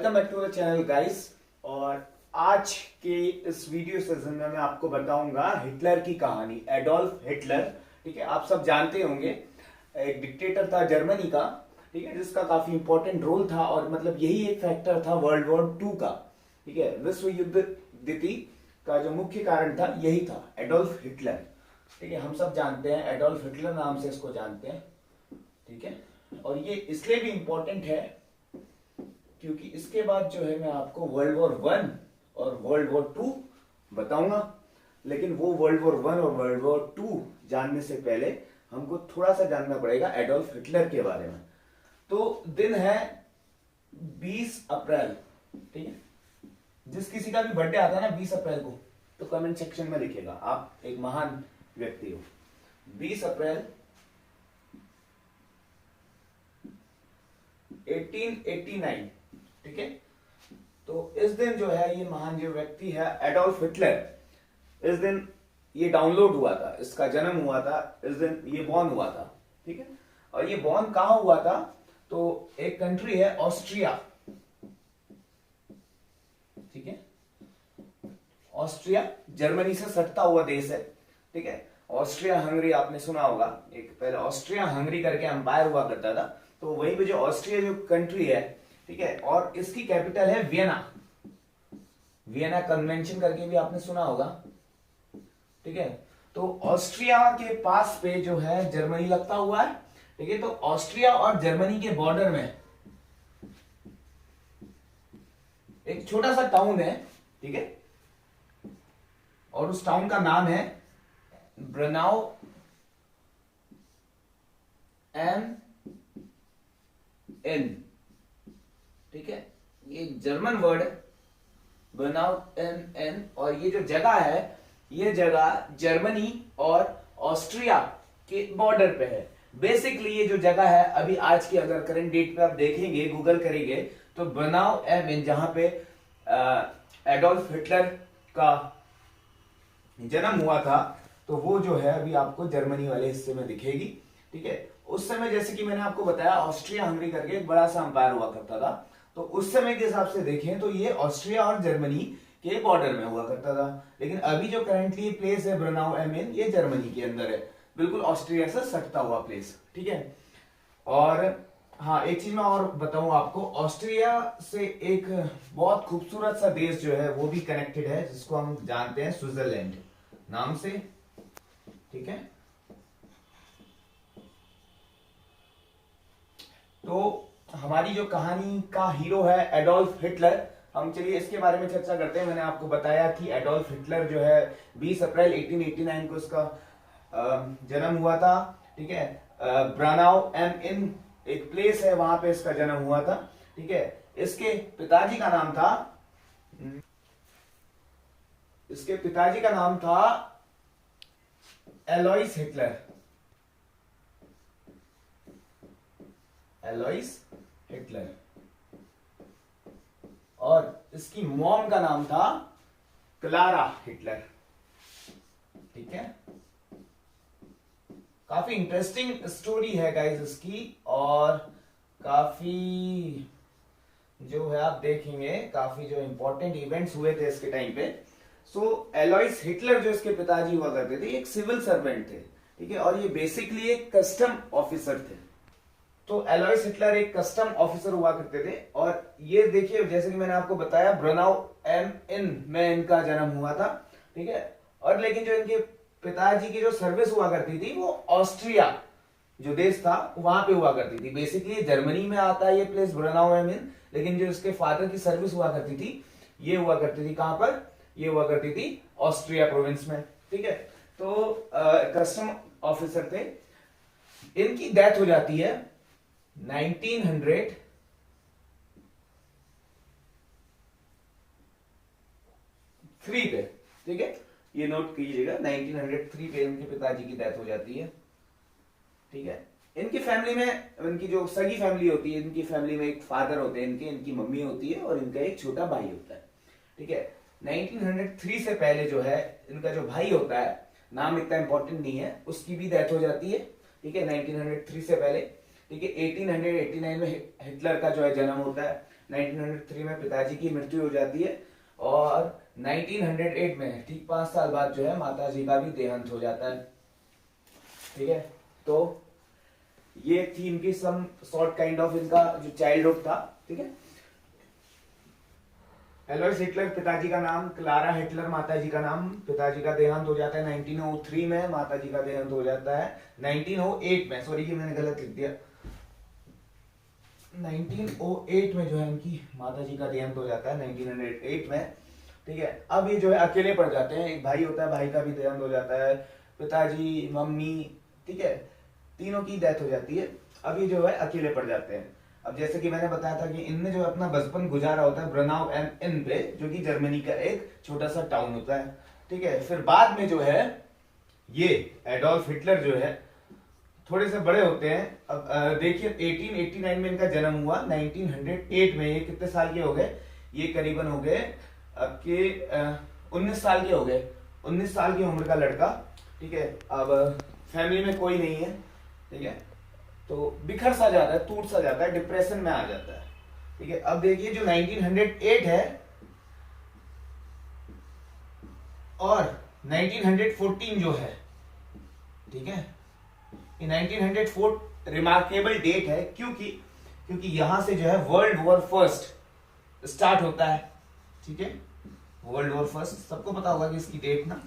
Welcome back to the channel guys. और आज के इस वीडियो सेशन में मैं आपको बताऊंगा हिटलर की कहानी, एडोल्फ हिटलर। ठीक है, आप सब जानते होंगे एक डिक्टेटर था जर्मनी का, ठीक है, जिसका काफी इंपॉर्टेंट रोल था और मतलब यही एक फैक्टर था वर्ल्ड वॉर 2 का। ठीक है, विश्व युद्ध द्वितीय का जो मुख्य कारण था यही था, एडोल्फ हिटलर। ठीक है, हम सब जानते हैं एडोल्फ हिटलर नाम से इसको जानते हैं। ठीक है, और ये इसलिए भी इंपॉर्टेंट है क्योंकि इसके बाद जो है मैं आपको वर्ल्ड वॉर 1 और वर्ल्ड वॉर 2 बताऊंगा। लेकिन वो वर्ल्ड वॉर 1 और वर्ल्ड वॉर 2 जानने से पहले हमको थोड़ा सा जानना पड़ेगा एडोल्फ हिटलर के बारे में। तो दिन है 20 अप्रैल। ठीक है, जिस किसी का भी बर्थडे आता है ना 20 अप्रैल को, तो कमेंट सेक्शन में लिखेगा आप एक महान व्यक्ति हो। 20 अप्रैल 1889। ठीक है, तो इस दिन जो है ये महान जो व्यक्ति है एडोल्फ हिटलर, इस दिन ये डाउनलोड हुआ था, इसका जन्म हुआ था, इस दिन ये बॉर्न हुआ था। ठीक है, और ये बॉर्न कहां हुआ था? तो एक कंट्री है ऑस्ट्रिया। ठीक है, ऑस्ट्रिया जर्मनी से सटता हुआ देश है। ठीक है, ऑस्ट्रिया हंगरी आपने सुना होगा, एक पहले ऑस्ट्रिया हंगरी करके एम्पायर हुआ करता था। तो वहीं पे जो ऑस्ट्रिया जो कंट्री है, ठीक है, और इसकी कैपिटल है वियना। वियना कन्वेंशन करके भी आपने सुना होगा। ठीक है, तो ऑस्ट्रिया के पास पे जो है जर्मनी लगता हुआ है। ठीक है, तो ऑस्ट्रिया और जर्मनी के बॉर्डर में एक छोटा सा टाउन है। ठीक है, और उस टाउन का नाम है ब्रनाउ एम एन। ठीक है, ये जर्मन वर्ड है ब्रनाउ एम एन, और ये जो जगह है ये जगह जर्मनी और ऑस्ट्रिया के बॉर्डर पे है। बेसिकली ये जो जगह है अभी आज की अगर करंट डेट पे आप देखेंगे, गूगल करेंगे, तो ब्रनाउ एम एन जहां पे एडोल्फ हिटलर का जन्म हुआ था, तो वो जो है अभी आपको जर्मनी वाले हिस्से में दिखेगी। ठीक है, उस समय जैसे कि मैंने आपको बताया ऑस्ट्रिया हंगरी करके एक बड़ा सा अंपायर हुआ करता था। तो उस समय के हिसाब से देखें तो ये ऑस्ट्रिया और जर्मनी के बॉर्डर में हुआ करता था। लेकिन अभी जो करंटली प्लेस है ब्रनाउ एम एन, ये जर्मनी के अंदर है, बिल्कुल ऑस्ट्रिया से सटता हुआ प्लेस। ठीक है, और हाँ एक चीज मैं और बताऊं आपको, ऑस्ट्रिया से एक बहुत खूबसूरत सा देश जो है वो भी कनेक्टेड है, जिसको हम जानते हैं स्विट्जरलैंड नाम से। ठीक है, तो हमारी जो कहानी का हीरो है एडोल्फ हिटलर, हम चलिए इसके बारे में चर्चा करते हैं। मैंने आपको बताया कि एडोल्फ हिटलर जो है 20 अप्रैल 1889 को इसका जन्म हुआ था। ठीक है, ब्रानाउ एम इन एक प्लेस है, वहां पे इसका जन्म हुआ था। ठीक है, इसके पिताजी का नाम था एलोइस हिटलर। एलोइस हिटलर, और इसकी मॉम का नाम था क्लारा हिटलर। ठीक है, काफी इंटरेस्टिंग स्टोरी है गाइस इसकी, और काफी जो है आप देखेंगे काफी जो इंपॉर्टेंट इवेंट्स हुए थे इसके टाइम पे। सो एलोइस हिटलर जो इसके पिताजी हुआ करते थे एक सिविल सर्वेंट थे। ठीक है, और ये बेसिकली एक कस्टम ऑफिसर थे। तो एलोइस हिटलर एक कस्टम ऑफिसर हुआ करते थे, और ये देखिए जैसे कि मैंने आपको बताया ब्रनाउ एम इन में इनका जन्म हुआ था। ठीक है, और लेकिन जो इनके पिताजी की जो सर्विस हुआ करती थी वो ऑस्ट्रिया जो देश था वहां पे हुआ करती थी। बेसिकली जर्मनी में आता है ये प्लेस ब्रनाउ एम इन, लेकिन जो इसके फादर की सर्विस हुआ करती थी ये हुआ करती थी कहां पर? ये हुआ करती थी ऑस्ट्रिया प्रोविंस में। ठीक है, तो कस्टम ऑफिसर थे। इनकी डेथ हो जाती है 1903 पे। ठीक है, ये नोट कीजिएगा 1903 पे इनके पिताजी की डेथ हो जाती है। ठीक है, इनकी फैमिली में, इनकी जो सगी फैमिली होती है, इनकी फैमिली में एक फादर होते हैं, इनकी मम्मी होती है और इनका एक छोटा भाई होता है। ठीक है, 1903 से पहले जो है इनका जो भाई होता है, नाम इतना इंपॉर्टेंट नहीं है, उसकी भी डेथ हो जाती है। ठीक है, 1903 से पहले। ठीक है, 1889 में हिटलर का जो है जन्म होता है। 1903 में पिताजी की मृत्यु हो जाती है और 1908 में ठीक 5 साल बाद जो है माता जी का भी देहांत हो जाता है। ठीक है, तो ये थी इनकी सम शॉर्ट काइंड ऑफ इनका जो चाइल्डहुड था। ठीक है, एलोइस हिटलर पिताजी का नाम, क्लारा हिटलर माताजी का नाम। पिताजी का देहांत हो जाता है 1903 में, माताजी का देहांत हो जाता है 1908 में। सॉरी कि मैंने गलत लिख दिया, 1908 में जो है इनकी माताजी का देहांत हो जाता है 1908 में। ठीक है, अब ये जो है अकेले पड़ जाते हैं। एक भाई होता है, भाई का भी देहांत हो जाता है, पिताजी, मम्मी, ठीक है, तीनों की डेथ हो जाती है। अब ये जो है अकेले पड़ जाते हैं। अब जैसे कि मैंने बताया था कि इनने जो अपना बचपन गुजारा होता है ब्रनाउ एम इन पे, जो कि जर्मनी का एक छोटा सा टाउन होता है। ठीक है, फिर बाद में जो है ये एडोल्फ हिटलर जो है थोड़े से बड़े होते हैं। अब देखिए 1889 में इनका जन्म हुआ, 1908 में ये कितने साल के हो गए, ये करीबन हो गए आपके 19 साल के हो गए, 19 साल की उम्र का लड़का। ठीक है, अब फैमिली में कोई नहीं है। ठीक है, तो बिखर सा जाता है, टूट सा जाता है, डिप्रेशन में आ जाता है। ठीक है, अब देखिए जो 1908 है और 1914 जो है, ठीक है, ये 1904 रिमार्केबल डेट है, क्योंकि यहां से जो है वर्ल्ड वॉर फर्स्ट स्टार्ट होता है। ठीक है, वर्ल्ड वॉर फर्स्ट सबको पता होगा कि इसकी डेट ना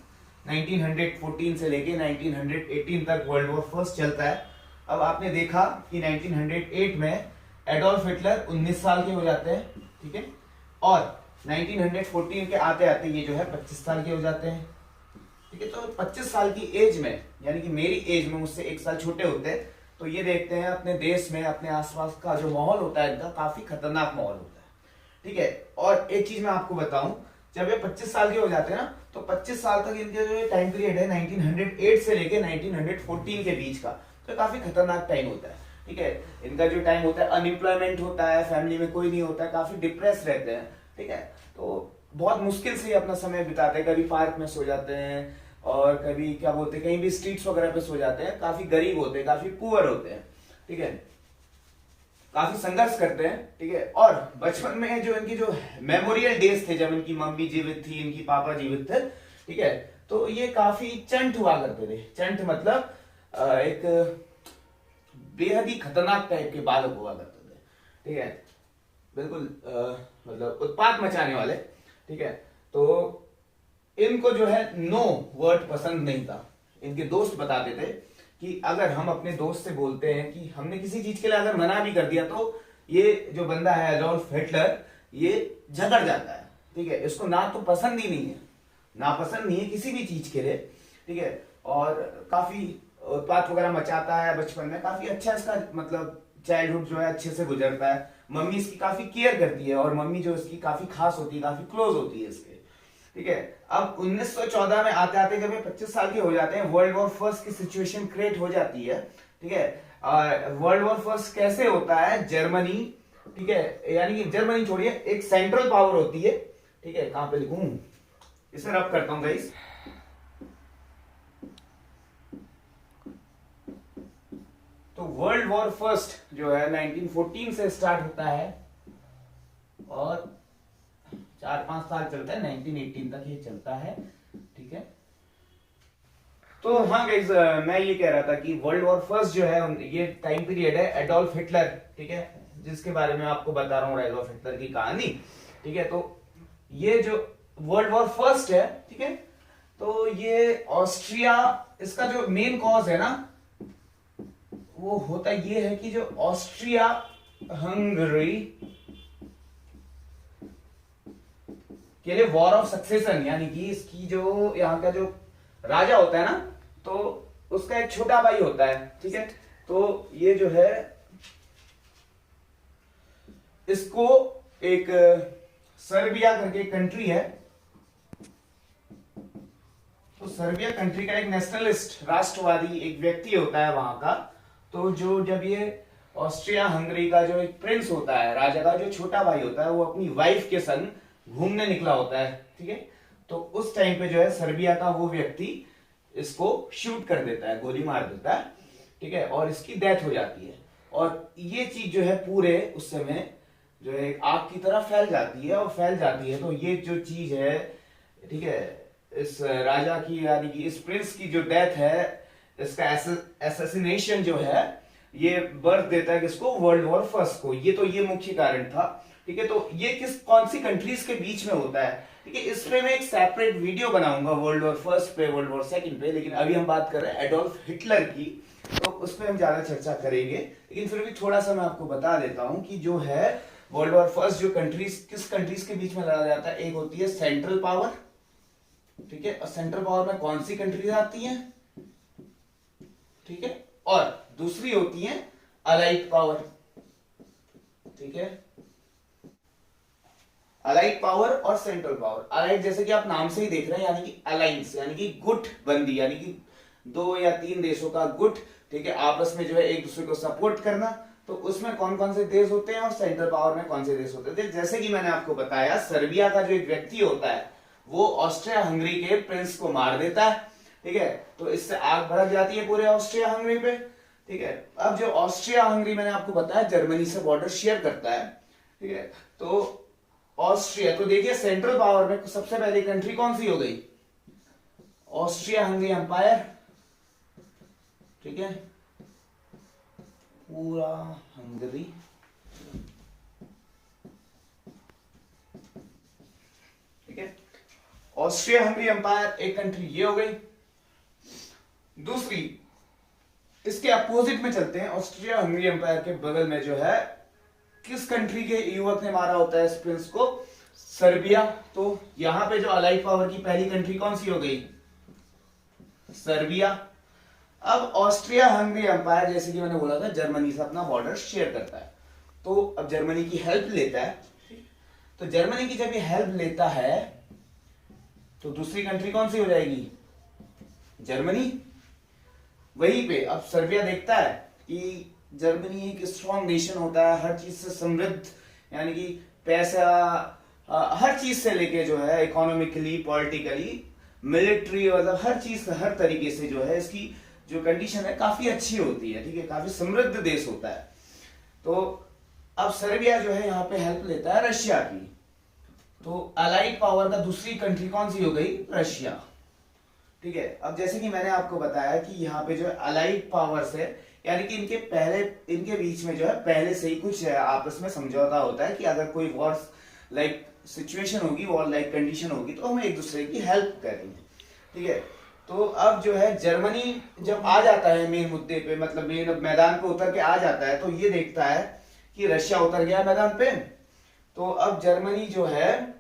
1914 से लेके 1918 तक वर्ल्ड वॉर फर्स्ट चलता है। अब आपने देखा कि 1908 में एडोल्फ हिटलर 19 साल के हो जाते हैं। ठीक है, और 1914 के आते आते ये जो है 25 साल के हो जाते हैं। ठीक है, तो 25 साल की एज में, यानी कि मेरी एज में मुझसे 1 साल छोटे होते हैं, तो ये देखते हैं अपने देश में, अपने आसपास का जो माहौल होता है इनका काफी खतरनाक माहौल होता है। ठीक है, और एक चीज मैं आपको बताऊं, जब ये 25 साल के हो जाते हैं ना, तो 25 साल तक इनके जो टाइम पीरियड है 1908 से लेके 1914 के बीच का, तो काफी खतरनाक टाइम होता है। ठीक है, इनका जो टाइम होता है, अनएम्प्लॉयमेंट होता है, फैमिली में कोई नहीं होता है, काफी डिप्रेस रहते हैं। ठीक है, तो बहुत मुश्किल से अपना समय बिताते हैं, कभी पार्क में सो जाते हैं और कभी क्या बोलते हैं कहीं भी स्ट्रीट्स वगैरह पे सो जाते हैं। काफी गरीब होते हैं, काफी पुअर होते हैं। ठीक है, काफी संघर्ष करते हैं। ठीक है, और बचपन में जो इनकी जो मेमोरियल डेज थे, जब इनकी मम्मी जीवित थी, इनकी पापा जीवित थे, ठीक है, तो ये काफी चंट हुआ करते थे। चंट मतलब एक बेहद ही खतरनाक टाइप के बालक हुआ करते थे। ठीक है, बिल्कुल मतलब उत्पात मचाने वाले। ठीक है, तो इनको जो है नो वर्ड पसंद नहीं था। इनके दोस्त बताते थे कि अगर हम अपने दोस्त से बोलते हैं कि हमने किसी चीज के लिए अगर मना भी कर दिया, तो ये जो बंदा है एडोल्फ हिटलर, ये झगड़ जाता है। ठीक है, इसको ना तो पसंद ही नहीं है, नापसंद नहीं है किसी भी चीज के लिए। ठीक है, और काफी उत्पात वगैरह मचाता है बचपन में। काफी अच्छा इसका मतलब चाइल्डहुड जो है अच्छे से गुजरता है। मम्मी इसकी काफी केयर करती है और मम्मी जो इसकी काफी खास होती है, काफी क्लोज होती है इसके। ठीक है, अब 1914 में आते आते जब ये 25 साल के हो जाते हैं, वर्ल्ड वॉर फर्स्ट की सिचुएशन क्रिएट हो जाती है। ठीक है, वर्ल्ड वॉर फर्स्ट कैसे होता है, जर्मनी, ठीक है, यानी कि जर्मनी छोड़िए, एक सेंट्रल पावर होती है। ठीक है, कहां पे लिखूं, इसे रब करता हूं गाइस। तो वर्ल्ड वॉर फर्स्ट जो है 1914 से स्टार्ट होता है और 4-5 साल चलता है, 1918 तक ये चलता है। ठीक है, तो हाँ गाइस, मैं ये कह रहा था कि वर्ल्ड वॉर फर्स्ट जो है ये टाइम पीरियड है एडोल्फ हिटलर, ठीक है, जिसके बारे में आपको बता रहा हूँ एडोल्फ हिटलर की कहानी। ठीक है, तो ये जो वर्ल्ड वॉर फर्स्ट है, ठीक है, तो ये ऑस्ट्रिया, इसका जो मेन कॉज है ना, वो होता ये है कि जो ऑस्ट्रिया हंगरी के लिए वॉर ऑफ सक्सेशन, यानी कि इसकी जो यहाँ का जो राजा होता है ना, तो उसका एक छोटा भाई होता है। ठीक है, तो ये जो है इसको एक सर्बिया करके कंट्री है, तो सर्बिया कंट्री का एक नेशनलिस्ट, राष्ट्रवादी एक व्यक्ति होता है वहां का। तो जो जब ये ऑस्ट्रिया हंगरी का जो एक प्रिंस होता है, राजा का जो छोटा भाई होता है, वो अपनी वाइफ के संग घूमने निकला होता है। ठीक है, तो उस टाइम पे जो है सर्बिया का वो व्यक्ति इसको शूट कर देता है, गोली मार देता है। ठीक है, और इसकी डेथ हो जाती है। और ये चीज जो है पूरे उस समय जो है आग की तरह फैल जाती है, और फैल जाती है तो ये जो चीज है, ठीक है, इस राजा की यानी कि इस प्रिंस की जो डेथ है, इसका एसेसिनेशन जो है, ये बर्थ देता है किसको, वर्ल्ड वॉर फर्स्ट को। ये मुख्य कारण था। ठीक है, तो ये कौन सी कंट्रीज के बीच में होता है, ठीक है, इस पे मैं एक सेपरेट वीडियो बनाऊंगा वर्ल्ड वॉर फर्स्ट पे, वर्ल्ड वॉर सेकंड पे, लेकिन अभी हम बात कर रहे हैं एडोल्फ हिटलर की, तो उस पर हम ज्यादा चर्चा करेंगे। लेकिन फिर भी थोड़ा सा मैं आपको बता देता हूं कि जो है वर्ल्ड वॉर फर्स्ट जो कंट्रीज, किस कंट्रीज के बीच में लड़ा जाता है, एक होती है सेंट्रल पावर, ठीक है, और सेंट्रल पावर में कौन सी कंट्रीज आती हैं, ठीक है, और दूसरी होती है अलाइड पावर, ठीक है, अलाइड पावर और सेंट्रल पावर। अलाइड जैसे कि आप नाम से ही देख रहे हैं, यानी कि अलायंस, यानी कि गुटबंदी, यानी कि 2 या 3 देशों का गुट, ठीक है, आपस में जो है एक दूसरे को सपोर्ट करना। तो उसमें कौन कौन से देश होते हैं और सेंट्रल पावर में कौन से देश होते हैं, जैसे कि मैंने आपको बताया, सर्बिया का जो एक व्यक्ति होता है वो ऑस्ट्रिया हंगरी के प्रिंस को मार देता है, ठीक है, तो इससे आग भड़क जाती है पूरे ऑस्ट्रिया हंगरी पे, ठीक है। अब जो ऑस्ट्रिया हंगरी मैंने आपको बताया जर्मनी से बॉर्डर शेयर करता है, ठीक है, तो ऑस्ट्रिया, तो देखिए सेंट्रल पावर में सबसे पहली कंट्री कौन सी हो गई, ऑस्ट्रिया हंगरी एम्पायर, ठीक है, पूरा हंगरी, ठीक है, ऑस्ट्रिया हंगरी एम्पायर एक कंट्री ये हो गई। दूसरी, इसके अपोजिट में चलते हैं, ऑस्ट्रिया हंगरी एम्पायर के बगल में जो है किस कंट्री के युवक ने मारा होता है इस प्रिंस को, सर्बिया। तो यहां पे जो अलाइड पावर की पहली कंट्री कौन सी हो गई, सर्बिया। अब ऑस्ट्रिया हंगरी एम्पायर, जैसे कि मैंने बोला था, जर्मनी से अपना बॉर्डर शेयर करता है, तो अब जर्मनी की हेल्प लेता है। तो जर्मनी की जब ये हेल्प लेता है तो दूसरी कंट्री कौन सी हो जाएगी, जर्मनी। वहीं पे अब सर्बिया देखता है कि जर्मनी एक स्ट्रॉन्ग नेशन होता है, हर चीज से समृद्ध, यानी कि पैसा, हर चीज से लेके जो है इकोनॉमिकली, पॉलिटिकली, मिलिट्री, मतलब हर चीज, हर तरीके से जो है इसकी जो कंडीशन है काफी अच्छी होती है, ठीक है, काफी समृद्ध देश होता है। तो अब सर्बिया जो है यहाँ पे हेल्प लेता है रशिया की। तो अलाइड पावर का दूसरी कंट्री कौन सी हो गई, रशिया, ठीक है। अब जैसे कि मैंने आपको बताया कि यहाँ पे जो है अलाइड पावर्स है, यानी कि इनके बीच में जो है पहले से ही कुछ आपस में समझौता होता है कि अगर कोई वॉर लाइक सिचुएशन होगी, वॉर लाइक कंडीशन होगी, तो हम एक दूसरे की हेल्प करेंगे, ठीक है। तो अब जो है जर्मनी जब आ जाता है मेन मुद्दे पे, मतलब मेन मैदान पे उतर के आ जाता है, तो ये देखता है कि रशिया उतर गया मैदान पे। तो अब जर्मनी जो है,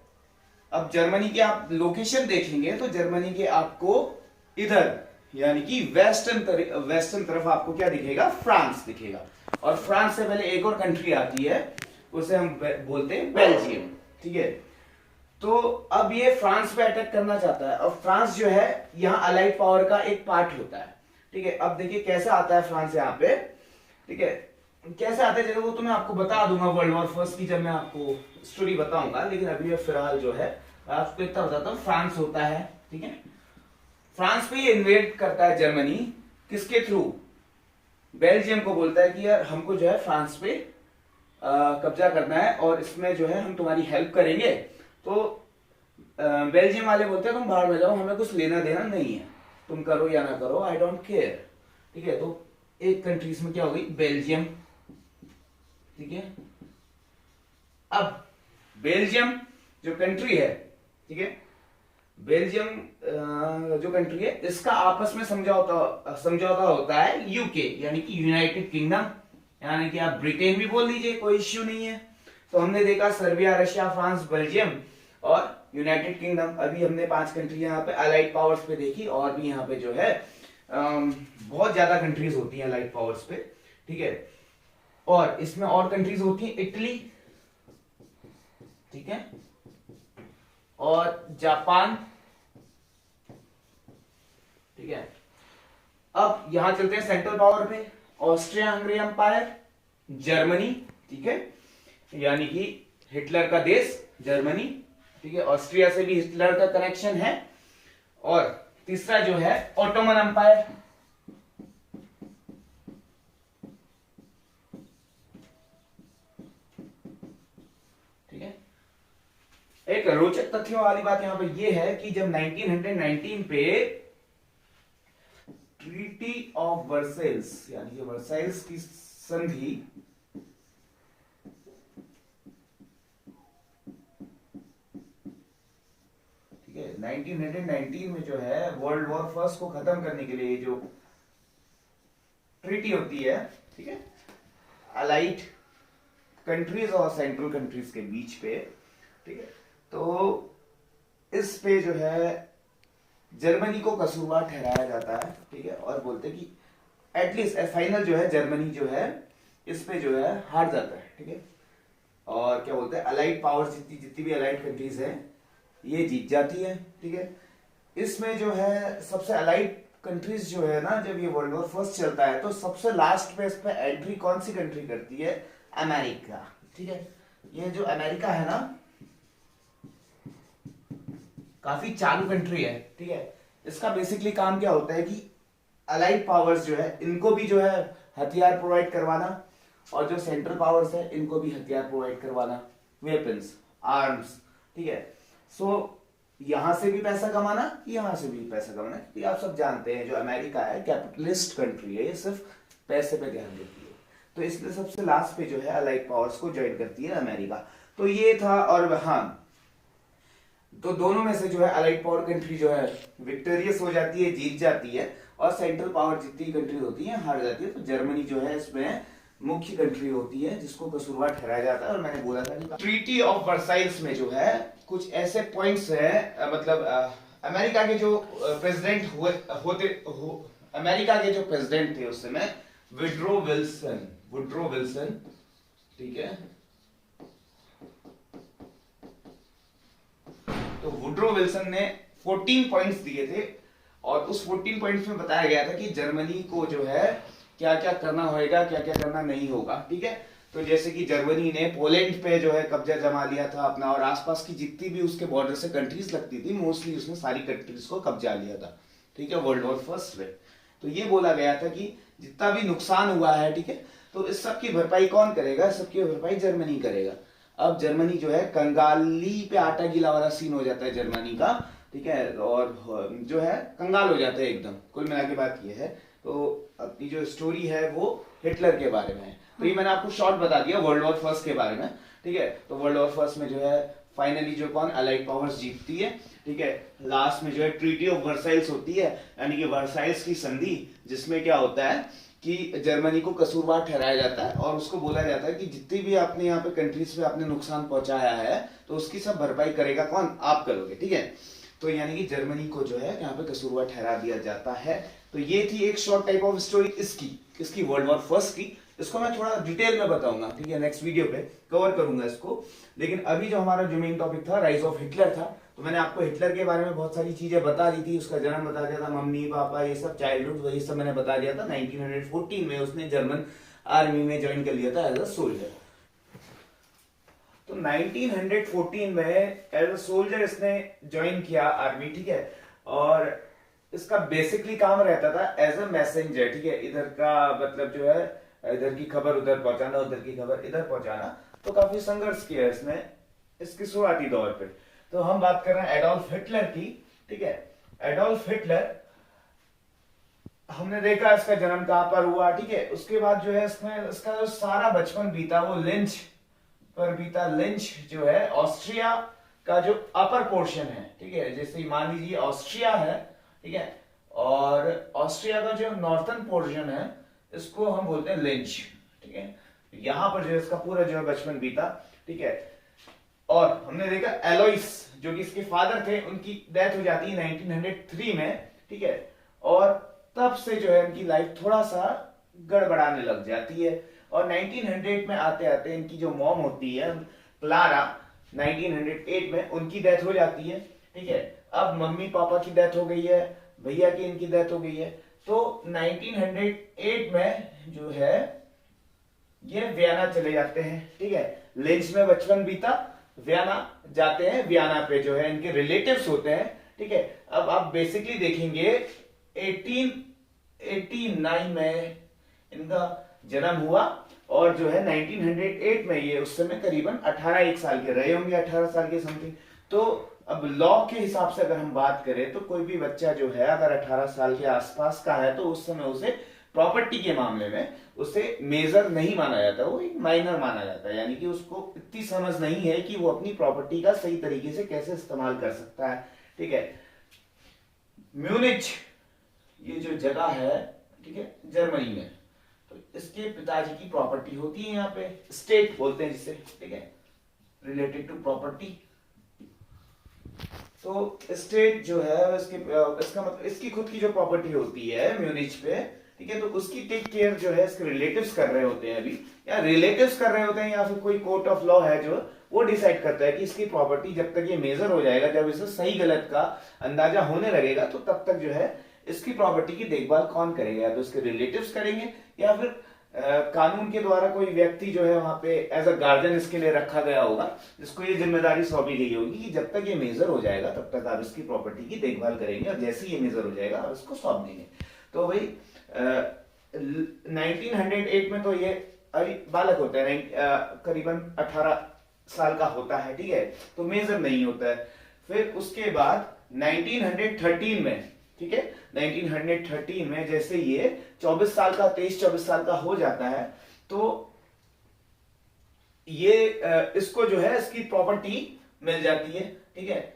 अब जर्मनी की आप लोकेशन देखेंगे तो जर्मनी के आपको इधर, यानी कि वेस्टर्न तरफ आपको क्या दिखेगा, फ्रांस दिखेगा। और फ्रांस से पहले एक और कंट्री आती है, उसे हम बोलते हैं बेल्जियम, ठीक है। तो अब ये फ्रांस पे अटैक करना चाहता है, और फ्रांस जो है यहाँ अलाइड पावर का एक पार्ट होता है, ठीक है। अब देखिए कैसे आता है फ्रांस यहाँ पे, ठीक है, कैसे आता है, वो तो मैं आपको बता दूंगा वर्ल्ड वॉर फर्स्ट की जब मैं आपको स्टोरी बताऊंगा, लेकिन अभी फिलहाल जो है आपको इतना बताता हूँ। फ्रांस होता है, ठीक है, फ्रांस पे ये इन्वेड करता है जर्मनी, किसके थ्रू, बेल्जियम को बोलता है कि यार हमको जो है फ्रांस पे कब्जा करना है, और इसमें जो है हम तुम्हारी हेल्प करेंगे। तो बेल्जियम वाले बोलते हैं तुम बाहर में जाओ, हमें कुछ लेना देना नहीं है, तुम करो या ना करो, आई डोंट केयर, ठीक है। तो एक कंट्रीज में क्या हो गई, बेल्जियम, ठीक है। अब बेल्जियम जो कंट्री है, ठीक है, बेल्जियम जो कंट्री है, इसका आपस में समझौता होता है यूके, यानी कि यूनाइटेड किंगडम, यानी कि आप ब्रिटेन भी बोल लीजिए, कोई इश्यू नहीं है। तो हमने देखा सर्बिया, रशिया, फ्रांस, बेल्जियम और यूनाइटेड किंगडम। अभी हमने 5 कंट्री यहाँ पे अलाइड पावर्स पे देखी, और भी यहाँ पे जो है बहुत ज्यादा कंट्रीज होती हैं अलाइड पावर्स पे, ठीक है। और इसमें और कंट्रीज होती है इटली, ठीक है, और जापान, ठीक है। अब यहां चलते हैं सेंट्रल पावर पे, ऑस्ट्रिया हंगरी एम्पायर, जर्मनी, ठीक है, यानी कि हिटलर का देश जर्मनी, ठीक है, ऑस्ट्रिया से भी हिटलर का कनेक्शन है। और तीसरा जो है ऑटोमन एम्पायर, एक रोचक तथ्यों वाली बात यहां पर यह है कि जब 1919 पे ट्रीटी ऑफ वर्सेल्स यानी कि वर्साइल्स की संधि ठीक है 1919 में जो है वर्ल्ड वॉर फर्स्ट को खत्म करने के लिए जो ट्रीटी होती है, ठीक है, अलाइड कंट्रीज और सेंट्रल कंट्रीज के बीच पे, ठीक है, तो इस पे जो है जर्मनी को कसूरवार ठहराया जाता है, ठीक है, और बोलते हैं कि एटलीस्ट फाइनल जो है जर्मनी जो है इस पे जो है हार जाता है, ठीक है, और क्या बोलते हैं अलाइड पावर्स जितनी जितनी भी अलाइड कंट्रीज है ये जीत जाती है, ठीक है। इसमें जो है सबसे अलाइड कंट्रीज जो है ना, जब ये वर्ल्ड वॉर फर्स्ट चलता है तो सबसे लास्ट पे इस पे एंट्री कौन सी कंट्री करती है? अमेरिका, ठीक है। ये जो अमेरिका है ना काफी चालू कंट्री है, ठीक है। इसका बेसिकली काम क्या होता है कि अलाइड पावर्स जो है इनको भी जो है हथियार प्रोवाइड करवाना, और जो सेंट्रल पावर्स है इनको भी हथियार प्रोवाइड करवाना, वेपन्स, आर्म्स, ठीक है। सो यहां से भी पैसा कमाना, यहां से भी पैसा कमाना, क्योंकि आप सब जानते हैं जो अमेरिका है कैपिटलिस्ट कंट्री है, ये सिर्फ पैसे पे ध्यान देती है, तो इसलिए सबसे लास्ट पे जो है अलाइड पावर्स को ज्वाइन करती है अमेरिका। तो ये था, और हाँ, तो दोनों में से जो है अलाइड पावर कंट्री जो है विक्टोरियस हो जाती है, जीत जाती है, और सेंट्रल पावर जितनी कंट्री होती है हार जाती है। तो जर्मनी जो है इसमें मुख्य कंट्री होती है जिसको कसूरवार ठहराया जाता है। और मैंने बोला था कि ट्रीटी ऑफ वर्साइल्स में जो है कुछ ऐसे पॉइंट्स है, मतलब अमेरिका के जो प्रेसिडेंट अमेरिका के जो प्रेसिडेंट थे उस समय वुड्रो विल्सन, ठीक है। तो वुड्रो विल्सन ने 14 पॉइंट्स दिए थे, और उस 14 पॉइंट्स में बताया गया था कि जर्मनी को जो है क्या क्या करना होगा, क्या क्या करना नहीं होगा, ठीक है। तो जैसे कि जर्मनी ने पोलैंड पे जो है कब्जा जमा लिया था अपना, और आसपास की जितनी भी उसके बॉर्डर से कंट्रीज लगती थी मोस्टली उसने सारी कंट्रीज को कब्जा लिया था, ठीक है, वर्ल्ड वॉर फर्स्ट में। तो ये बोला गया था कि जितना भी नुकसान हुआ है, ठीक है, तो इस सब की भरपाई कौन करेगा? सबकी भरपाई जर्मनी करेगा। अब जर्मनी जो है कंगाली पे आटा गीला वाला सीन हो जाता है जर्मनी का, ठीक है, और जो है कंगाल हो जाता है एकदम। कुल मिला के बात ये है। तो अपनी जो स्टोरी है वो हिटलर के बारे में है। तो ये मैंने आपको शॉर्ट बता दिया वर्ल्ड वॉर फर्स्ट के बारे में, ठीक है। तो वर्ल्ड वॉर फर्स्ट में जो है फाइनली जो कौन अलाइड पावर्स जीतती है, ठीक है। लास्ट में जो है ट्रीटी ऑफ वर्साइल्स होती है, यानी कि वर्साइल्स की संधि, जिसमें क्या होता है कि जर्मनी को कसूरवार ठहराया जाता है, और उसको बोला जाता है कि जितनी भी आपने यहाँ पे कंट्रीज पे आपने नुकसान पहुंचाया है तो उसकी सब भरपाई करेगा कौन? आप करोगे, ठीक है। तो यानी कि जर्मनी को जो है यहाँ पे कसूरवार ठहरा दिया जाता है। तो ये थी एक शॉर्ट टाइप ऑफ स्टोरी इसकी वर्ल्ड वॉर फर्स्ट की। इसको मैं थोड़ा डिटेल में बताऊंगा, ठीक है, नेक्स्ट वीडियो पे कवर करूंगा इसको। लेकिन अभी जो हमारा जो मेन टॉपिक था राइज ऑफ हिटलर था, तो मैंने आपको हिटलर के बारे में बहुत सारी चीजें बता दी थी, उसका जन्म बता दिया था, मम्मी पापा ये सब, चाइल्डहुड वही सब मैंने बता दिया था। 1914 में उसने जर्मन आर्मी में ज्वाइन कर लिया था एज अ सोल्जर। तो 1914 में एज अ सोल्जर इसने ज्वाइन किया आर्मी, ठीक है। और इसका बेसिकली काम रहता था एज अ मैसेंजर, ठीक है, इधर का मतलब जो है इधर की खबर उधर पहुंचाना, उधर की खबर इधर पहुंचाना। तो काफी संघर्ष किया इसने इसके शुरुआती दौर पे। तो हम बात कर रहे हैं एडोल्फ हिटलर की, ठीक है। एडोल्फ हिटलर, हमने देखा इसका जन्म कहां पर हुआ, ठीक है। उसके बाद जो है इसका जो सारा बचपन बीता वो लिंच पर बीता। लिंच जो है ऑस्ट्रिया का जो अपर पोर्शन है, ठीक है, जैसे मान लीजिए ऑस्ट्रिया है, ठीक है, और ऑस्ट्रिया का जो नॉर्थन पोर्शन है इसको हम बोलते हैं लिंच, ठीक है। यहां पर जो है इसका पूरा जो है बचपन बीता, ठीक है। और हमने देखा एलोइस जो कि इसके फादर थे, उनकी डेथ हो जाती है 1903 में, ठीक है। और तब से जो है इनकी लाइफ थोड़ा सा गड़बड़ाने लग जाती है। और 1900 में आते आते इनकी जो मॉम होती है क्लारा, 1908 में उनकी डेथ हो जाती है, ठीक है। अब मम्मी पापा की डेथ हो गई है, भैया की इनकी डेथ हो गई है। तो 1908 में जो है ये वियना चले जाते हैं, ठीक है। लिंच में बचपन बीता, वियना जाते हैं, वियना पे जो है इनके रिलेटिव्स होते हैं, ठीक है। अब आप बेसिकली देखेंगे 1889 में इनका जन्म हुआ, और जो है 1908 में ये उस समय करीबन 18 एक साल के रहे होंगे, 18 साल के समथिंग। तो अब लॉ के हिसाब से अगर हम बात करें तो कोई भी बच्चा जो है अगर 18 साल के आसपास का है तो उस समय उसे प्रॉपर्टी के मामले में उसे मेजर नहीं माना जाता, वो एक माइनर माना जाता है, यानी कि उसको इतनी समझ नहीं है कि वो अपनी प्रॉपर्टी का सही तरीके से कैसे इस्तेमाल कर सकता है। ठीक है, म्यूनिच ये जो जगह है, ठीक है, जर्मनी में, तो इसके पिताजी की प्रॉपर्टी होती है, यहाँ पे स्टेट बोलते हैं जिसे, ठीक है, रिलेटेड टू प्रॉपर्टी। तो स्टेट जो है इसके इसका मतलब इसकी खुद की जो प्रॉपर्टी होती है म्यूनिच पे, ठीक है, तो उसकी टेक केयर जो है इसके रिलेटिव्स कर रहे होते हैं अभी, या रिलेटिव्स कर रहे होते हैं, या फिर कोई कोर्ट ऑफ लॉ है जो वो डिसाइड करता है कि इसकी प्रॉपर्टी जब तक ये मेजर हो जाएगा, जब इसे सही गलत का अंदाजा होने लगेगा, तो तब तक जो है इसकी प्रॉपर्टी की देखभाल कौन करेगा, या तो इसके रिलेटिव्स करेंगे, या फिर कानून के द्वारा कोई व्यक्ति जो है वहां पे एज अ गार्जियन इसके लिए रखा गया होगा, जिसको ये जिम्मेदारी सौंपी गई होगी कि जब तक ये मेजर हो जाएगा तब तक आप इसकी प्रॉपर्टी की देखभाल करेंगे, और जैसे ये मेजर हो जाएगा आप इसको सौंप देंगे। तो भाई 1908 में तो ये अभी बालक होता है, करीबन 18 साल का होता है, ठीक है, तो मेजर नहीं होता है। फिर उसके बाद 1913 में, ठीक है, 1913 में जैसे ये 24 साल का 23-24 साल का हो जाता है, तो ये इसको जो है इसकी प्रॉपर्टी मिल जाती है, ठीक है,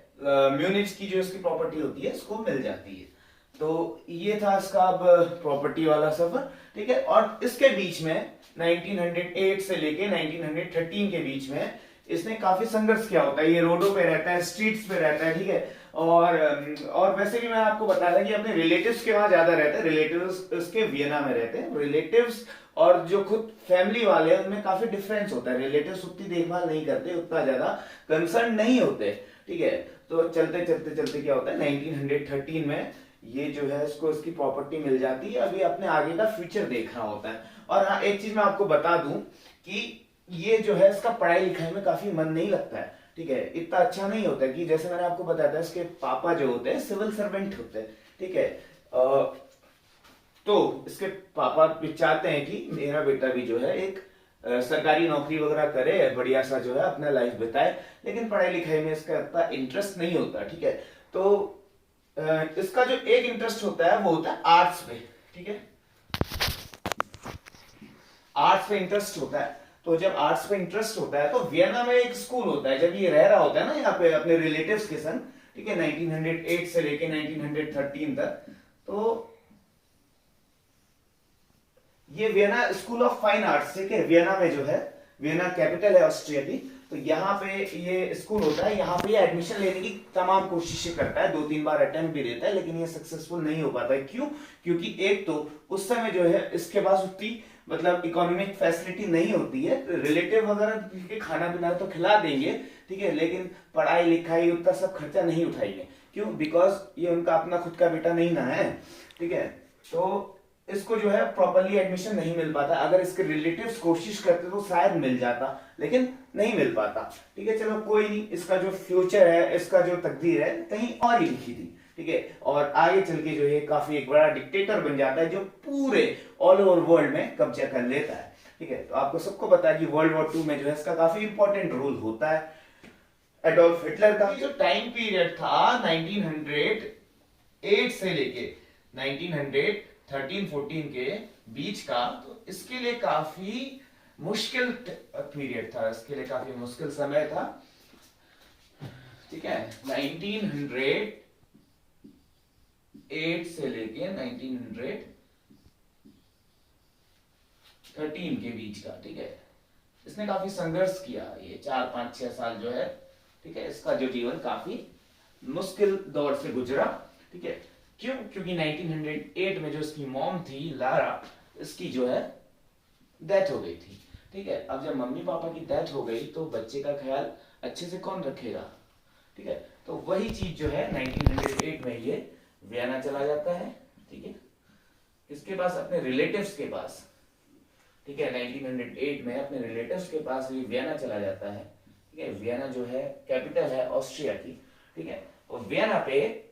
म्यूनिच की जो इसकी प्रॉपर्टी होती है इसको मिल जाती है। तो ये था इसका अब प्रॉपर्टी वाला सफर, ठीक है। और इसके बीच में 1908 से लेके 1913 के बीच में इसने काफी संघर्ष किया होता है, ये रोडों पे रहता है, स्ट्रीट्स पे रहता है, ठीक है। और वैसे भी मैं आपको बताया था कि अपने रिलेटिव्स के वहां ज्यादा रहते हैं, रिलेटिव्स इसके वियना में रहते हैं। रिलेटिव्स और जो खुद फैमिली वाले हैं उनमें काफी डिफरेंस होता है, रिलेटिव्स उतनी देखभाल नहीं करते, उतना ज्यादा कंसर्न नहीं होते, ठीक है। तो चलते चलते चलते क्या होता है 1913 में ये जो है इसको इसकी प्रॉपर्टी मिल जाती है, अभी अपने आगे का फ्यूचर देख रहा होता है। और हाँ, एक चीज मैं आपको बता दूं कि ये जो है इसका पढ़ाई लिखाई में काफी मन नहीं लगता है, ठीक है, इतना अच्छा नहीं होता है कि जैसे मैंने आपको बताया था इसके पापा जो होते हैं सिविल सर्वेंट होते हैं, ठीक है। तो इसके पापा भी चाहते हैं कि मेरा बेटा भी जो है एक सरकारी नौकरी वगैरह करे, बढ़िया सा जो है अपना लाइफ बिताए, लेकिन पढ़ाई लिखाई में इसका इतना इंटरेस्ट नहीं होता, ठीक है। तो इसका जो एक इंटरेस्ट होता है वो होता है आर्ट्स पे, ठीक है, आर्ट्स पे इंटरेस्ट होता है। तो जब आर्ट्स पे इंटरेस्ट होता है तो वियना में एक स्कूल होता है, जब ये रह रहा होता है ना यहाँ पे अपने रिलेटिव्स के संग, ठीक है, 1908 से लेके 1913 तक, तो ये Vienna school of fine arts, ठीक है, वियना में जो है, वियना कैपिटल है ऑस्ट्रिया की, तो यहाँ पे ये स्कूल होता है, यहाँ पे ये एडमिशन लेने की तमाम कोशिशें करता है, 2-3 बार अटेम्प्ट भी देता है, लेकिन ये सक्सेसफुल नहीं हो पाता है। क्यों? क्योंकि एक तो उस समय जो है इसके पास उतनी मतलब इकोनॉमिक फैसिलिटी नहीं होती है, रिलेटिव वगैरह के खाना पीना तो खिला देंगे, ठीक है, लेकिन पढ़ाई लिखाई उतना सब खर्चा नहीं उठाएंगे। क्यों? बिकॉज ये उनका अपना खुद का बेटा नहीं ना है, ठीक है। तो इसको जो है प्रॉपरली एडमिशन नहीं मिल पाता, अगर इसके रिलेटिव्स कोशिश करते तो शायद मिल जाता, लेकिन नहीं मिल पाता, ठीक है। चलो कोई नहीं, इसका जो फ्यूचर है, इसका जो तकदीर है कहीं और ही लिखी थी, ठीक है। और आगे चल के जो है काफी एक बड़ा डिक्टेटर बन जाता है, जो पूरे ऑल ओवर वर्ल्ड में कब्जा कर लेता है, ठीक है। तो आपको सबको पता है कि वर्ल्ड वॉर 2 में जो है इसका काफी इंपॉर्टेंट रोल होता है एडोल्फ हिटलर का। जो टाइम पीरियड था 1908 से लेके 1913-14 के बीच का, तो इसके लिए काफी मुश्किल पीरियड था, इसके लिए काफी मुश्किल समय था, ठीक है। 1908 से लेके 1913 के बीच का, ठीक है। इसने काफी संघर्ष किया, ये 4-5-6 साल जो है, ठीक है, इसका जो जीवन काफी मुश्किल दौर से गुजरा, ठीक है। क्यों? क्योंकि 1908 में जो इसकी मॉम थी लारा, इसकी जो है डेथ हो गई थी, ठीक है। अब जब मम्मी पापा की डेथ हो गई तो बच्चे का ख्याल अच्छे से कौन रखेगा, ठीक है। तो वही चीज जो है 1908 में ये वियना चला जाता है, ठीक है, किसके पास? अपने रिलेटिव्स के पास, ठीक है। 1908 में अपने रिलेटिव्स के पास ये वियना चला जाता है, ठीक है। वियना जो है कैपिटल है ऑस्ट्रिया की, ठीक है। और वियना पे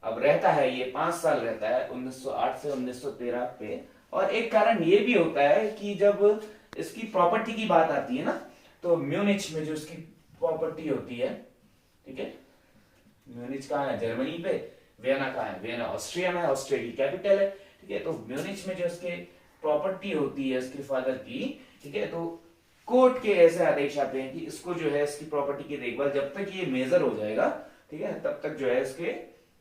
अब रहता है ये 5 साल रहता है, 1908 से 1913 पे। और एक कारण ये भी होता है कि जब इसकी प्रॉपर्टी की बात आती है ना, तो म्यूनिच में जो इसकी प्रॉपर्टी होती है, ठीक है। म्यूनिच कहाँ है? जर्मनी पे। वियना कहाँ है? वियना ऑस्ट्रिया में, ऑस्ट्रिया की कैपिटल है। ठीक है, तो म्यूनिच में जो उसके प्रॉपर्टी होती है उसके फादर की, ठीक है, तो कोर्ट के ऐसे आदेश आते हैं कि इसको जो है इसकी प्रॉपर्टी की देखभाल जब तक ये मेजर हो जाएगा, ठीक है, तब तक जो है इसके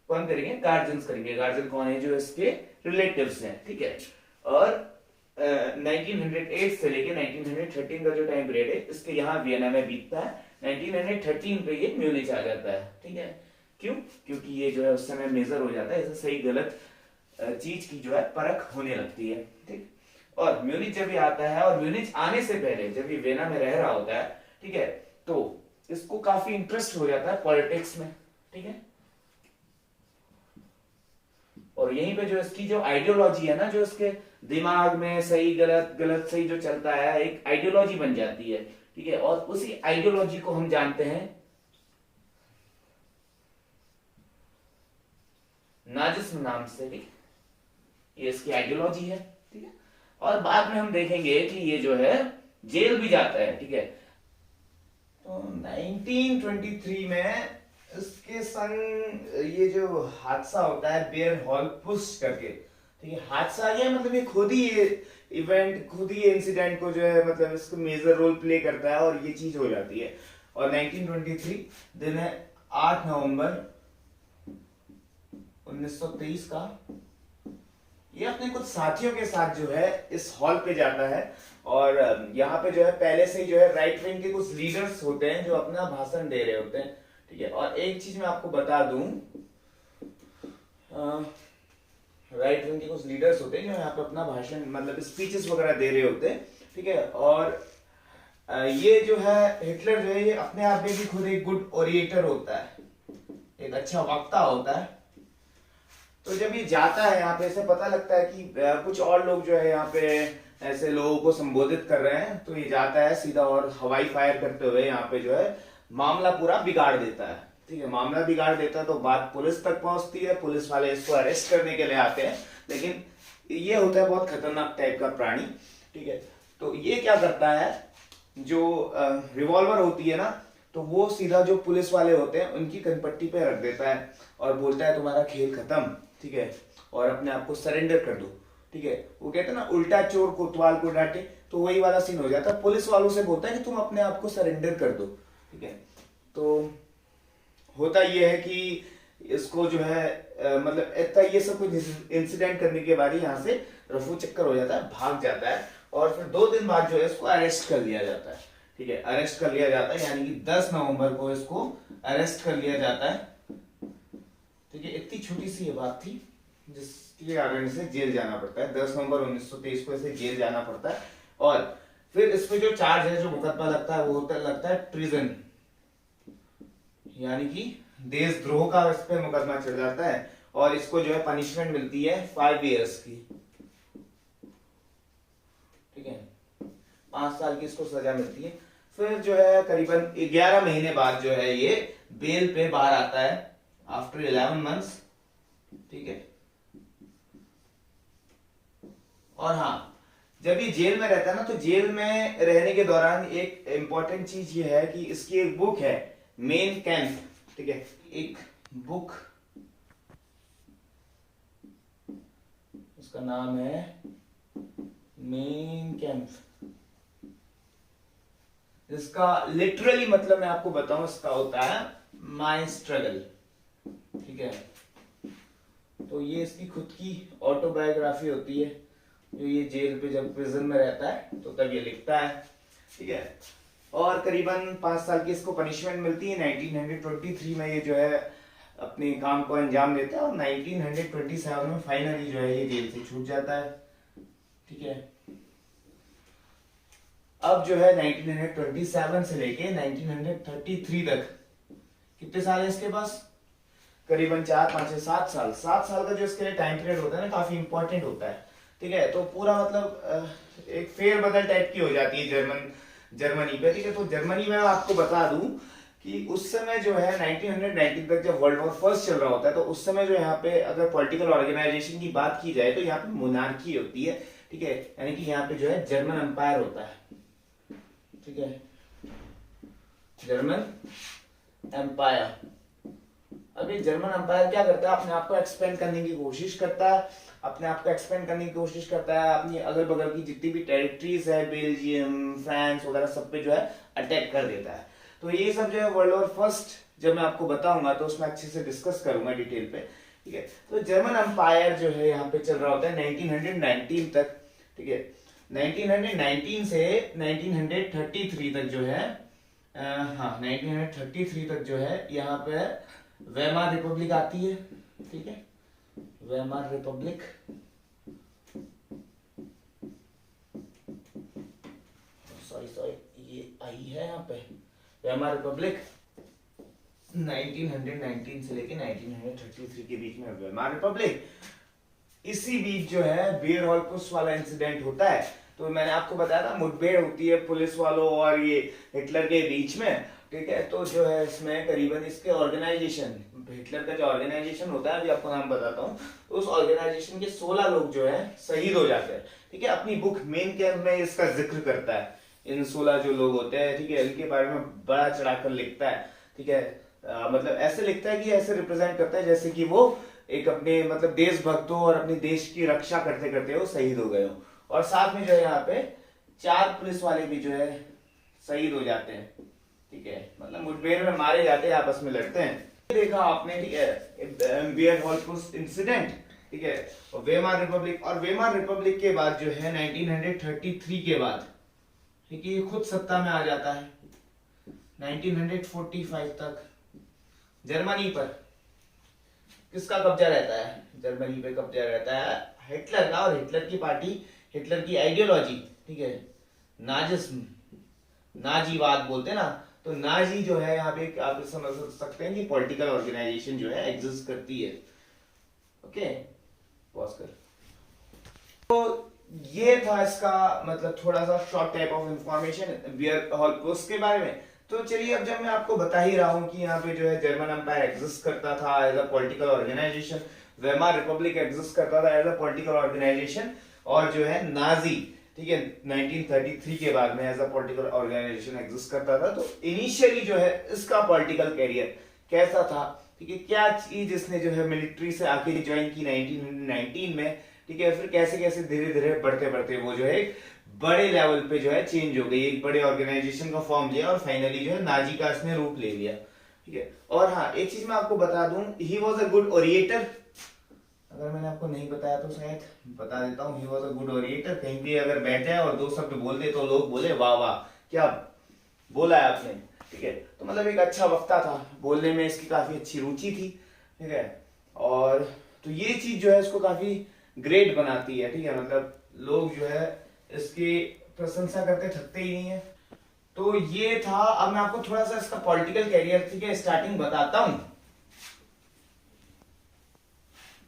कौन करेंगे? गार्जियंस करेंगे। गार्जियन कौन है? जो इसके रिलेटिव्स हैं। ठीक है, और 1908 से लेके 1913 का जो टाइम पीरियड है इसके यहाँ वियना में बीतता है। 1913 पे ये म्यूनिच आ जाता है। ठीक है, क्यों? क्योंकि ये जो है उस समय मेजर हो जाता है, ऐसे सही गलत चीज की जो है परख होने लगती है। ठीक, और म्यूनिच जब ये आता है, और म्यूनिच आने से पहले जब ये वियना में रह रहा होता है, ठीक है, तो इसको काफी इंटरेस्ट हो जाता है पॉलिटिक्स में। ठीक है, और यहीं पे जो इसकी जो आइडियोलॉजी है ना, जो इसके दिमाग में सही गलत गलत सही जो चलता है, एक आइडियोलॉजी बन जाती है। ठीक है, और उसी आइडियोलॉजी को हम जानते हैं नाजिस्म नाम से भी, ये इसकी आइडियोलॉजी है। ठीक है, और बाद में हम देखेंगे कि ये जो है जेल भी जाता है। ठीक है, तो 1923 में इसके संग ये जो हादसा होता है बेयर हॉल पुश करके, ठीक है, हादसा ये मतलब ये खुद ही ये इवेंट, खुद ही ये इंसिडेंट को जो है मतलब इसको मेजर रोल प्ले करता है और ये चीज हो जाती है। और 1923 दिन है 8 नवंबर 1923 का। ये अपने कुछ साथियों के साथ जो है इस हॉल पे जाता है, और यहाँ पे जो है पहले से ही जो है राइट विंग के कुछ लीडर्स होते हैं जो अपना भाषण दे रहे होते हैं। ठीक है, और एक चीज मैं आपको बता दूं, राइट विंग के कुछ लीडर्स होते हैं जो यहाँ पे अपना भाषण मतलब स्पीचेस वगैरह दे रहे होते हैं। ठीक है, और ये जो है हिटलर जो है ये अपने आप में भी खुद एक गुड ओरिएटर होता है, एक अच्छा वक्ता होता है। तो जब ये जाता है यहाँ पे, ऐसे पता लगता है कि कुछ और लोग जो है यहाँ पे ऐसे लोगों को संबोधित कर रहे हैं, तो ये जाता है सीधा और हवाई फायर करते हुए यहाँ पे जो है मामला पूरा बिगाड़ देता है। ठीक है, मामला बिगाड़ देता है तो बात पुलिस तक पहुंचती है, पुलिस वाले इसको अरेस्ट करने के लिए आते हैं, लेकिन ये होता है बहुत खतरनाक टाइप का प्राणी। ठीक है, तो ये क्या करता है, जो रिवॉल्वर होती है ना, तो वो सीधा जो पुलिस वाले होते हैं उनकी कनपट्टी पे रख देता है और बोलता है तुम्हारा खेल खत्म। ठीक है, और अपने आप को सरेंडर कर दो। ठीक है, वो कहते हैं ना उल्टा चोर कोतवाल को डांटे, तो वही वाला सीन हो जाता है। पुलिस वालों से बोलता है कि तुम अपने आप को सरेंडर कर दो। ठीक है, तो होता ये है कि इसको जो है मतलब इतना ये सब कुछ इंसिडेंट करने के बाद यहाँ से रफू चक्कर हो जाता है, भाग जाता है, और फिर 2 दिन बाद जो है इसको अरेस्ट कर लिया जाता है। ठीक है, अरेस्ट कर लिया जाता है, यानी कि 10 नवंबर को इसको अरेस्ट कर लिया जाता है। ठीक है, इतनी छोटी सी ये बात थी जिसके कारण इसे जेल जाना पड़ता है। 10 नवंबर 1923 को इसे जेल जाना पड़ता है, और फिर इस पे जो चार्ज है, जो मुकदमा लगता है, वो लगता है ट्रीजन, यानी कि देशद्रोह का इस पे मुकदमा चढ़ जाता है, और इसको जो है पनिशमेंट मिलती है 5 इयर्स की। ठीक है, 5 साल की इसको सजा मिलती है। फिर जो है करीबन 11 महीने बाद जो है ये बेल पे बाहर आता है, आफ्टर 11 मंथ्स। ठीक है, और हाँ, जब ये जेल में रहता है ना, तो जेल में रहने के दौरान एक इंपॉर्टेंट चीज ये है कि इसकी एक बुक है मेन कैंप। ठीक है, एक बुक, उसका नाम है मेन कैंप। इसका लिटरली मतलब मैं आपको बताऊं, इसका होता है माई स्ट्रगल। ठीक है, तो ये इसकी खुद की ऑटोबायोग्राफी होती है, जो ये जेल पे जब प्रिजन में रहता है तो तब ये लिखता है। ठीक है, और करीबन 5 साल की इसको पनिशमेंट मिलती है। 1923 में ये जो है अपने काम को अंजाम देता है, और 1927 में फाइनली जो है ये जेल से छूट जाता है। ठीक है, अब जो है 1927 से लेके 1933 तक कितने साल है इसके पास? करीबन 4, 5, 7 साल। 7 साल का जो इसके लिए टाइम पीरियड होता है ना, काफी इंपॉर्टेंट होता है। ठीक है, तो पूरा मतलब एक फेरबदल टाइप की हो जाती है जर्मनी पे। ठीक है, तो जर्मनी में आपको बता दूं कि उस समय जो है 1990 तक जब वर्ल्ड वॉर फर्स्ट चल रहा होता है, तो उस समय जो यहाँ पे अगर पॉलिटिकल ऑर्गेनाइजेशन की बात की जाए तो यहाँ पे मोनार्की होती है। ठीक है, यानी कि यहाँ पे जो है जर्मन एम्पायर होता है। ठीक है, जर्मन एम्पायर। अब ये जर्मन एम्पायर क्या करता है, अपने आप को एक्सपेंड करने की कोशिश करता है, अपने आप को एक्सपेंड करने की कोशिश करता है, अपनी अगल बगल की जितनी भी टेरिटरीज है, बेल्जियम, फ्रांस वगैरह सब पे जो है अटैक कर देता है। तो ये सब जो है वर्ल्ड वॉर फर्स्ट जब मैं आपको बताऊंगा तो उसमें अच्छे से डिस्कस करूंगा डिटेल पे, ठीक है। तो जर्मन एम्पायर जो है यहाँ पे चल रहा होता है 1919 तक, ठीक है। 1919 से 1933 तक जो है, हाँ 1933 तक जो है यहाँ पे वेमार रिपब्लिक आती है, ठीक है। वेमार रिपब्लिक, सॉरी ये आई है यहाँ पे वेमार रिपब्लिक 1919 से लेके 1933 के बीच में वेमार रिपब्लिक। इसी बीच जो है बियर हॉलोकॉस्ट वाला इंसिडेंट होता है। तो मैंने आपको बताया था मुठभेड़ होती है पुलिस वालों और ये हिटलर के बीच में, ठीक है। तो जो है इसमें करीबन इसके ऑर्गेनाइजेशन, हिटलर का जो ऑर्गेनाइजेशन होता है, अभी आपको नाम बताता हूँ, तो उस ऑर्गेनाइजेशन के 16 लोग जो है शहीद हो जाते हैं, ठीक है। अपनी बुक मेन कैम्प में इसका जिक्र करता है, इन 16 जो लोग होते हैं, ठीक है, इनके बारे में बड़ा चढ़ाकर लिखता है, ठीक है। मतलब ऐसे लिखता है कि ऐसे रिप्रेजेंट करता है जैसे कि वो एक अपने मतलब देशभक्त हो और अपने देश की रक्षा करते करते वो शहीद हो गए हो। और साथ में जो है यहाँ पे 4 पुलिस वाले भी जो है शहीद हो जाते हैं, ठीक है, मतलब मुठभेड़ में मारे जाते हैं, आपस में लड़ते हैं। देखा आपने, ठीक है, बियर हॉलोकॉस्ट इंसिडेंट, ठीक है, और वेमार रिपब्लिक। और वेमार रिपब्लिक के बाद जो है 1933 के बाद, ठीक है, ये खुद सत्ता में आ जाता है 1945 तक। जर्मनी पर किसका कब्जा रहता है, जर्मनी पे कब्जा रहता है हिटलर का, और हिटलर की पार्टी, हिटलर की आइडियोलॉजी, ठीक है, नाजिज्म, नाजीवाद बोलते हैं ना, तो नाजी जो है यहाँ पे आप समझ सकते हैं कि पॉलिटिकल ऑर्गेनाइजेशन जो है एग्जिस्ट करती है। ओके, पॉज कर। तो ये था इसका मतलब थोड़ा सा शॉर्ट टाइप ऑफ इंफॉर्मेशन बियर हॉलोकॉस्ट के बारे में। तो चलिए, अब जब मैं आपको बता ही रहा हूं कि यहाँ पे जो है जर्मन एम्पायर एग्जिस्ट करता था as a political organisation, Weimar Republic exist करता था एज अ पॉलिटिकल ऑर्गेनाइजेशन, और जो है नाजी, ठीक है, 1933 के बाद में as a political organisation exist करता था। तो इनिशियली जो है इसका पॉलिटिकल कैरियर कैसा था, ठीक है, क्या चीज इसने जो है मिलिट्री से आके ज्वाइन की 1919 में, ठीक है, फिर कैसे कैसे धीरे धीरे बढ़ते बढ़ते वो जो है एक बड़े लेवल पे जो है चेंज हो गई, एक बड़े ऑर्गेनाइजेशन का फॉर्म लिया और फाइनली जो है नाजी का इसने रूप ले लिया, ठीक है। और हाँ, एक चीज मैं आपको बता दूं, he was a good orator. अगर मैंने आपको नहीं बताया तो शायद बता देता हूँ, he was a good orator. कहीं भी अगर बैठ जाए और 2 शब्द बोल दे तो लोग बोले वाह वाह क्या बोला है आपने, ठीक है। तो मतलब एक अच्छा वक्ता था, बोलने में इसकी काफी अच्छी रुचि थी, ठीक है। और तो ये चीज जो है इसको काफी ग्रेट बनाती है, ठीक है, मतलब लोग जो है इसकी प्रशंसा करते थकते ही नहीं है। तो ये था। अब मैं आपको थोड़ा सा इसका पॉलिटिकल कैरियर, ठीक है, स्टार्टिंग बताता हूं।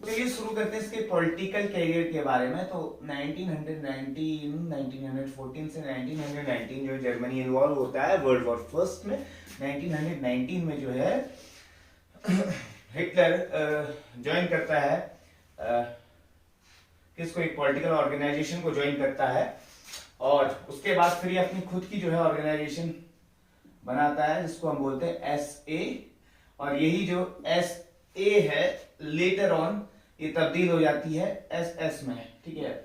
चलिए शुरू करते हैं इसके पॉलिटिकल कैरियर के बारे में। तो 1914 से 1919 जो जर्मनी इन्वॉल्व होता है वर्ल्ड वॉर फर्स्ट में। 1919 में जो है हिटलर ज्वाइन करता है किसको, एक पॉलिटिकल ऑर्गेनाइजेशन को ज्वाइन करता है, और उसके बाद फिर ये अपनी खुद की जो है ऑर्गेनाइजेशन बनाता है जिसको हम बोलते हैं SA। और यही जो SA है लेटर ऑन ये तब्दील हो जाती है SS में, ठीक है।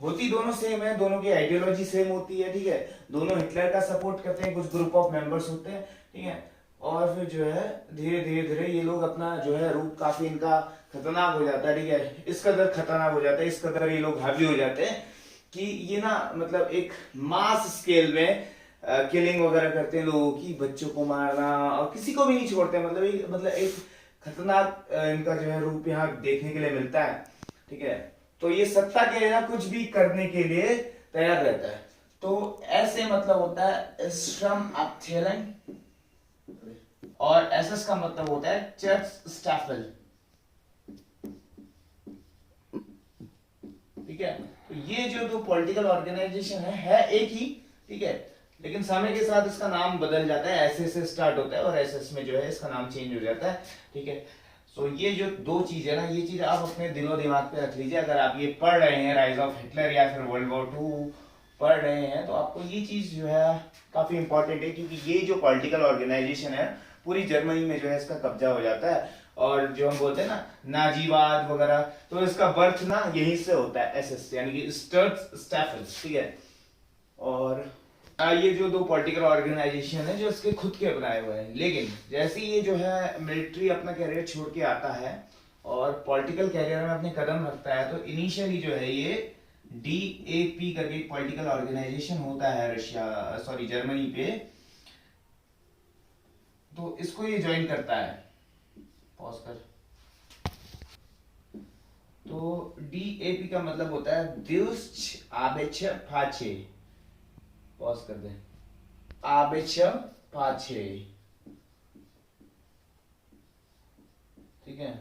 होती दोनों सेम है, दोनों की आइडियोलॉजी सेम होती है, ठीक है, दोनों हिटलर का सपोर्ट करते हैं, कुछ ग्रुप ऑफ मेंबर्स होते हैं, ठीक है। और फिर जो है धीरे धीरे धीरे ये लोग अपना जो है रूप काफी इनका खतरनाक हो जाता है, ठीक है, इस कदर खतरनाक हो जाता है, इस कदर ये लोग हावी हो जाते हैं कि ये ना मतलब एक मास स्केल में किलिंग वगैरह करते हैं लोगों की, बच्चों को मारना और किसी को भी नहीं छोड़ते, मतलब एक खतरनाक इनका जो है रूप यहाँ देखने के लिए मिलता है, ठीक है। तो ये सत्ता के लिए ना कुछ भी करने के लिए तैयार रहता है। तो ऐसे मतलब होता है श्रम अबथेलन, और SS का मतलब होता है चर्च स्टाफल, ठीक है। तो ये जो दो पॉलिटिकल ऑर्गेनाइजेशन है एक ही, ठीक है, लेकिन समय के साथ इसका नाम बदल जाता है, SS से स्टार्ट होता है और SS में जो है इसका नाम चेंज हो जाता है, ठीक है। सो ये जो 2 चीज है ना, ये चीज आप अपने दिलो दिमाग पे रख लीजिए। अगर आप ये पढ़ रहे हैं राइज ऑफ हिटलर या फिर वर्ल्ड वॉर 2 पढ़ रहे हैं तो आपको ये चीज जो है काफी इंपॉर्टेंट है, क्योंकि ये जो पॉलिटिकल ऑर्गेनाइजेशन है पूरी जर्मनी में जो है इसका कब्जा हो जाता है। और जो हम बोलते हैं ना नाजीवाद वगैरह, तो इसका बर्थ ना यहीं से होता है, एसएस यानी कि स्टर्ट, ठीक है। और ये जो दो पॉलिटिकल ऑर्गेनाइजेशन है जो इसके खुद के बनाए हुए हैं, लेकिन जैसे ये जो है मिलिट्री अपना कैरियर छोड़ के आता है और पॉलिटिकल कैरियर में अपने कदम रखता है, तो इनिशियली जो है ये DAP करके एक पॉलिटिकल ऑर्गेनाइजेशन होता है जर्मनी पे, तो इसको ये ज्वाइन करता है। पॉज कर। तो DAP का मतलब होता है Deutsche Arbeiterpartei, पॉज कर दे, Arbeiterpartei, ठीक है।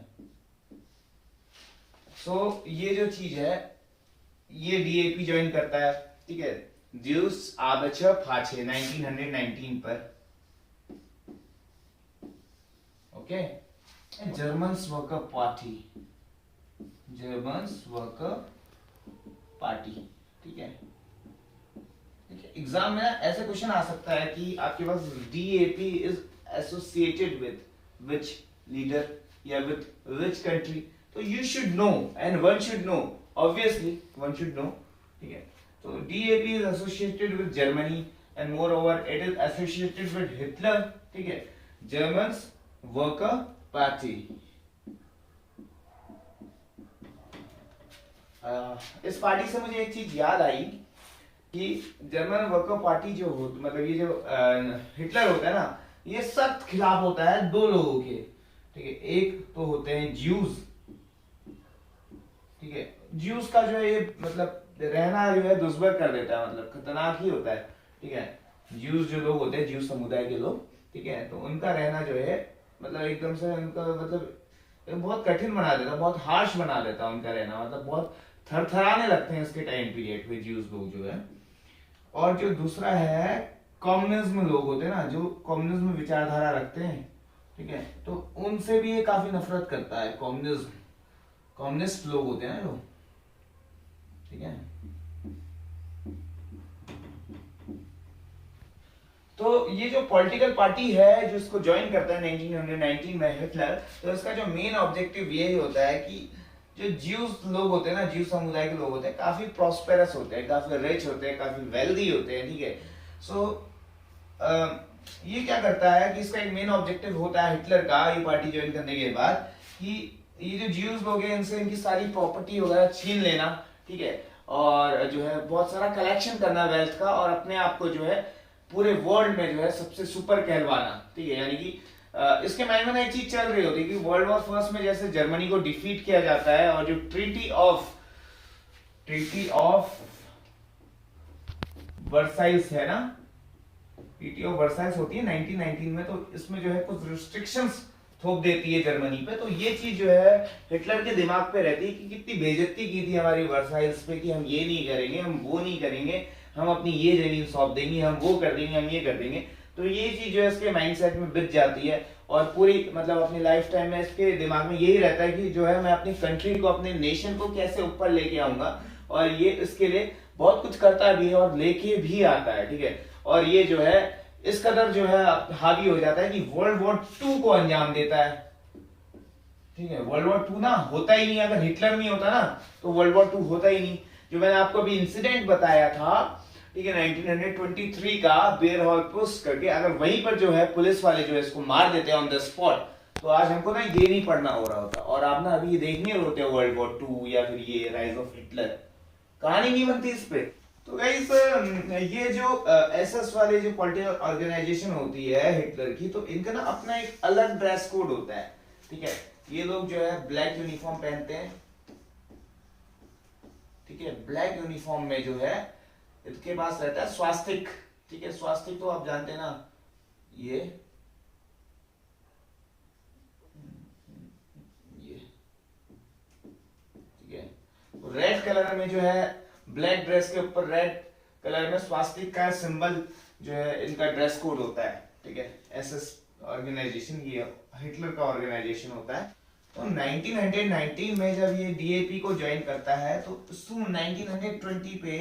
ये जो चीज है ये DAP ज्वाइन करता है, ठीक है, Deutsche Arbeiterpartei 1919 पर, okay. Germans worker party, Germans worker party, ठीक है। एग्जाम में ऐसे क्वेश्चन आ सकता है कि आपके पास DAP is associated with which leader या विद विच कंट्री, तो you should know and one should know, obviously one should know, ठीक है। तो DAP is associated with Germany and more over it is associated with Hitler, ठीक है। Germans worker party, इस party से मुझे एक चीज याद आई कि जर्मन वर्कर पार्टी जो हो, मतलब ये जो हिटलर होता है ना, ये सख्त खिलाफ होता है दो लोगों के, ठीक है। एक तो होते हैं ज्यूज, ठीक है। ज्यूज का जो है ये मतलब रहना जो है दुष्बर कर देता है, मतलब खतरनाक ही होता है, ठीक है। ज्यूज जो लोग होते हैं, ज्यूज समुदाय के लोग, ठीक है, तो उनका रहना जो है मतलब एकदम से उनका मतलब बहुत कठिन बना देता, बहुत हार्श बना देता उनका रहना, मतलब बहुत थरथराने लगते हैं इसके टाइम पीरियड पे ज्यूज लोग जो है। और जो दूसरा है कम्युनिज्म लोग होते हैं ना, जो कम्युनिज्म विचारधारा रखते हैं, ठीक है, तो उनसे भी ये काफी नफरत करता है। कम्युनिस्ट लोग होते हैं ना लोग, ठीक है। तो ये जो पॉलिटिकल पार्टी है जो इसको ज्वाइन करता है 1919 में हिटलर, तो इसका जो मेन ऑब्जेक्टिव यही होता है कि जो ज्यूज लोग होते हैं ना, ज्यू समुदाय के लोग होते हैं, काफी प्रॉस्पेरस होते हैं, काफी रिच होते हैं, काफी वेल्दी होते हैं, ठीक है। ये क्या करता है कि इसका एक मेन ऑब्जेक्टिव होता है हिटलर का ये पार्टी ज्वाइन करने के बाद कि ये जो ज्यूज लोग हैं इनसे इनकी सारी प्रॉपर्टी वगैरह छीन लेना, ठीक है, और जो है बहुत सारा कलेक्शन करना वेल्थ का, और अपने आप को जो है पूरे वर्ल्ड में जो है सबसे सुपर कहलवाना, ठीक है। यानी कि इसके माइंड में एक चीज चल रही होती है कि वर्ल्ड वॉर फर्स्ट में जैसे जर्मनी को डिफीट किया जाता है और जो ट्रीटी ऑफ वर्साइल्स है ना, ट्रीटी ऑफ वर्साइल्स होती है 1919 में, तो इसमें जो है कुछ रिस्ट्रिक्शंस थोप देती है जर्मनी पे। तो ये चीज जो है हिटलर के दिमाग पे रहती है कि कितनी बेइज्जती की थी हमारी वर्साइल्स पे, कि हम ये नहीं करेंगे, हम वो नहीं करेंगे, हम अपनी ये जमीन सौंप देंगे, हम वो कर देंगे, हम ये कर देंगे। तो ये चीज जो है इसके माइंडसेट में बिक जाती है और पूरी मतलब अपनी लाइफ टाइम में इसके दिमाग में यही रहता है कि जो है मैं अपनी कंट्री को, अपने नेशन को कैसे ऊपर लेके आऊंगा, और ये इसके लिए बहुत कुछ करता भी है और लेके भी आता है, ठीक है। और ये जो है इस कदर जो है हावी हो जाता है कि वर्ल्ड वॉर 2 को अंजाम देता है, ठीक है। वर्ल्ड वॉर 2 ना होता ही नहीं, अगर हिटलर नहीं होता ना तो वर्ल्ड वॉर 2 होता ही नहीं। जो मैंने आपको अभी इंसिडेंट बताया था, ठीक है, 1923 का बेरहॉलपुस करके, अगर वहीं पर जो है पुलिस वाले जो है इसको मार देते हैं ऑन द स्पॉट, तो आज हमको ना ये नहीं पढ़ना हो रहा होता, और आप ना अभी देखने होते हैं वर्ल्ड वॉर 2 या फिर ये राइज ऑफ हिटलर, कहानी नहीं बनती इस पे। तो गाइस ये जो एसएस वाले जो पॉलिटिकल ऑर्गेनाइजेशन होती है हिटलर की, तो इनका ना अपना एक अलग ड्रेस कोड होता है, ठीक है। ये लोग जो है ब्लैक यूनिफॉर्म पहनते हैं, ठीक है। ब्लैक यूनिफॉर्म में जो है इसके पास रहता है स्वास्तिक, ठीक है। स्वास्तिक तो आप जानते हैं ना, ये ठीक है। रेड कलर में जो है ब्लैक ड्रेस के ऊपर रेड कलर में स्वास्तिक का सिंबल जो है इनका ड्रेस कोड होता है, ठीक है। एसएस ऑर्गेनाइजेशन ये हिटलर का ऑर्गेनाइजेशन होता है। तो 1919 में जब ये डीएपी को ज्वाइन करता है तो 1920 पे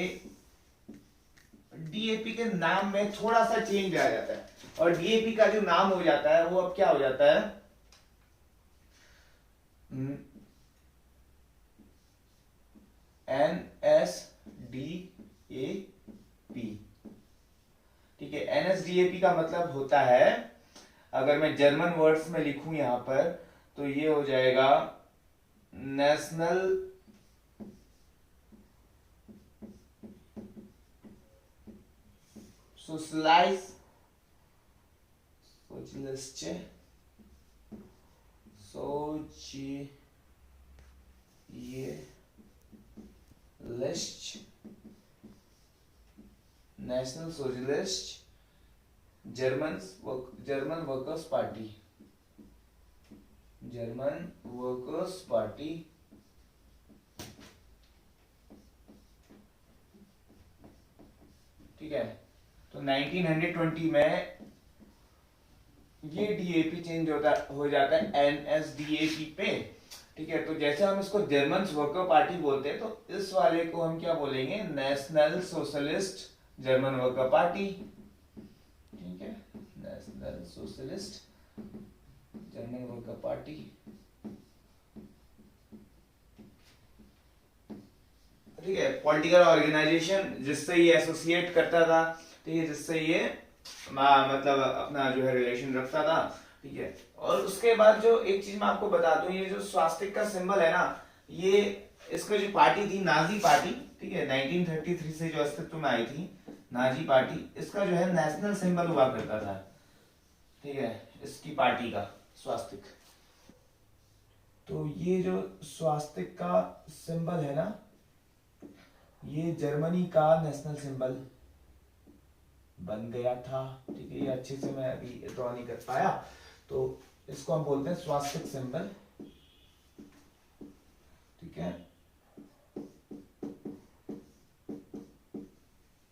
डीएपी के नाम में थोड़ा सा चेंज आ जाता है। और डीएपी का जो नाम हो जाता है वो अब क्या हो जाता है, NSDAP। ठीक है, NSDAP का मतलब होता है, अगर मैं जर्मन वर्ड्स में लिखूं यहां पर, तो ये हो जाएगा national socialist national socialist German workers party, German workers party. ठीक है, तो 1920 में ये डीएपी चेंज हो जाता है एनएसडीएपी पे। ठीक है, तो जैसे हम इसको जर्मन वर्कर पार्टी बोलते हैं, तो इस वाले को हम क्या बोलेंगे, national socialist German worker party. ठीक है, national socialist German worker party. ठीक है, पॉलिटिकल ऑर्गेनाइजेशन जिससे ये एसोसिएट करता था, ठीक है, जिससे ये मतलब अपना जो है रिलेशन रखता था। ठीक है, और उसके बाद जो एक चीज मैं आपको बता दूं, ये जो स्वास्तिक का सिंबल है ना, ये इसको जो पार्टी थी नाजी पार्टी, ठीक है, 1933 से जो अस्तित्व में आई थी नाजी पार्टी, इसका जो है नेशनल सिंबल हुआ करता था। ठीक है, इसकी पार्टी का स्वास्तिक। तो ये जो स्वास्तिक का सिंबल है ना, ये जर्मनी का नेशनल सिंबल बन गया था। ठीक है, ये अच्छे से मैं अभी ड्रॉ नहीं कर पाया, तो इसको हम बोलते हैं स्वास्तिक सिंबल। ठीक है,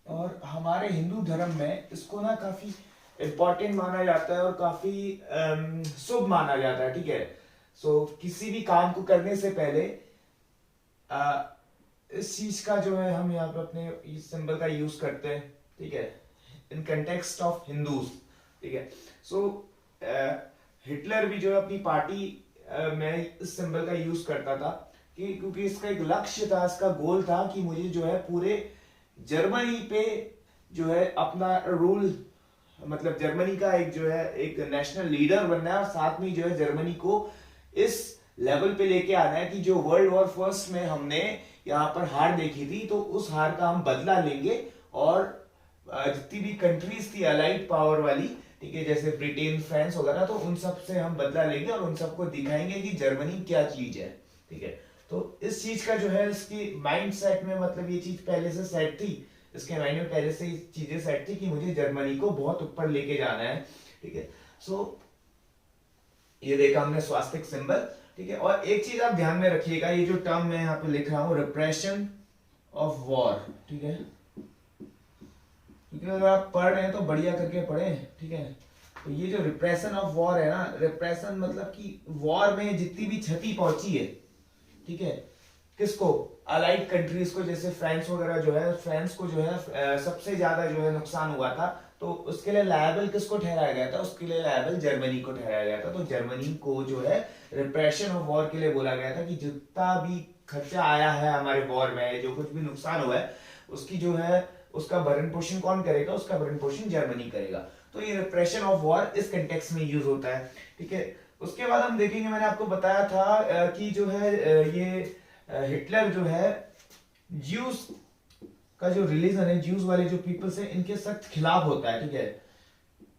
और हमारे हिंदू धर्म में इसको ना काफी इंपॉर्टेंट माना जाता है और काफी शुभ माना जाता है। ठीक है, सो किसी भी काम को करने से पहले इस चीज का जो है हम यहाँ पे अपने इस सिंबल का यूज करते हैं। ठीक है, इन कंटेक्स्ट ऑफ हिंदूज। ठीक है, सो हिटलर भी जो है अपनी पार्टी में इस सिंबल का यूज करता था, कि क्योंकि इसका एक लक्ष्य था, इसका गोल था कि मुझे जो है पूरे जर्मनी पे जो है अपना रूल, मतलब जर्मनी का एक जो है एक नेशनल लीडर बनना है, और साथ में जो है जर्मनी को इस लेवल पे लेके आना है कि जो वर्ल्ड वॉर फर्स्ट में हमने यहाँ पर हार देखी थी, तो उस हार का हम बदला लेंगे, और जितनी भी कंट्रीज थी अलाइड पावर वाली, ठीक है, जैसे ब्रिटेन फ्रांस वगैरह, तो उन सब से हम बदला लेंगे और उन सबको दिखाएंगे कि जर्मनी क्या चीज है। ठीक है, तो इस चीज का जो है इसकी माइंड सेट में, मतलब ये चीज पहले से सेट थी, इसके माइंड में पहले से चीजें सेट थी कि मुझे जर्मनी को बहुत ऊपर लेके जाना है। ठीक है, सो ये देखा हमने स्वास्तिक सिंबल। ठीक है, और एक चीज आप ध्यान में रखिएगा, ये जो टर्म मैं यहाँ पे लिख रहा हूँ, रिप्रेशन ऑफ वॉर। ठीक है, क्योंकि अगर आप पढ़ रहे हैं तो बढ़िया करके पढ़ें। ठीक है, तो ये जो रिप्रेशन ऑफ वॉर है ना, रिप्रेशन मतलब कि वॉर में जितनी भी क्षति पहुंची है, ठीक है, किसको, अलाइड कंट्रीज को, जैसे फ्रांस वगैरह जो है, फ्रांस को जो है सबसे ज्यादा जो है नुकसान हुआ था, तो उसके लिए लायबल किसको ठहराया गया था, उसके लिए लायबल जर्मनी को ठहराया गया था। तो जर्मनी को जो है रिप्रेशन ऑफ वॉर के लिए बोला गया था कि जितना भी खर्चा आया है हमारे वॉर में, जो कुछ भी नुकसान हुआ है, उसकी जो है उसका भरण पोषण कौन करेगा, उसका भरण पोषण जर्मनी करेगा। तो ये रिप्रेशन ऑफ वॉर इस कंटेक्स्ट में यूज होता है। ठीक है, उसके बाद हम देखेंगे, मैंने आपको बताया था कि जो है ये हिटलर जो है ज्यूस का जो रिलीजन है, ज्यूस वाले जो पीपल्स हैं, इनके सख्त खिलाफ होता है। ठीक है,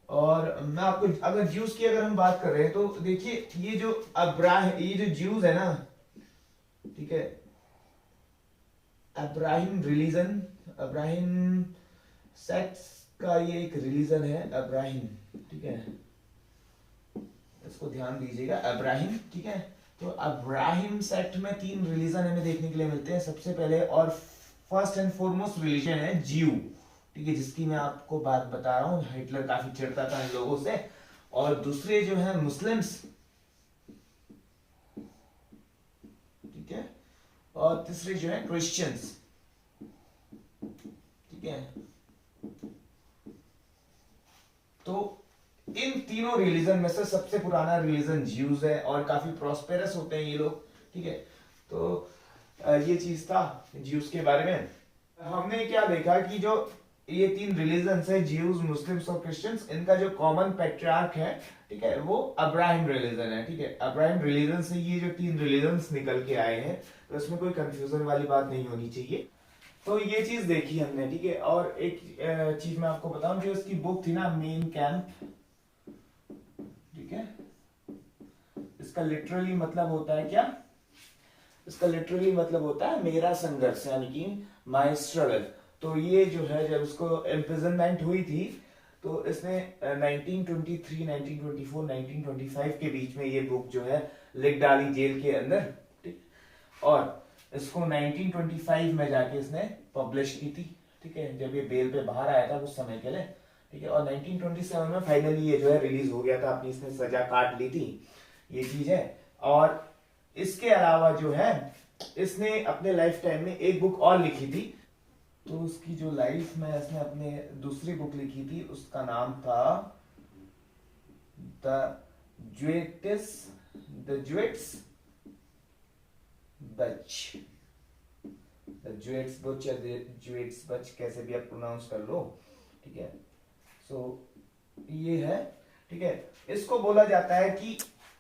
और मैं आपको अगर ज्यूस की अगर हम बात कर रहे हैं, तो देखिए ये जो ये जो ज्यूस है ना, ठीक है, अब्राहिम रिलीजन, अब्राहिम सेक्ट्स का ये एक रिलीजन है, अब्राहिम। ठीक है, इसको ध्यान दीजिएगा, अब्राहिम। ठीक है, तो अब्राहिम सेक्ट में 3 रिलीजन हमें देखने के लिए मिलते हैं। सबसे पहले और फर्स्ट एंड फॉरमोस्ट रिलीजन है ज्यू। ठीक है, जिसकी मैं आपको बात बता रहा हूँ, हिटलर काफी चिढ़ता था इन लोगों से। और दूसरे जो है मुस्लिम्स, ठीक है, और तीसरे जो है क्रिश्चियंस। ठीक है, तो इन तीनों रिलीजन में से सबसे पुराना रिलीजन ज्यूज है और काफी प्रॉस्पेरस होते हैं ये लोग, ठीक है। तो ये चीज था ज्यूज के बारे में। हमने क्या देखा कि जो ये तीन रिलीजन है, ज्यूज, मुस्लिम्स और क्रिश्चियंस, इनका जो कॉमन पैट्रियार्क है, ठीक है, वो अब्राहम रिलीजन है, ठीक है। अब्राहम रिलीजन से ये जो तीन रिलीजन निकल के आए हैं, तो इसमें कोई कंफ्यूजन वाली बात नहीं होनी चाहिए। तो ये चीज देखी हमने, ठीक है। और एक चीज मैं आपको बताऊं, जो इसकी बुक थी ना, मेन कैंप, ठीक है, इसका लिटरली मतलब होता है क्या? इसका लिटरली मतलब होता है मेरा संघर्ष, यानी कि माई स्ट्रगल। तो ये जो है, जब उसको इम्प्रिजनमेंट हुई थी, तो इसने 1923, 1924, 1925 के बीच में ये बुक जो है लिख डाली जेल के अंदर, ठीक। और इसको 1925 में जाके इसने पब्लिश की थी, ठीक है, जब ये बेल पे बाहर आया था कुछ समय के लिए, ठीक है। और 1927 में फाइनली ये जो है रिलीज हो गया था, अपनी इसने सजा काट ली थी, ये चीज है। और इसके अलावा जो है, इसने अपने लाइफ टाइम में एक बुक और लिखी थी। तो उसकी जो लाइफ में इसने अपने दूसरी बुक लिखी थी, उसका नाम था द ज्वेट्स बच, द ज्वेट्स बच या ज्वेट्स बच, कैसे भी आप प्रोनाउंस कर लो, ठीक है। सो ये है, ठीक है। इसको बोला जाता है कि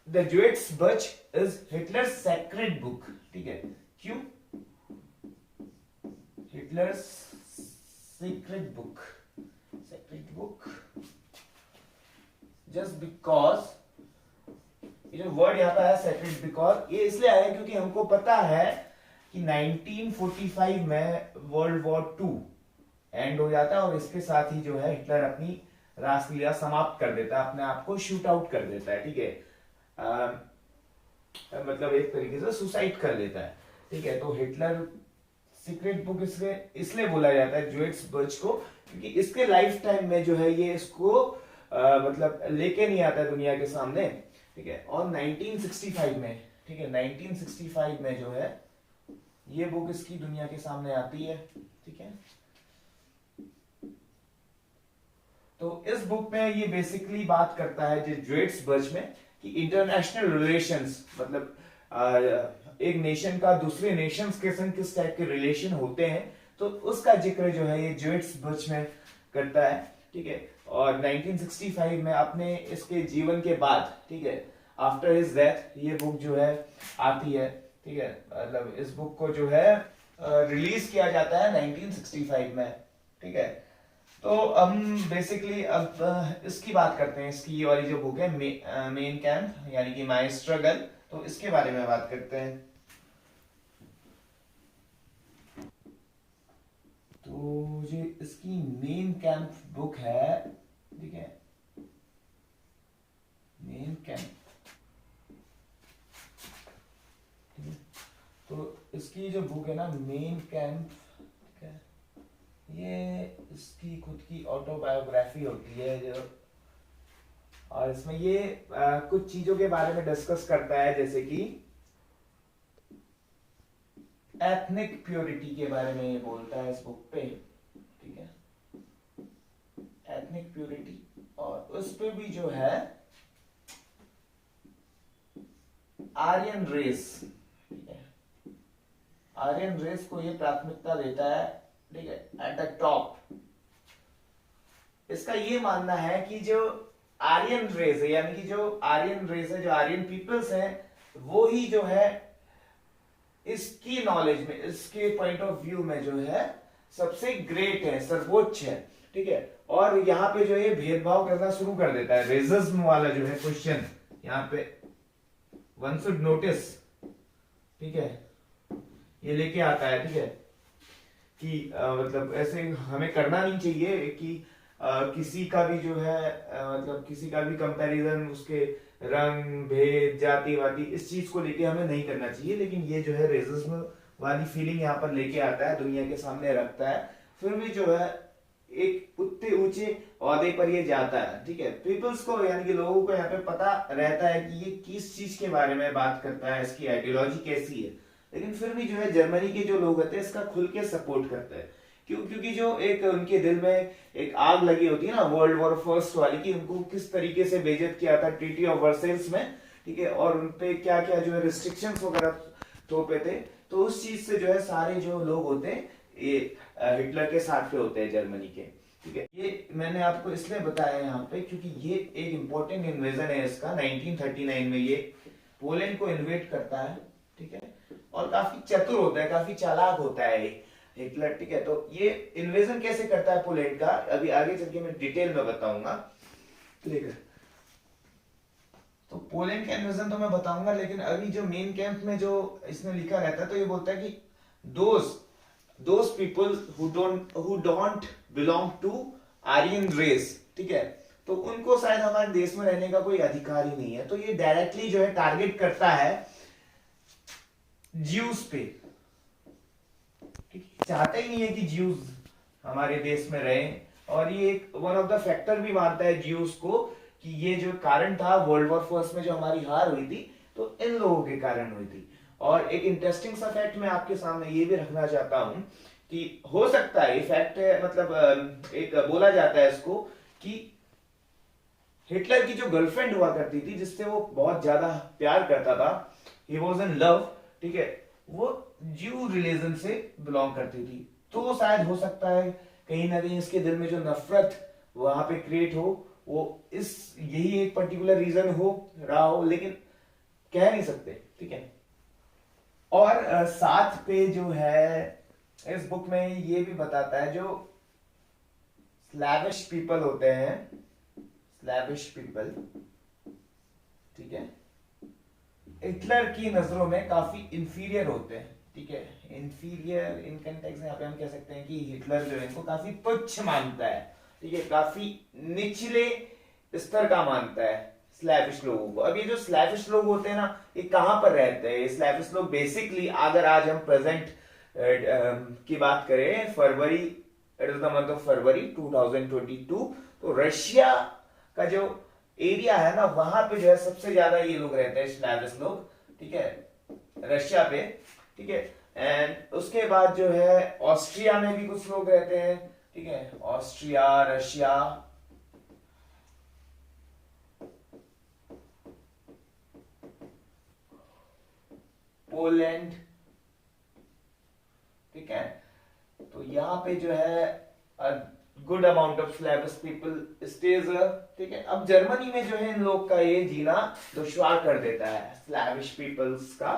द ज्वेट्स बच इज हिटलर्स सेक्रेड बुक, ठीक है। क्यों? Hitler's secret book, just because, ये जो वर्ड यहाँ पे है सेक्रेट, बिकॉज ये इसलिए आया क्योंकि हमको पता है कि 1945 में वर्ल्ड वॉर 2 एंड हो जाता है, और इसके साथ ही जो है हिटलर अपनी रासलीला समाप्त कर देता है, अपने आप को शूट आउट कर देता है, ठीक है। मतलब एक तरीके से सुसाइड कर लेता है, ठीक है। तो हिटलर सीक्रेट बुक इसलिए बोला जाता है ज्वेट्स बच को, क्योंकि इसके लाइफ टाइम में जो है ये इसको मतलब लेके नहीं आता है दुनिया के सामने, ठीक है। और 1965 में, ठीक है, 1965 में जो है ये बुक इसकी दुनिया के सामने आती है, ठीक है। तो इस बुक में ये बेसिकली बात करता है जो ज्वेट्स बच में, कि इंटरनेशनल रिलेशंस, मतलब एक नेशन का दूसरे नेशंस के संग किस टाइप के रिलेशन होते हैं, तो उसका जिक्र जो है ये ज्वेट्स बच में करता है, ठीक है। और 1965 में अपने इसके जीवन के बाद, ठीक है, आफ्टर हिज डेथ ये बुक जो है आती है, ठीक है। मतलब इस बुक को जो है रिलीज किया जाता है 1965 में, ठीक है। तो हम बेसिकली अब इसकी बात करते हैं, इसकी ये वाली जो बुक है मेन कैंप, यानी कि माई स्ट्रगल, तो इसके बारे में बात करते हैं। तो ये इसकी मेन कैंप बुक है, ठीक है, मेन कैंप, तो इसकी जो बुक है ना मेन कैंप, ठीक है, ये इसकी खुद की ऑटोबायोग्राफी होती है जो, और इसमें ये कुछ चीजों के बारे में डिस्कस करता है, जैसे कि एथनिक प्योरिटी के बारे में ये बोलता है इस बुक पे, ठीक है, एथनिक प्योरिटी। और उस पे भी जो है आर्यन रेस, ठीक है, आर्यन रेस को ये प्राथमिकता देता है, ठीक है, एट द टॉप। इसका ये मानना है कि जो आर्यन रेस है, यानी कि जो आर्यन रेस है, जो आर्यन पीपल्स हैं, वो ही जो है इसकी नॉलेज में, इसके पॉइंट ऑफ व्यू में जो है सबसे ग्रेट है, सर्वोच्च है, ठीक है। और यहाँ पे जो है भेदभाव करना शुरू कर देता है, रेसिज्म वाला जो है क्वेश्चन यहाँ पे वन शुड नोटिस, ठीक है, ये लेके आता है, ठीक है, कि मतलब ऐसे हमें करना नहीं चाहिए कि किसी का भी जो है मतलब किसी का भी कंपैरिजन उसके रंग, भेद, जाति वाति, इस चीज को लेके हमें नहीं करना चाहिए। लेकिन ये जो है रेसिज्म वाली फीलिंग यहाँ पर लेके आता है, दुनिया के सामने रखता है, फिर भी जो है एक उतने ऊंचे ओहदे पर ये जाता है, ठीक है। पीपल्स को, यानी कि लोगों को यहाँ पे पता रहता है कि ये किस चीज के बारे में बात करता है, इसकी आइडियोलॉजी कैसी है, लेकिन फिर भी जो है जर्मनी के जो लोग होते हैं इसका खुल के सपोर्ट करते हैं। क्योंकि जो एक उनके दिल में एक आग लगी होती है ना वर्ल्ड वॉर फर्स्ट वाली, कि उनको किस तरीके से बेइज्जत किया था ट्रीटी ऑफ वर्सेल्स में, ठीक है, और उनपे क्या क्या जो है रिस्ट्रिक्शंस वगैरह थोपे थे, तो उस चीज से जो है सारे जो लोग होते हैं ये हिटलर के साथ पे होते हैं जर्मनी के, ठीक है। ये मैंने आपको इसलिए बताया यहाँ पे क्योंकि ये एक इंपॉर्टेंट इन्वेजन है इसका, 1939 में ये पोलैंड को इन्वेट करता है, ठीक है, और काफी चतुर होता है, काफी चालाक होता है हिटलर, ठीक है। तो ये इन्वेजन कैसे करता है पोलैंड का, अभी आगे चल के मैं डिटेल में बताऊंगा, ठीक है। तो पोलैंड का इन्वेजन तो मैं बताऊंगा, लेकिन अभी जो मेन कैंप में जो इसने लिखा रहता है तो ये बोलता है कि those people who don't belong to Aryan race, ठीक है, तो उनको शायद हमारे देश में रहने का कोई अधिकार ही नहीं है। तो ये डायरेक्टली जो है टारगेट करता है ज्यूस पे, ठीक है, चाहता ही नहीं है कि ज्यूस हमारे देश में रहे, और ये एक वन ऑफ द फैक्टर भी मानता है ज्यूस को कि ये जो कारण था वर्ल्ड वॉर फर्स्ट में जो हमारी हार हुई थी तो इन लोगों के कारण हुई थी। और एक इंटरेस्टिंग सा फैक्ट मैं आपके सामने ये भी रखना चाहता हूं कि हो सकता है ये फैक्ट है, मतलब एक बोला जाता है इसको कि हिटलर की जो गर्लफ्रेंड हुआ करती थी जिससे वो बहुत ज्यादा प्यार करता था, ही वॉज इन लव, ठीक है, वो ज्यू रिलीजन से बिलोंग करती थी। तो शायद हो सकता है कहीं ना कहीं इसके दिल में जो नफरत वहां पे क्रिएट हो वो इस यही एक पर्टिकुलर रीजन हो रहा हो, लेकिन कह नहीं सकते, ठीक है। और साथ पे जो है इस बुक में ये भी बताता है जो स्लैविश पीपल होते हैं, स्लैविश पीपल, ठीक है, हिटलर की नजरों में काफी इंफीरियर होते हैं, ठीक है। इंफीरियर इन कंटेक्स्ट यहाँ पे हम कह सकते हैं कि हिटलर जो है इनको काफी तुच्छ मानता है, ठीक है, काफी निचले स्तर का मानता है स्लैविश लोगों को। अब ये जो स्लैविश लोग होते हैं ना, ये कहां पर रहते हैं? ये स्लैविश लोग बेसिकली, अगर आज हम प्रेजेंट की बात करें, फरवरी, it is the month of February 2022, तो रशिया का जो एरिया है ना वहां पे जो है सबसे ज्यादा ये लोग रहते हैं, स्लैविश लोग, ठीक है, रशिया पे, ठीक है। एंड उसके बाद जो है ऑस्ट्रिया में भी कुछ लोग रहते हैं, ठीक है, ऑस्ट्रिया, रशिया, पोलैंड, ठीक है। तो यहाँ पे जो है good amount of Slavish people stage, ठीक है। अब जर्मनी में जो है इन लोग का ये जीना दुश्वार कर देता है स्लैविश पीपल्स का,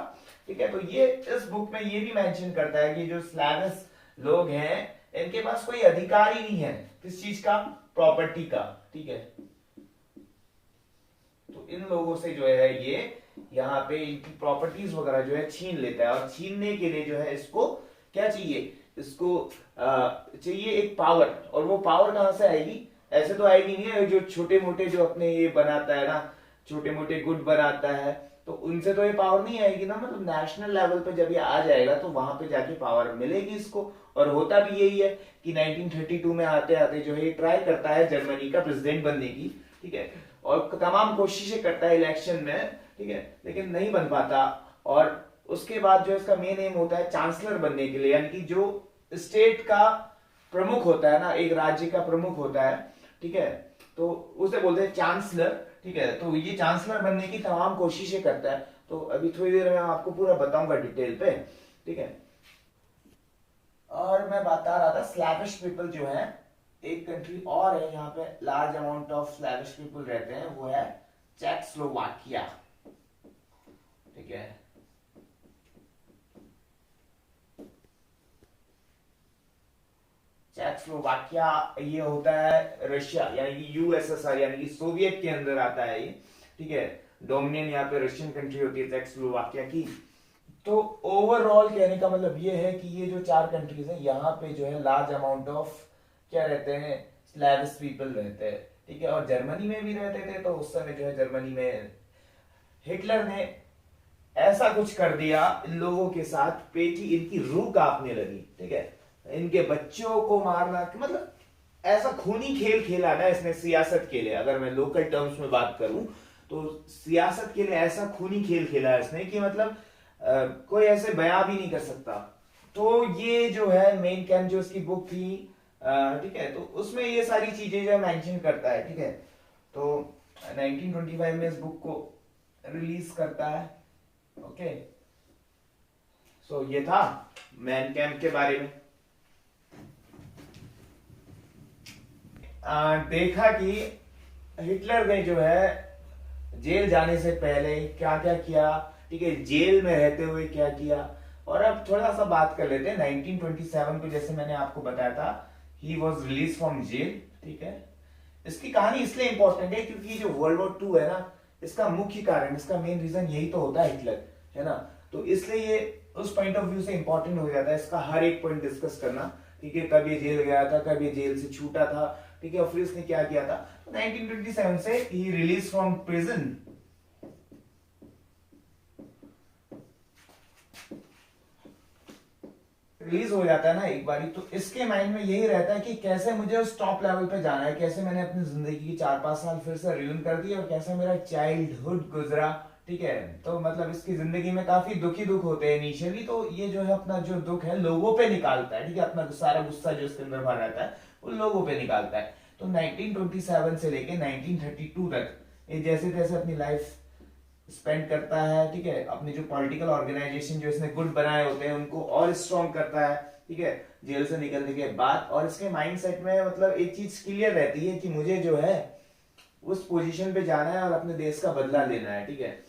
ठीक है। तो ये इस बुक में ये भी मेंशन करता है कि जो स्लैविश लोग हैं इनके पास कोई अधिकार ही नहीं है किस चीज का, प्रॉपर्टी का, ठीक है। तो इन लोगों से जो है ये यहाँ पे इनकी प्रॉपर्टीज वगैरह जो है छीन लेता है, और छीनने के लिए जो है इसको क्या चाहिए, इसको चाहिए एक पावर, और वो पावर कहां से आएगी? ऐसे तो आएगी नहीं है, जो छोटे मोटे जो अपने ये बनाता है ना, छोटे मोटे गुड बनाता है, तो उनसे तो ये पावर नहीं आएगी ना, मतलब नेशनल लेवल पे जब ये आ जाएगा तो वहां पे जाके पावर मिलेगी इसको। और होता भी यही है कि 1932 में आते आते जो है ये ट्राई करता है जर्मनी का प्रेसिडेंट बनने की, ठीक है, और तमाम कोशिशें करता है इलेक्शन में, ठीक है, लेकिन नहीं बन पाता। और उसके बाद जो इसका मेन एम होता है चांसलर बनने के लिए, यानी कि जो स्टेट का प्रमुख होता है ना, एक राज्य का प्रमुख होता है, ठीक है, तो उसे बोलते हैं चांसलर, ठीक है। तो ये चांसलर बनने की तमाम कोशिशें करता है। तो अभी थोड़ी देर में आपको पूरा बताऊंगा डिटेल पे, ठीक है। और मैं बता रहा था स्लैविश पीपल जो है, एक कंट्री और है यहाँ पे large amount of Slavish people रहते हैं, वो है चेकोस्लोवाकिया, ठीक है। चेकोस्लोवाकिया ये होता है रशिया यानी कि यूएसएसआर यानी कि सोवियत के अंदर आता है ये, ठीक है। डोमिनियन यहाँ पे रशियन कंट्री होती है चेकोस्लोवाकिया की। तो ओवरऑल कहने का मतलब ये है कि ये जो चार कंट्रीज हैं यहाँ पे जो है लार्ज अमाउंट ऑफ क्या रहते हैं, स्लैविश पीपल रहते हैं, ठीक है। और जर्मनी में भी रहते थे, तो उस समय जो है जर्मनी में हिटलर ने ऐसा कुछ कर दिया इन लोगों के साथ पे कि इनकी रूह कांपने लगी, ठीक है। इनके बच्चों को मारना, मतलब ऐसा खूनी खेल खेला ना इसने सियासत के लिए, अगर मैं लोकल टर्म्स में बात करूं तो सियासत के लिए ऐसा खूनी खेल खेला इसने कि मतलब कोई ऐसे बयां भी नहीं कर सकता, तो ये जो है मेन कैम्प जो उसकी बुक थी, ठीक है, तो उसमें ये सारी चीजें जो मेंशन करता है, ठीक है। तो 1925 में इस बुक को रिलीज करता है। ओके, सो ये था मैन कैम्प के बारे में। देखा कि हिटलर ने जो है जेल जाने से पहले क्या क्या किया, ठीक है, जेल में रहते हुए क्या किया। और अब थोड़ा सा बात कर लेते हैं 1927 को, जैसे मैंने आपको बताया था, he was release from jail, ठीक है। इसकी कहानी इसलिए इंपॉर्टेंट है क्योंकि जो वर्ल्ड वॉर 2 है ना, इसका मुख्य कारण, इसका मेन रीजन यही तो होता है हिटलर, है ना। तो इसलिए ये उस पॉइंट ऑफ व्यू से इंपॉर्टेंट हो जाता है इसका हर एक पॉइंट डिस्कस करना, ठीक है। कब ये जेल गया था, कब ये जेल से छूटा था, ठीक है, और फिर इसने क्या किया था। तो 1927 से ही रिलीज फ्रॉम प्रिजन, रिलीज हो जाता है ना एक बारी, तो इसके माइंड में यही रहता है कि कैसे मुझे उस टॉप लेवल पे जाना है, कैसे मैंने अपनी जिंदगी की 4-5 साल फिर से रियून कर दी और कैसे मेरा चाइल्डहुड गुजरा, ठीक है। तो मतलब इसकी जिंदगी में काफी दुखी दुख होते हैं इनिशियली, तो ये जो है अपना जो दुख है लोगों पे निकालता है, ठीक है, अपना सारा गुस्सा जो इसके अंदर भर रहता है वो लोगों पे निकालता है। तो 1927 से लेके 1932 तक ये जैसे तैसे अपनी लाइफ स्पेंड करता है, ठीक है। अपनी जो पॉलिटिकल ऑर्गेनाइजेशन जो इसने गुट बनाए होते हैं उनको और स्ट्रॉन्ग करता है, ठीक है, जेल से निकलने के बाद। और इसके माइंडसेट में मतलब एक चीज क्लियर रहती है कि मुझे जो है उस पोजीशन पे जाना है और अपने देश का बदला लेना है, ठीक है।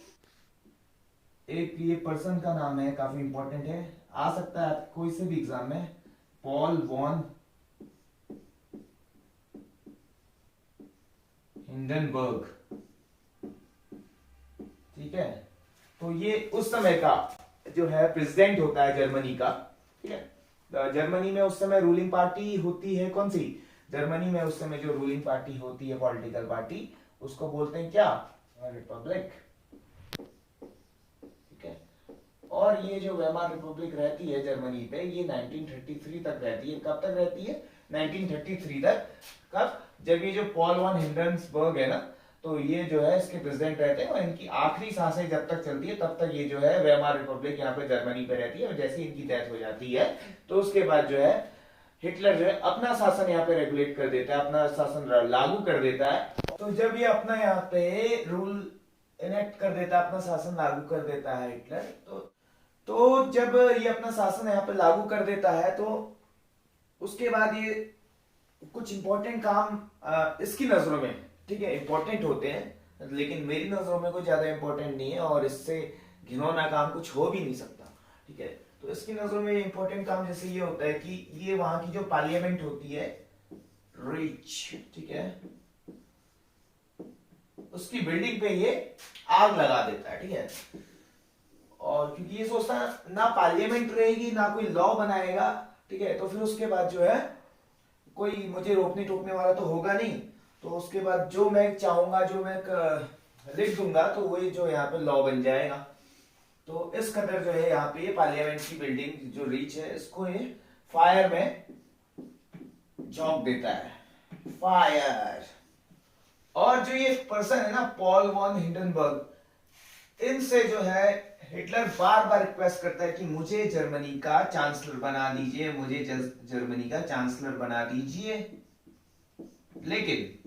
एक ये पर्सन का नाम है, काफी इंपॉर्टेंट है, आ सकता है कोई से भी एग्जाम में, पॉल वॉन हिंडनबर्ग, ठीक है। तो ये उस समय का जो है प्रेसिडेंट होता है जर्मनी का, ठीक है। जर्मनी में उस समय रूलिंग पार्टी होती है कौन सी, जर्मनी में उस समय जो रूलिंग पार्टी होती है पॉलिटिकल पार्टी, उसको बोलते हैं क्या, रिपब्लिक, ठीक है। और ये जो वेमार रिपब्लिक रहती है जर्मनी पे, ये 1933 तक रहती है। कब तक रहती है, 1933 तक। कब, जब ये जो पॉल वॉन हिंडनबर्ग है ना, तो ये जो है इसके प्रेसिडेंट रहते हैं और इनकी आखिरी सांसें जब तक चलती है तब तक ये जो है वेमार रिपब्लिक यहाँ पे जर्मनी पे रहती है। और जैसे इनकी डेथ हो जाती है तो उसके बाद जो है हिटलर जो है अपना शासन यहाँ पे रेगुलेट कर देता है, अपना शासन लागू कर देता है। तो जब ये अपना यहाँ पे रूल इनेक्ट कर देता है, अपना शासन लागू कर देता है हिटलर, तो जब ये अपना शासन यहाँ पे लागू कर देता है तो उसके बाद ये कुछ इंपॉर्टेंट काम इसकी नजरों में, ठीक है, इंपॉर्टेंट होते हैं, लेकिन मेरी नजरों में कोई ज्यादा इंपॉर्टेंट नहीं है और इससे घिनौना काम कुछ हो भी नहीं सकता, ठीक है। तो इसकी नजरों में इंपॉर्टेंट काम जैसे ये होता है कि ये वहां की जो पार्लियामेंट होती है रिच, ठीक है, उसकी बिल्डिंग पे ये आग लगा देता है, ठीक है। और क्योंकि ये सोचता ना पार्लियामेंट रहेगी ना कोई लॉ बनाएगा, ठीक है, तो फिर उसके बाद जो है कोई मुझे रोकने टोकने वाला तो होगा नहीं, तो उसके बाद जो मैं चाहूंगा, जो मैं लिख दूंगा, तो वही जो यहाँ पे लॉ बन जाएगा। तो इस कदर जो है यहाँ पे ये पार्लियामेंट की बिल्डिंग जो रीच है इसको ये फायर में झोंक देता है, फायर। और जो ये पर्सन है ना पॉल वॉन हिंडनबर्ग, इनसे जो है हिटलर बार बार रिक्वेस्ट करता है कि मुझे जर्मनी का चांसलर बना दीजिए, मुझे जर्मनी का चांसलर बना दीजिए। लेकिन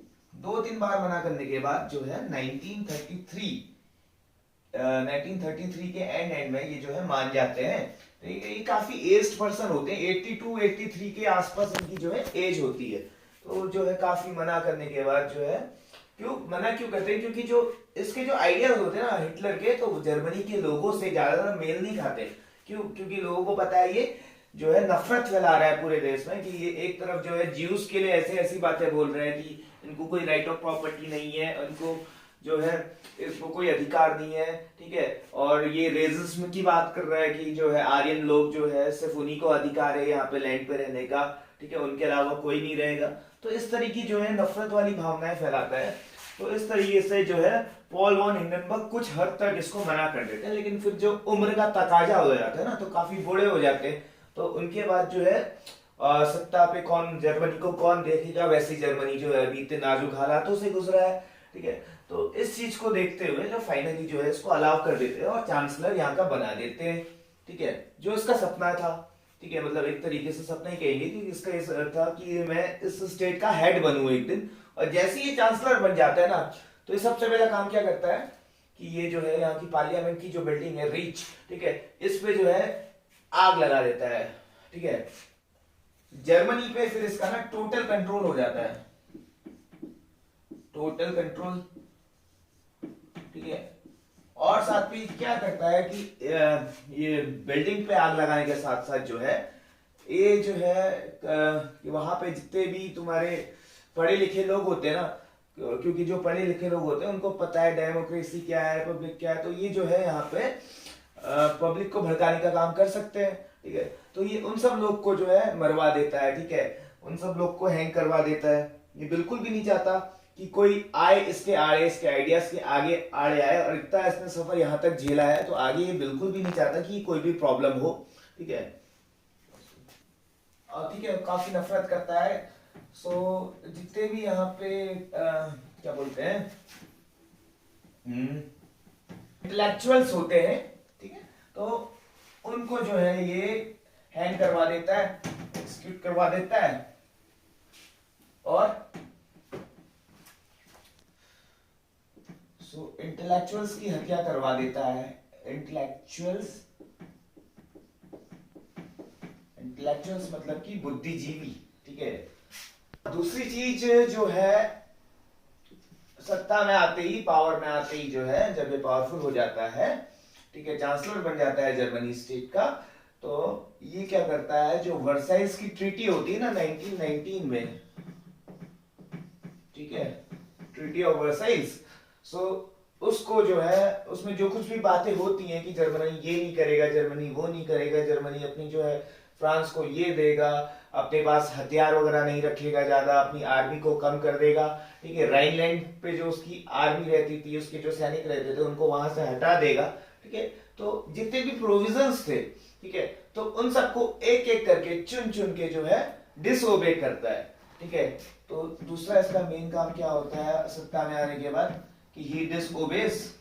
2-3 बार मना करने के बाद जो है 1933 के एंड में ये जो है मान जाते हैं। तो ये काफी एज्ड पर्सन होते हैं, 82-83 के आसपास इनकी जो है एज होती है। तो जो है काफी मना करने के बाद जो है मना क्यों करते हैं, क्योंकि जो इसके जो आइडियाज होते हैं ना हिटलर के, तो जर्मनी के लोगों से ज्यादा मेल नहीं खाते। क्योंकि लोगों को पता है ये जो है नफरत फैला रहा है पूरे देश में, कि ये एक तरफ जो है ज्यूस के लिए ऐसे ऐसी बातें बोल रहे हैं कि इनको कोई राइट ऑफ प्रॉपर्टी नहीं है, उनको जो है इसको कोई अधिकार नहीं है, ठीक है। और ये रेसिज्म की बात कर रहा है कि जो है आर्यन लोग जो है सिर्फ उन्हीं को अधिकार है यहाँ पे लैंड पे रहने का, ठीक है, उनके अलावा कोई नहीं रहेगा। तो इस तरह की जो है नफरत वाली भावनाएं फैलाता है। तो इस तरीके से जो है पॉल वॉन हिंडनबर्ग कुछ हद तक इसको मना कर देते हैं, लेकिन फिर जो उम्र का तकाजा हो जाता है ना, तो काफी बूढ़े हो जाते हैं। तो उनके बाद जो है सत्ता पे कौन, जर्मनी को कौन देखेगा, वैसी जर्मनी जो है अभी इतने नाजुक हालातों से गुजरा है, ठीक है। तो इस चीज को देखते हुए जो फाइनली जो है इसको अलाउ कर देते हैं और चांसलर यहाँ का बना देते हैं, ठीक है, जो इसका सपना था, ठीक है, मतलब एक तरीके से सपना ही कहेंगे कि इसका ये था कि मैं इस स्टेट का हेड बनूं एक दिन। और जैसे ही ये चांसलर बन जाता है ना, तो ये सबसे पहला काम क्या करता है कि ये जो है यहाँ की पार्लियामेंट की जो बिल्डिंग है रीच, ठीक है, इस पे जो है आग लगा देता है। ठीक है, जर्मनी पे फिर इसका ना टोटल कंट्रोल हो जाता है, टोटल कंट्रोल। ठीक है, और साथ में क्या करता है कि ये बिल्डिंग पे आग लगाने के साथ साथ जो है ये जो है कि वहां पे जितने भी तुम्हारे पढ़े लिखे लोग होते हैं ना, क्योंकि जो पढ़े लिखे लोग होते हैं उनको पता है डेमोक्रेसी क्या है, पब्लिक क्या है, तो ये जो है यहाँ पे पब्लिक को भड़काने का काम कर सकते हैं। ठीक है, तो ये उन सब लोग को जो है मरवा देता है। ठीक है, उन सब लोग को हैंग करवा देता है। ये बिल्कुल भी नहीं चाहता कि कोई आए इसके आड़े, इसके आइडियाज के आगे आड़े आए, और इतना इसने सफर यहाँ तक झेला है तो आगे ये बिल्कुल भी नहीं चाहता कि कोई भी प्रॉब्लम हो। ठीक है, और ठीक है, काफी नफरत करता है। सो जितने भी यहाँ पे क्या बोलते हैं इंटेलेक्चुअल्स होते हैं, ठीक है, तो उनको जो है ये हैंग करवा देता है, एक्सक्यूट करवा देता है, और इंटेलेक्चुअल्स की हत्या करवा देता है। इंटेलेक्चुअल्स मतलब कि बुद्धिजीवी। ठीक है, दूसरी चीज जो है सत्ता में आते ही, पावर में आते ही जो है, जब ये पावरफुल हो जाता है, ठीक है, चांसलर बन जाता है जर्मनी स्टेट का, तो ये क्या करता है, जो वर्साइल्स की ट्रीटी होती है ना 1919 में, ठीक है, ट्रीटी ऑफ वर्साइल्स, सो उसको जो है उसमें जो कुछ भी बातें होती हैं कि जर्मनी ये नहीं करेगा, जर्मनी वो नहीं करेगा, जर्मनी अपनी जो है फ्रांस को ये देगा, अपने पास हथियार वगैरह नहीं रखेगा ज्यादा, अपनी आर्मी को कम कर देगा। ठीक है, राइनलैंड पे जो उसकी आर्मी रहती थी, उसके जो सैनिक रहते थे, उनको वहां से हटा देगा। ठीक है, तो जितने भी प्रोविजंस थे, ठीक है, तो उन सबको एक एक करके चुन चुन के जो है डिसओबे करता है। ठीक है, तो दूसरा इसका मेन काम क्या होता है सत्ता में आने के बाद, कि he disobeys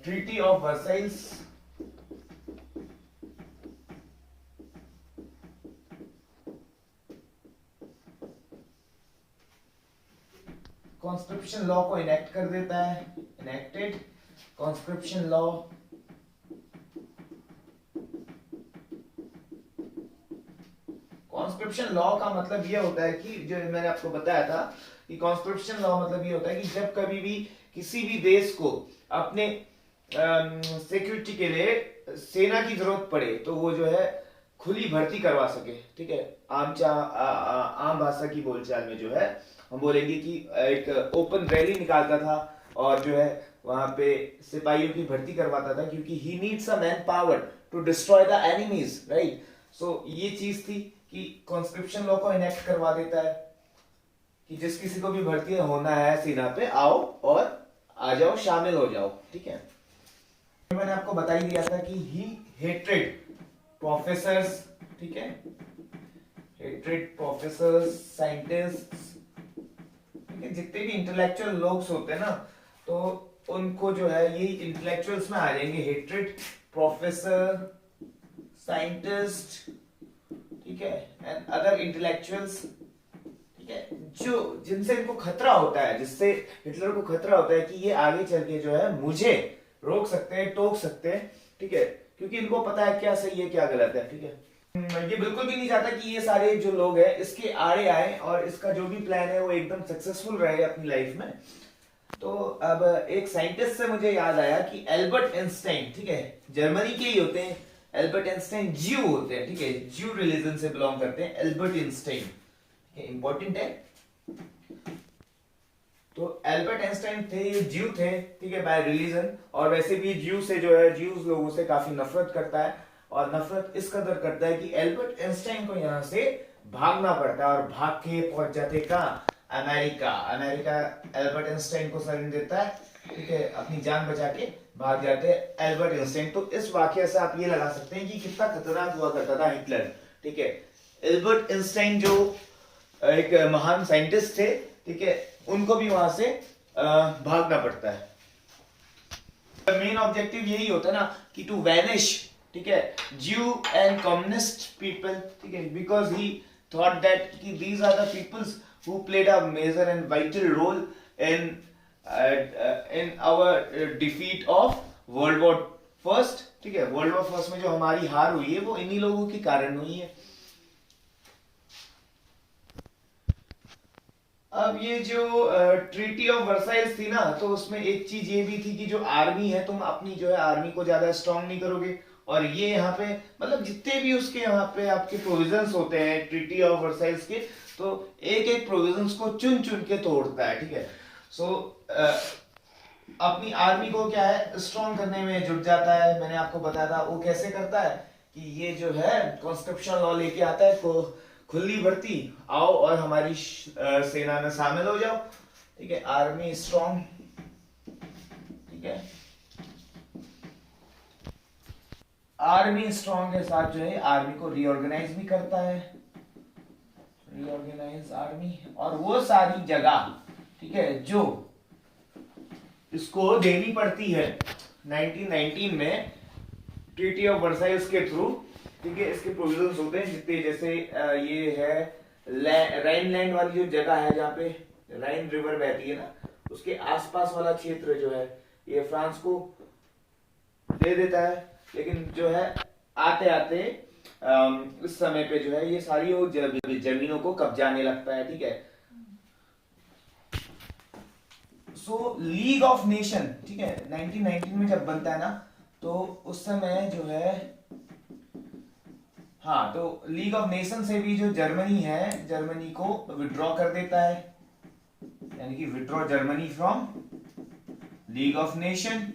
treaty of Versailles, conscription law को इनेक्ट कर देता है, enacted conscription law. Conscription law का मतलब यह होता है कि जो मैंने आपको बताया था कि कॉन्स्क्रिप्शन लॉ मतलब ये होता है कि जब कभी भी किसी भी देश को अपने सिक्योरिटी के लिए सेना की जरूरत पड़े, तो वो जो है खुली भर्ती करवा सके। ठीक है, आम भाषा की बोलचाल में जो है हम बोलेंगे कि एक ओपन रैली निकालता था और जो है वहां पे सिपाहियों की भर्ती करवाता था, क्योंकि he needs a man power to destroy the enemies, right. So ये चीज थी कि कॉन्स्क्रिप्शन लॉ को इनेक्ट करवा देता है कि जिस किसी को भी भर्ती होना है सेना पे, आओ और आ जाओ, शामिल हो जाओ। ठीक है, मैंने आपको बता ही दिया था कि ही हेटेड प्रोफेसर्स, ठीक है, हेटेड प्रोफेसर्स, साइंटिस्ट्स, ठीक है, जितने भी इंटेलेक्चुअल लोग होते हैं ना, तो उनको जो है ये इंटेलेक्चुअल्स में आ जाएंगे, हेटेड प्रोफेसर, साइंटिस्ट, ठीक है, एंड अदर इंटेलेक्चुअल्स। ठीक है, जो जिनसे इनको खतरा होता है, जिससे हिटलर को खतरा होता है कि ये आगे चल के जो है मुझे रोक सकते हैं, टोक सकते हैं। ठीक है, क्योंकि इनको पता है क्या सही है क्या गलत है। ठीक है, ये बिल्कुल भी नहीं चाहता कि ये सारे जो लोग हैं इसके आड़े आए और इसका जो भी प्लान है वो एकदम सक्सेसफुल रहे अपनी लाइफ में। तो अब एक साइंटिस्ट से मुझे याद आया कि एल्बर्ट आइंस्टाइन, ठीक है, जर्मनी के ही होते हैं। एल्बर्ट आइंस्टाइन ज्यू होते हैं, ठीक है, ज्यू रिलीजन से बिलोंग करते हैं एल्बर्ट आइंस्टाइन, इंपॉर्टेंट है। तो एल्बर्ट आइंस्टाइन थे, ये ज्यू थे, ठीक है, बाय रिलीजन, और वैसे भी ज्यू से जो है, ज्यूज लोगों से काफी नफरत करता है, और नफरत इस कदर करता है कि एल्बर्ट आइंस्टाइन को यहाँ से भागना पड़ता है, और भाग के पहुंच जाते कहाँ, अमेरिका। अमेरिका एल्बर्ट आइंस्टाइन को शरण देता है, ठीक है, अपनी जान बचा के भाग जाते हैं एल्बर्ट आइंस्टाइन। तो इस वाकये से आप ये लगा सकते हैं कि कितना खतरनाक हुआ करता था हिटलर। ठीक है, एल्बर्ट आइंस्टाइन जो एक महान साइंटिस्ट थे, ठीक है, उनको भी वहां से भागना पड़ता है। मेन ऑब्जेक्टिव यही होता है ना कि टू वैनिश, ठीक है, Jew and communist people, ठीक है, because he thought that कि these are the peoples who played a major and vital role in our defeat of World War First, ठीक है, World War First में जो हमारी हार हुई है वो इन्हीं लोगों के कारण हुई है। अब ये जो ट्रीटी ऑफ वर्साइल्स थी ना, तो उसमें एक चीज ये भी थी कि जो आर्मी है, तुम अपनी जो है आर्मी को ज्यादा स्ट्रांग नहीं करोगे, और ये यहाँ पे मतलब जितने भी उसके यहाँ पे आपके प्रोविजंस होते हैं ट्रीटी ऑफ वर्साइल्स के, तो एक एक प्रोविजंस को चुन चुन के तोड़ता है, ठीक है। सो अपनी आर्मी को क्या है स्ट्रांग करने में जुट जाता है। मैंने आपको बताया था वो कैसे करता है कि ये जो है कॉन्स्टिट्यूशन लॉ लेके आता है को खुली भर्ती आओ और हमारी सेना में शामिल हो जाओ, ठीक है, आर्मी स्ट्रांग, ठीक है। आर्मी स्ट्रांग के साथ जो है आर्मी को रीऑर्गेनाइज भी करता है, रीऑर्गेनाइज आर्मी, और वो सारी जगह, ठीक है, जो इसको देनी पड़ती है 1919 में ट्रीटी ऑफ वर्साइल्स के थ्रू, ठीक है, इसके प्रोविजंस होते हैं जितने, जैसे ये है राइनलैंड वाली जो जगह है जहाँ पे राइन रिवर बहती है ना, उसके आसपास वाला क्षेत्र जो है ये फ्रांस को दे देता है, लेकिन जो है आते आते इस समय पे जो है ये सारी वो जमीनों को कब्जाने लगता है, ठीक है। सो लीग ऑफ नेशन, ठीक है, 1919 में जब बनता है ना, तो उस समय जो है, हाँ, तो लीग ऑफ नेशन से भी जो जर्मनी है, जर्मनी को विड्रॉ कर देता है, यानी कि withdraw Germany from league of nation.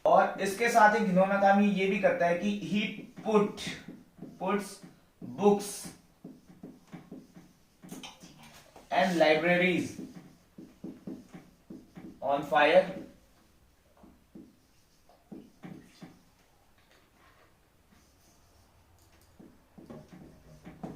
और इसके साथ एक घिनौना काम ये भी करता है कि he puts books and libraries on fire,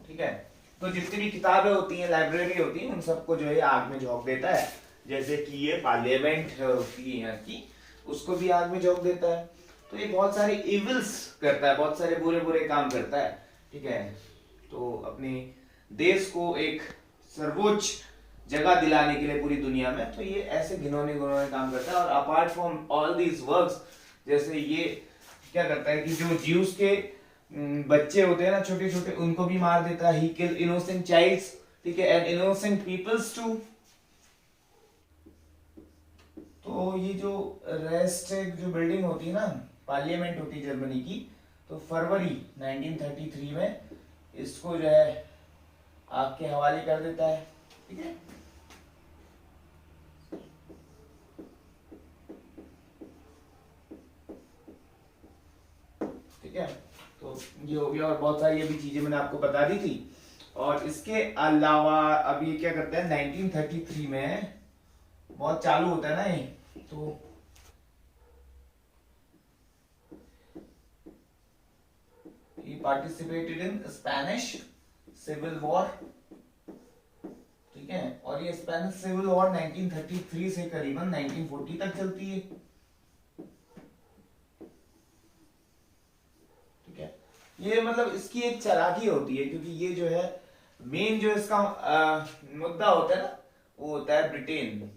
ठीक है। तो जितनी भी किताबें होती हैं, लाइब्रेरी होती है, उन सबको जो है आग में झोंक देता है, जैसे कि ये पार्लियामेंट होती है यहाँ की, उसको भी आग में झोंक देता है। तो ये बहुत सारे इविल्स करता है, बहुत सारे बुरे बुरे काम करता है, ठीक है। तो अपने देश को एक सर्वोच्च जगह दिलाने के लिए पूरी दुनिया में, तो ये ऐसे घिनौने घिनौने काम करता है। और apart from all these works, जैसे ये क्या करता है कि जो ज्यूस के बच्चे होते हैं ना छोटे छोटे, उनको भी मार देता है, ही किल इनोसेंट चाइल्ड्स, ठीक है, एंड इनोसेंट पीपल्स टू। तो ये जो रेस्टेड जो बिल्डिंग होती है ना, पार्लियामेंट होती है जर्मनी की, तो फरवरी 1933 में इसको जो है आग के हवाले कर देता है, ठीक है। ठीक है, तो ये हो गया। और बहुत सारी ये भी चीजें मैंने आपको बता दी थी। और इसके अलावा अब ये क्या करता है 1933 में, बहुत चालू होता है ना ये, तो he participated in Spanish civil war, ठीक है। और ये स्पेनिश सिविल वॉर 1933 से करीबन 1940 तक चलती है, ठीक है। ये मतलब इसकी एक चालाकी होती है, क्योंकि ये जो है मेन जो इसका मुद्दा होता है ना, वो होता है ब्रिटेन।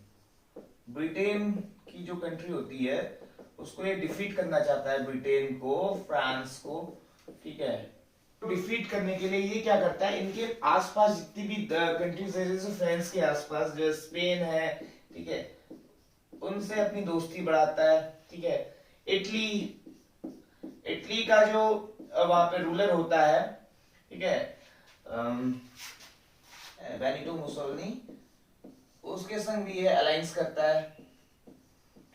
ब्रिटेन की जो कंट्री होती है उसको ये डिफीट करना चाहता है, ब्रिटेन को, फ्रांस को, ठीक है। तो डिफीट करने के लिए ये क्या करता है, इनके आसपास जितनी भी कंट्रीज है, जैसे फ्रांस के आसपास जो स्पेन है, ठीक है, उनसे अपनी दोस्ती बढ़ाता है, ठीक है। इटली का जो वहां पे रूलर होता है, ठीक है, बेनिटो मुसोलिनी, उसके संग भी ये अलायंस करता है,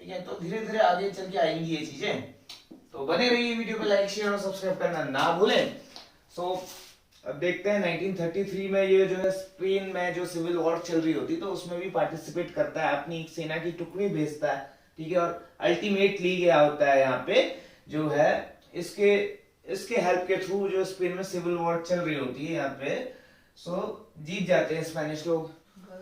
ठीक है। तो धीरे धीरे आगे चल के आएंगी ये चीजें, तो बने रहिए, वीडियो को लाइक शेयर और सब्सक्राइब करना ना भूलें। सो अब देखते हैं 1933 में ये जो है स्पेन में जो सिविल वॉर चल रही होती, तो उसमें भी पार्टिसिपेट करता है, अपनी एक सेना की टुकड़ी भेजता है, ठीक है। और अल्टीमेटली क्या होता है यहाँ पे जो है इसके हेल्प के थ्रू जो स्पेन में सिविल वॉर चल रही होती है यहाँ पे, सो जीत जाते हैं स्पेनिश लोग।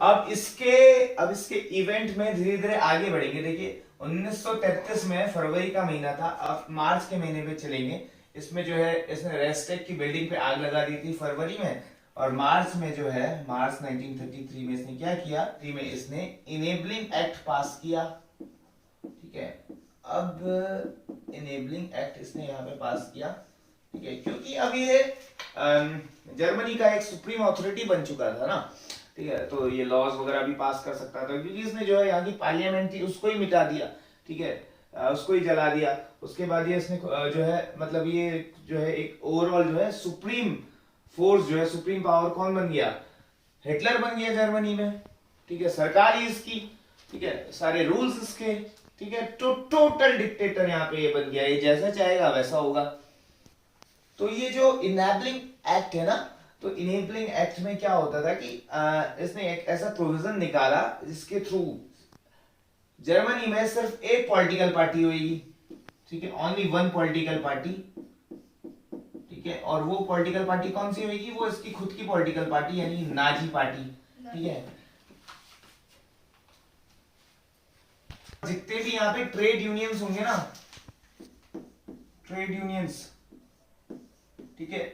अब इसके इवेंट में धीरे धीरे आगे बढ़ेंगे। देखिए 1933 में फरवरी का महीना था, अब मार्च के महीने पे चलेंगे। इसमें जो है इसने रेस्टेक की बिल्डिंग पे आग लगा दी थी फरवरी में, और मार्च में जो है मार्च 1933 में इसने क्या किया, में इसने इनेबलिंग एक्ट पास किया। ठीक है, अब इनेबलिंग एक्ट इसने यहाँ पे पास किया। ठीक है, क्योंकि अब ये जर्मनी का एक सुप्रीम अथॉरिटी बन चुका था ना। ठीक है, तो ये लॉज वगैरह भी पास कर सकता था, क्योंकि इसने जो है यहाँ की पार्लियामेंट थी उसको ही मिटा दिया। ठीक है, उसको ही जला दिया। उसके बाद ये इसने जो है मतलब ये जो है एक ओवरऑल जो है सुप्रीम फोर्स जो है सुप्रीम पावर कौन बन गया, हिटलर बन गया जर्मनी में। ठीक है, सरकार ही इसकी, ठीक है, सारे रूल्स इसके। ठीक है, तो टोटल डिक्टेटर यहाँ पे ये बन गया, ये जैसा चाहेगा वैसा होगा। तो ये जो इनेबलिंग एक्ट है ना, तो इनेबलिंग एक्ट में क्या होता था कि इसने एक ऐसा प्रोविजन निकाला जिसके थ्रू जर्मनी में सिर्फ एक पॉलिटिकल पार्टी होगी। ठीक है, ओनली वन पॉलिटिकल पार्टी। ठीक है, और वो पॉलिटिकल पार्टी कौन सी होगी, वो इसकी खुद की पॉलिटिकल पार्टी यानी नाजी पार्टी। ठीक है, जितने भी यहाँ पे ट्रेड यूनियंस होंगे ना, ट्रेड यूनियंस, ठीक है,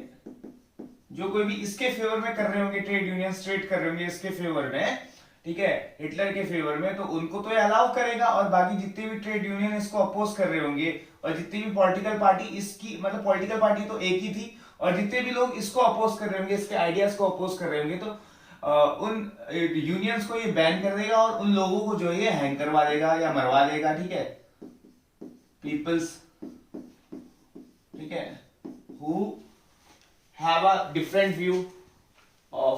जो कोई भी इसके फेवर में कर रहे होंगे, ट्रेड यूनियंस ट्रेड कर रहे होंगे इसके फेवर में, ठीक है, हिटलर के फेवर में, तो उनको तो ये अलाउ करेगा। और बाकी जितने भी ट्रेड यूनियन इसको अपोज कर रहे होंगे, और जितनी भी पॉलिटिकल पार्टी इसकी, मतलब पॉलिटिकल पार्टी तो एक ही थी, और जितने भी लोग इसको अपोज कर रहे होंगे, इसके आइडियाज को अपोज कर रहे होंगे, तो उन यूनियंस को ये बैन कर देगा, और उन लोगों को जो ये हैंग करवा देगा या मरवा देगा। ठीक है, पीपल्स, ठीक है, who have a different view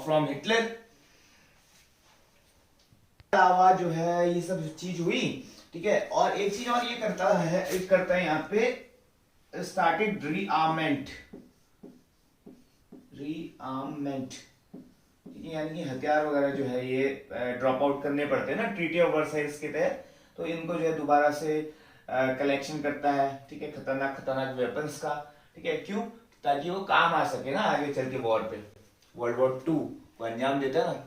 from Hitler. अलावा जो है ये सब चीज हुई। ठीक है, और एक चीज और ये करता है यहाँ पे स्टार्टेड रीआर्मेंट। यानी कि हथियार वगैरह जो है ये ड्रॉप आउट करने पड़ते हैं ना ट्रीटी ऑफ वर्साइल्स के तहत, तो इनको जो है दोबारा से कलेक्शन करता है। ठीक है, खतरनाक वेपन्स का। ठीक है, क्यों, ताकि वो काम आ सके ना आगे चल के वॉर पे, वर्ल्ड वॉर 2 को अंजाम देता है ना।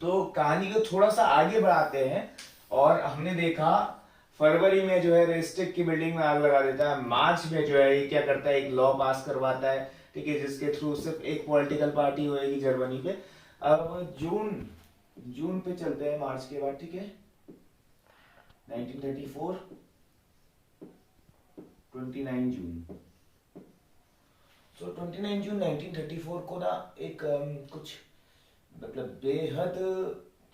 तो कहानी को थोड़ा सा आगे बढ़ाते हैं, और हमने देखा फरवरी में जो है रेस्टेक की बिल्डिंग में आग लगा देता है। मार्च में जो है ये क्या करता है, एक लॉ पास करवाता है। ठीक है, जिसके थ्रू सिर्फ एक पॉलिटिकल पार्टी होगी जर्मनी पे। अब जून पे चलते हैं, मार्च के बाद। ठीक है, 1934 29 जून। सो 29 जून 1934 को ना एक कुछ मतलब बेहद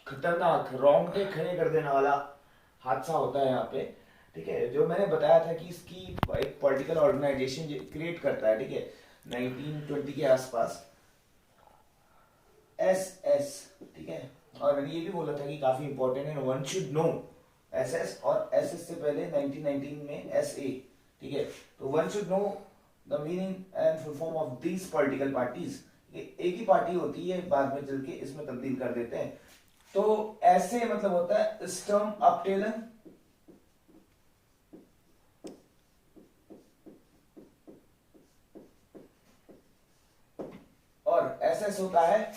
खतरनाक, रोंगटे खड़े कर देने वाला हादसा होता है यहाँ पे। ठीक है, जो मैंने बताया था कि इसकी एक पॉलिटिकल ऑर्गेनाइजेशन क्रिएट करता है। ठीक है, 1920 के आसपास एसएस। ठीक है, और मैंने ये भी बोला था कि काफी इंपॉर्टेंट है, वन शुड नो एसएस, और एसएस से पहले 1919 में एसए। ठीक है, तो one should know the meaning and full form of these political parties. एक ही पार्टी होती है, बाद में चल के इसमें तब्दील कर देते हैं। तो ऐसे मतलब होता है स्टर्म अपटेलन, और एसएस होता है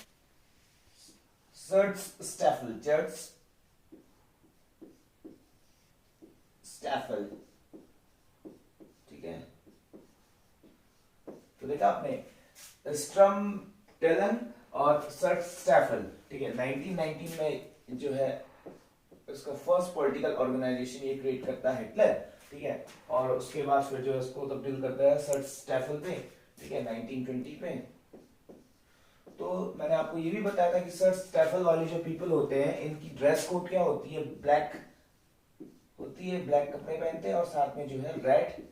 सर्ट्सस्टेफल, स्टैफल। ठीक है, तो देखा आपने स्ट्रम टेलन और सर्ट्सस्टेफल। ठीक है, 1919 में जो है इसका फर्स्ट पॉलिटिकल ऑर्गेनाइजेशन ये क्रिएट करता है हिटलर। ठीक है, और उसके बाद फिर जो है इसको तब्दील करता है सर्ट्सस्टेफल पे। ठीक है, 1920 में। तो मैंने आपको ये भी बताया था कि सर्ट्सस्टेफल वाले जो पीपल होते हैं, इनकी ड्रेस कोड क्या होती है, ब्लैक होती है, ब्लैक कपड़े पहनते हैं, और साथ में जो है रेड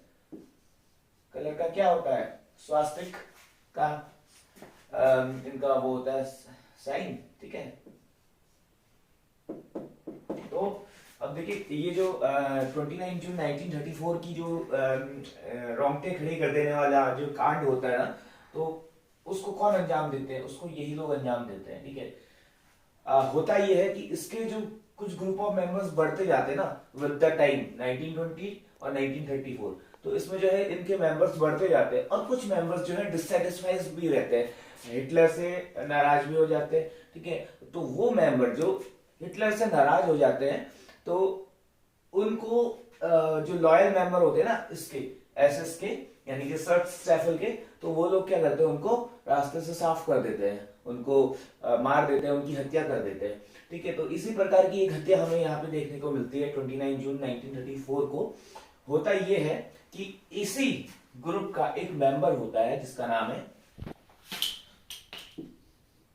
कलर का क्या होता है, स्वास्तिक का इनका वो होता है साइन। ठीक है, तो अब देखिए ये जो 29 जून 1934 की जो रोंगटे खड़े कर देने वाला जो कांड होता है ना, तो उसको कौन अंजाम देते हैं, उसको यही लोग अंजाम देते हैं। ठीक है, होता ये है कि इसके जो कुछ ग्रुप ऑफ मेंबर्स बढ़ते जाते हैं ना विद द टाइम, 1920 और 1934, तो इसमें जो है इनके मेंबर्स बढ़ते जाते हैं और कुछ मेंबर्स जो है डिससेटिस्फाइड भी रहते हैं, हिटलर से नाराज भी हो जाते हैं, ठीक है। तो वो मेंबर जो हिटलर से नाराज हो जाते हैं, तो उनको जो लॉयल मेंबर होते हैं ना इसके एसएस के, यानी कि सर्च स्टैफल के, तो वो लोग क्या करते हैं, उनको रास्ते से साफ कर देते हैं, उनको मार देते हैं, उनकी हत्या कर देते हैं, ठीक है। तो इसी प्रकार की एक हत्या हमें यहाँ पे देखने को मिलती है 29 जून 1934 को। होता ये है कि इसी ग्रुप का एक मेंबर होता है जिसका नाम है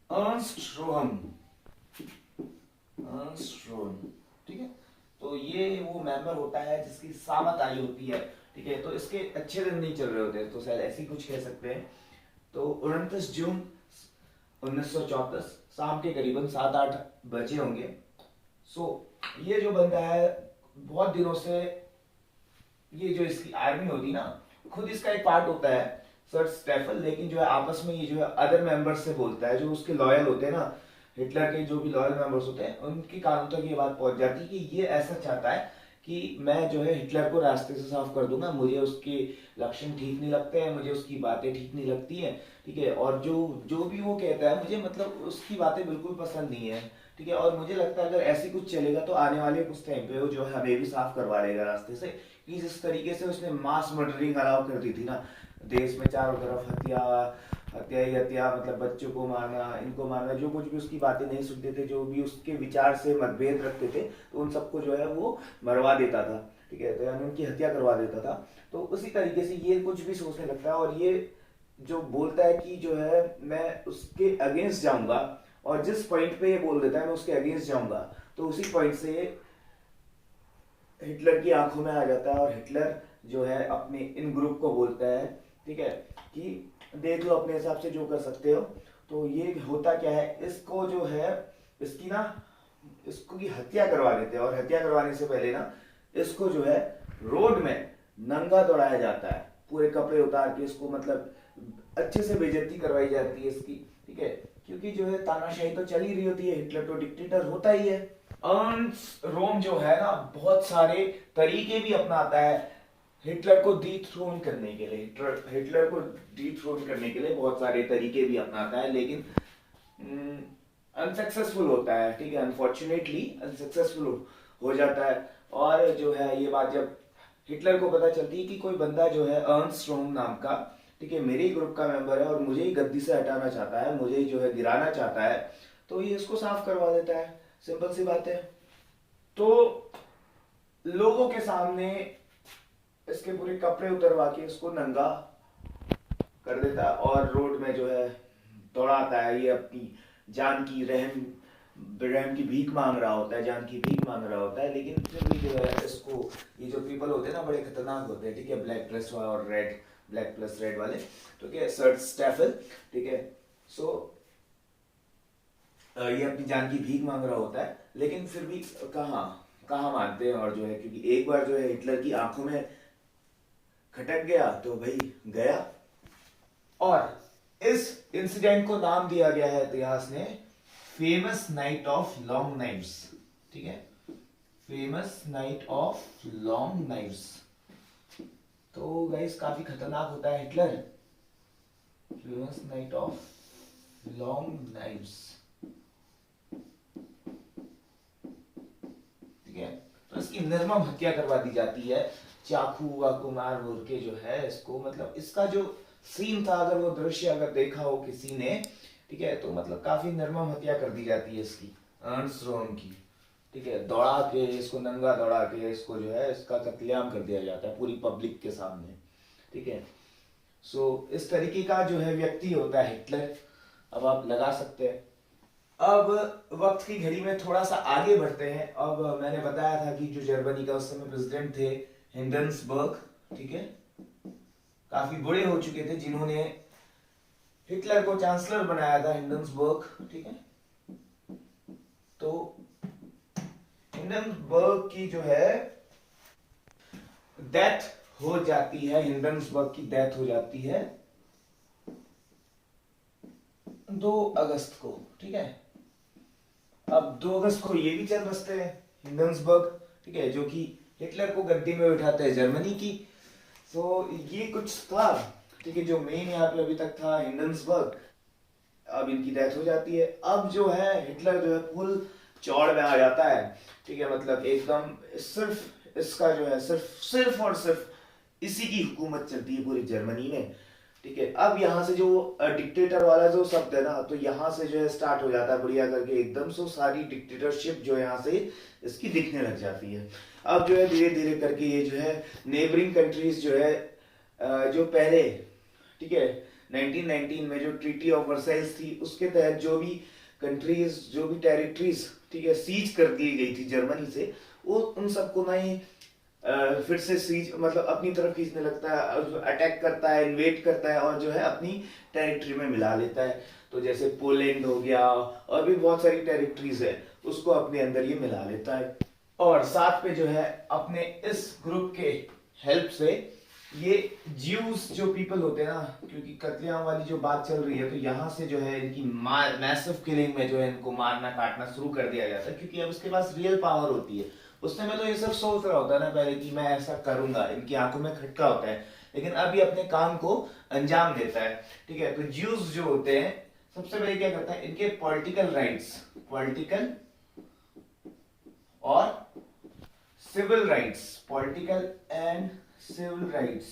अर्नस्ट रोहम, ठीक है। तो ये वो मेंबर होता है जिसकी सामत आई होती है, ठीक है। तो इसके अच्छे दिन नहीं चल रहे होते, तो शायद ऐसी कुछ कह सकते हैं। तो 29 जून 1934 शाम के करीबन 7-8 बजे होंगे। सो ये जो बंदा है बहुत दिनों से, ये जो इसकी आर्मी होती ना, खुद इसका एक पार्ट होता है सर्च स्टैफल, लेकिन जो है आपस में ये जो है अदर मेंबर्स से बोलता है, जो उसके लॉयल होते हैं ना, हिटलर के जो भी लॉयल मेंबर्स होते हैं, उनके कानों तक ये बात पहुंच जाती है कि ये ऐसा चाहता है कि मैं जो है हिटलर को रास्ते से साफ कर दूंगा, मुझे उसके लक्षण ठीक नहीं लगते हैं, मुझे उसकी बातें ठीक नहीं लगती हैं, ठीक है। और जो जो भी वो कहता है, मुझे मतलब उसकी बातें बिल्कुल पसंद नहीं है, ठीक है। और मुझे लगता है अगर ऐसी कुछ चलेगा तो आने वाले कुछ टाइम पे वो जो है हमें भी साफ करवा लेगा रास्ते से, कि जिस तरीके से उसने मास मर्डरिंग अलाउ कर दी थी ना, देश में चारों तरफ हत्या हत्या ही हत्या, मतलब बच्चों को मारना, इनको मारना, जो कुछ भी उसकी बातें नहीं सुनते थे, जो भी उसके विचार से मतभेद रखते थे, तो उन सबको जो है वो मरवा देता था, ठीक है। तो यानी उनकी हत्या करवा देता था। तो उसी तरीके से ये कुछ भी सोचने लगता है, और ये जो बोलता है कि जो है मैं उसके अगेंस्ट जाऊंगा, और जिस पॉइंट पे ये बोल देता है मैं उसके अगेंस्ट जाऊंगा, तो उसी पॉइंट से हिटलर की आंखों में आ जाता है, और हिटलर जो है अपने इन ग्रुप को बोलता है, ठीक है, कि देख लो अपने हिसाब से जो कर सकते हो। तो ये होता क्या है, इसको जो है इसकी ना इसको की हत्या करवा देते हैं, और हत्या करवाने से पहले ना इसको जो है रोड में नंगा दौड़ाया जाता है, पूरे कपड़े उतार के इसको मतलब अच्छे से बेइज्जती करवाई जाती है इसकी, ठीक है। क्योंकि जो है तानाशाही तो चल ही रही होती है, हिटलर तो डिक्टेटर होता ही है। अर्नस्ट रोम जो है ना बहुत सारे तरीके भी अपनाता है हिटलर को डिथ्रोन करने के लिए, हिटलर को डिथ्रोन करने के लिए बहुत सारे तरीके भी अपनाता है, लेकिन अनसक्सेसफुल होता है, ठीक है। अनफॉर्चुनेटली अनसक्सेसफुल हो जाता है। और जो है ये बात जब हिटलर को पता चलती है कि कोई बंदा जो है अर्नस्ट रोम नाम का, ठीक है, मेरे ही ग्रुप का मेंबर है और मुझे ही गद्दी से हटाना चाहता है, मुझे ही जो है गिराना चाहता है, तो ये इसको साफ करवा देता है, सिंपल सी बात है। तो लोगों के सामने इसके पूरे कपड़े उतरवा के इसको नंगा कर देता है, और रोड में जो है दौड़ाता है, ये अपनी जान की रहम की भीख मांग रहा होता है, जान की भीख मांग रहा होता है, लेकिन फिर भी जो है इसको, ये जो पीपल होते हैं ना बड़े खतरनाक होते हैं, ठीक है, ब्लैक प्लस और रेड, ब्लैक प्लस रेड वाले, ठीक है, सर्च स्टैफल, ठीक है। सो ये अपनी जान की भीख मांग रहा होता है, लेकिन फिर भी कहाँ मानते हैं, और जो है क्योंकि एक बार जो है हिटलर की आंखों में खटक गया तो भाई गया। और इस इंसिडेंट को नाम दिया गया है इतिहास ने famous night of long knives, ठीक है, famous night of long knives. तो गाइस काफी खतरनाक होता है Hitler, famous night of long knives, ठीक है। तो इसकी निर्मम हत्या करवा दी जाती है, चाकू वाकू मार मूर के जो है इसको, मतलब इसका जो सीन था, अगर वो दृश्य अगर देखा हो किसी ने, ठीक है, तो मतलब काफी निर्मम हत्या कर दी जाती है इसकी, अर्नस्ट रोम की, ठीक है। दौड़ा के इसको, नंगा दौड़ा के इसको जो है इसका कत्लेआम कर दिया जाता है पूरी पब्लिक के सामने, ठीक है। सो इस तरीके का जो है व्यक्ति होता है हिटलर। अब आप लगा सकते हैं। अब वक्त की घड़ी में थोड़ा सा आगे बढ़ते हैं। अब मैंने बताया था कि जो जर्मनी का उस समय प्रेसिडेंट थे हिंडनसबर्ग, ठीक है, काफी बड़े हो चुके थे, जिन्होंने हिटलर को चांसलर बनाया था, हिंडनसबर्ग, ठीक है। तो हिंडनसबर्ग की जो है डेथ हो जाती है, हिंडनसबर्ग की डेथ हो जाती है 2 अगस्त को, ठीक है। अब 2 अगस्त को ये भी चल बसते हैं हिंडन्सबर्ग, ठीक है, जो कि हिटलर को गद्दी में बिठाते हैं जर्मनी की। तो ये कुछ था, ठीक है, जो मेन यहाँ पे अभी तक था हिंडन्सबर्ग। अब इनकी डेथ हो जाती है। अब जो है हिटलर जो है फुल चौड़ में आ जाता है, ठीक है, मतलब एकदम सिर्फ इसका जो है सिर्फ और सिर्फ इसी की हुकूमत चलती है पूरी जर्मनी में, ठीक है। अब यहाँ से जो डिक्टेटर वाला जो शब्द है ना, तो यहाँ से जो है स्टार्ट हो जाता है बढ़िया करके एकदम से सारी डिक्टेटरशिप जो यहाँ से इसकी दिखने लग जाती है। अब जो है धीरे धीरे करके ये जो है नेबरिंग कंट्रीज जो है जो पहले, ठीक है, 1919 में जो ट्रीटी ऑफ वर्साइल्स थी उसके तहत जो भी कंट्रीज, जो भी टेरिटरीज, ठीक है, सीज कर दी गई थी जर्मनी से, वो उन सबको ना ही फिर से सीज मतलब अपनी तरफ खींचने लगता है, अटैक करता है, इन्वेट करता है और जो है अपनी टेरिटरी में मिला लेता है। तो जैसे पोलैंड हो गया और भी बहुत सारी टेरिटरीज है, उसको अपने अंदर ये मिला लेता है। और साथ पे जो है अपने इस ग्रुप के हेल्प से ये ज्यूस जो पीपल होते हैं ना, क्योंकि कत्लेआम वाली जो बात चल रही है, तो यहाँ से जो है इनकी मैसिव किलिंग में जो है इनको मारना काटना शुरू कर दिया जाता है, क्योंकि अब उसके पास रियल पावर होती है। उस समय तो ये सब सोच रहा होता है ना पहले कि मैं ऐसा करूंगा, इनकी आंखों में खटका होता है, लेकिन अब ये अपने काम को अंजाम देता है, ठीक है। तो ज्यूस जो होते हैं सबसे पहले क्या करता है, इनके पॉलिटिकल राइट्स, पॉलिटिकल और civil rights, political and civil rights,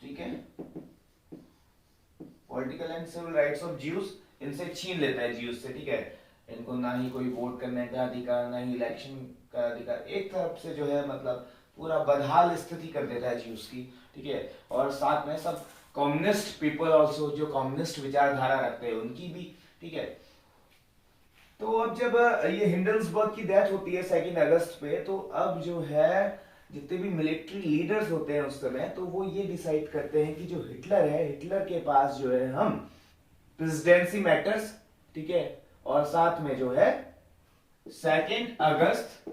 ठीक है, political and civil rights of Jews इनसे छीन लेता है, ज्यूस से, ठीक है। इनको ना ही कोई वोट करने का अधिकार, ना ही इलेक्शन का अधिकार, एक तरफ से जो है मतलब पूरा बदहाल स्थिति कर देता है ज्यूस की, ठीक है। और साथ में सब कम्युनिस्ट पीपल ऑल्सो, जो कम्युनिस्ट विचारधारा रखते हैं उनकी भी, ठीक है। तो अब जब ये हिंडन्सबर्ग की डेथ होती है 2 अगस्त पे, तो अब जो है जितने भी मिलिट्री लीडर्स होते हैं उस समय, तो वो ये डिसाइड करते हैं कि जो हिटलर है, हिटलर के पास जो है हम प्रेसिडेंसी मैटर्स, ठीक है, और साथ में जो है 2 अगस्त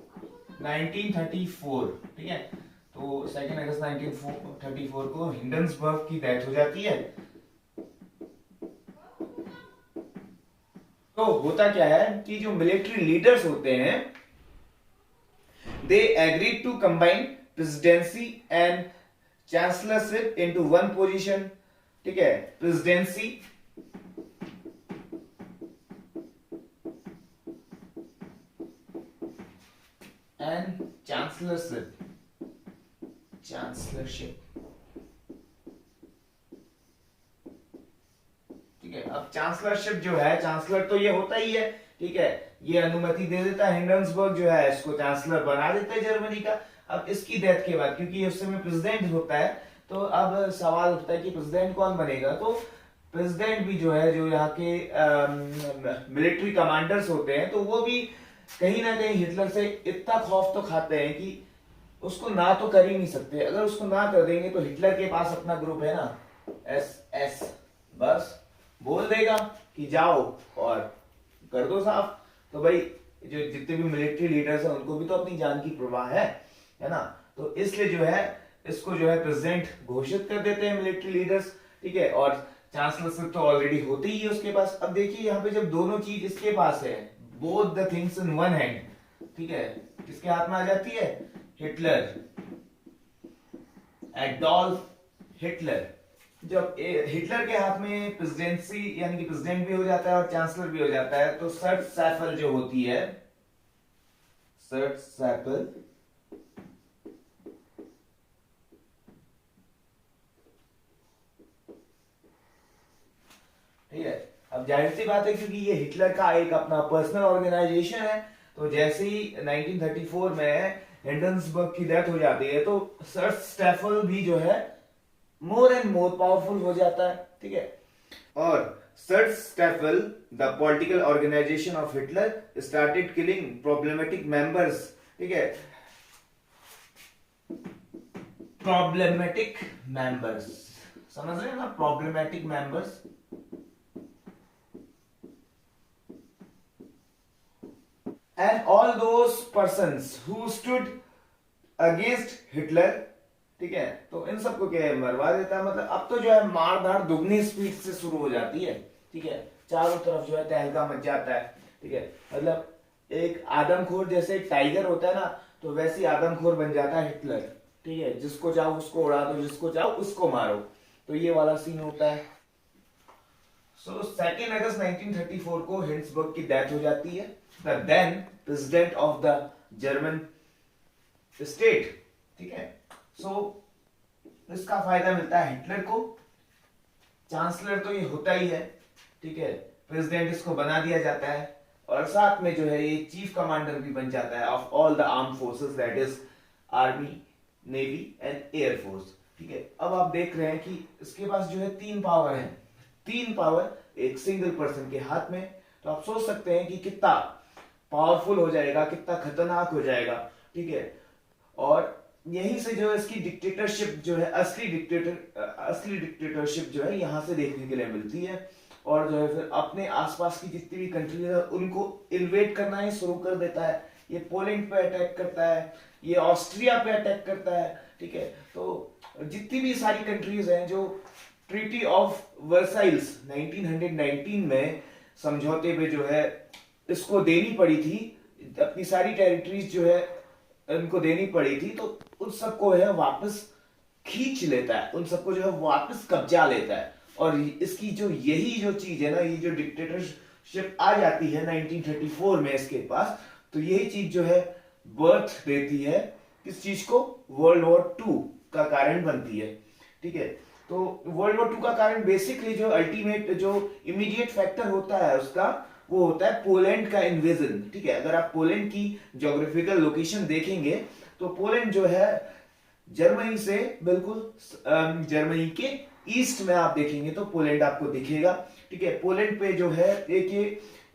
1934, ठीक है। तो 2 अगस्त 1934 को हिंडन्सबर्ग की डेथ हो जाती है। तो होता क्या है कि जो मिलिट्री लीडर्स होते हैं, they agreed to combine presidency and chancellorship into one position, ठीक है, प्रेसिडेंसी एंड chancellorship, ठीक है। अब चांसलरशिप जो है, चांसलर तो ये होता ही है, ठीक है, ये अनुमति दे देता है, हिंडन्सबर्ग जो है इसको चांसलर बना देता है जर्मनी का। अब इसकी डेथ के बाद, क्योंकि उस समय प्रेसिडेंट होता है, तो अब सवाल उठता है कि प्रेसिडेंट कौन बनेगा। तो प्रेसिडेंट भी जो है, जो यहाँ के मिलिट्री कमांडर्स होते हैं, तो वो भी कहीं ना कहीं हिटलर से इतना खौफ तो खाते हैं कि उसको ना तो कर ही नहीं सकते। अगर उसको ना कर देंगे तो हिटलर के पास अपना ग्रुप है ना, SS, बस बोल देगा कि जाओ और कर दो साफ। तो भाई जो जितने भी मिलिट्री लीडर्स हैं उनको भी तो अपनी जान की परवाह है ना। तो इसलिए जो है इसको जो है प्रेसिडेंट घोषित कर देते हैं मिलिट्री लीडर्स, ठीक है। और चांसलरशिप तो ऑलरेडी होती ही है उसके पास। अब देखिए यहाँ पे जब दोनों चीज इसके पास है, both the things in one hand, ठीक है, किसके हाथ में आ जाती है, हिटलर, एडोल्फ हिटलर। जब हिटलर के हाथ में प्रेसिडेंसी यानी कि प्रेसिडेंट भी हो जाता है और चांसलर भी हो जाता है, तो सर्च सैफल जो होती है, सर्च सैफल, ठीक है। अब जाहिर सी बात है क्योंकि ये हिटलर का एक अपना पर्सनल ऑर्गेनाइजेशन है, तो जैसे ही 1934 में हिंडन्सबर्ग की डेथ हो जाती है, तो सर्च स्टैफल भी जो है मोर एंड मोर पावरफुल हो जाता है, ठीक है। और Schutzstaffel, the political organization of Hitler, started killing problematic members, ठीक है, प्रॉब्लमेटिक मेंबर्स, समझ रहे हैं ना, problematic members. And all those persons who stood against Hitler, ठीक है, तो इन सबको क्या है, मरवा देता है। मतलब अब तो जो है मार धाड़ दुगनी स्पीड से शुरू हो जाती है, ठीक है, चारों तरफ जो है तहलका मच जाता है, ठीक है, मतलब एक आदमखोर जैसे एक टाइगर होता है ना, तो वैसे ही आदमखोर बन जाता है हिटलर। ठीक है, जिसको चाहो उसको उड़ा दो, जिसको चाहो उसको मारो, तो ये वाला सीन होता है। सो 2 अगस्त 1934 को हिंड्सबर्ग की डेथ हो जाती है, the then president of the German state. ठीक है, सो इसका फायदा मिलता है हिटलर को। चांसलर तो ये होता ही है, ठीक है, प्रेसिडेंट इसको बना दिया जाता है, और साथ में जो है ये चीफ कमांडर भी बन जाता है of all the arm forces, that is army, navy and air force. ठीक है, अब आप देख रहे हैं कि इसके पास जो है 3 पावर है, 3 पावर एक सिंगल पर्सन के हाथ में। तो आप सोच सकते हैं कि कितना पावरफुल हो जाएगा, कितना खतरनाक हो जाएगा। ठीक है, और यहीं से जो है इसकी डिक्टेटरशिप जो है, असली डिक्टेटरशिप जो है यहाँ से देखने के लिए मिलती है। और जो है फिर अपने आसपास की जितनी भी कंट्रीज है उनको इन्वेट करना ही शुरू कर देता है। ये पोलैंड पे अटैक करता है, ये ऑस्ट्रिया पे अटैक करता है। ठीक है, तो जितनी भी सारी कंट्रीज हैं जो ट्रीटी ऑफ वर्साइल्स 1919 में समझौते पे जो है इसको देनी पड़ी थी, अपनी सारी टेरिटरीज जो है उनको देनी पड़ी थी, तो उन सबको है वापस खींच लेता है, उन सबको जो है वापस कब्जा लेता है। और इसकी जो यही जो चीज है ना, ये जो डिक्टेटरशिप आ जाती है 1934 में इसके पास, तो यही चीज जो है बर्थ देती है किस चीज को, वर्ल्ड वॉर 2 का कारण बनती है। ठीक है, तो वर्ल्ड वॉर 2 का कारण बेसिकली जो अल्टीमेट जो इमीडिएट फैक्टर होता है उसका, वो होता है पोलैंड का इन्वेजन। ठीक है, अगर आप पोलैंड की ज्योग्राफिकल लोकेशन देखेंगे तो पोलैंड जो है जर्मनी से बिल्कुल जर्मनी के ईस्ट में आप देखेंगे तो पोलैंड आपको दिखेगा। ठीक है, पोलैंड पे जो है एक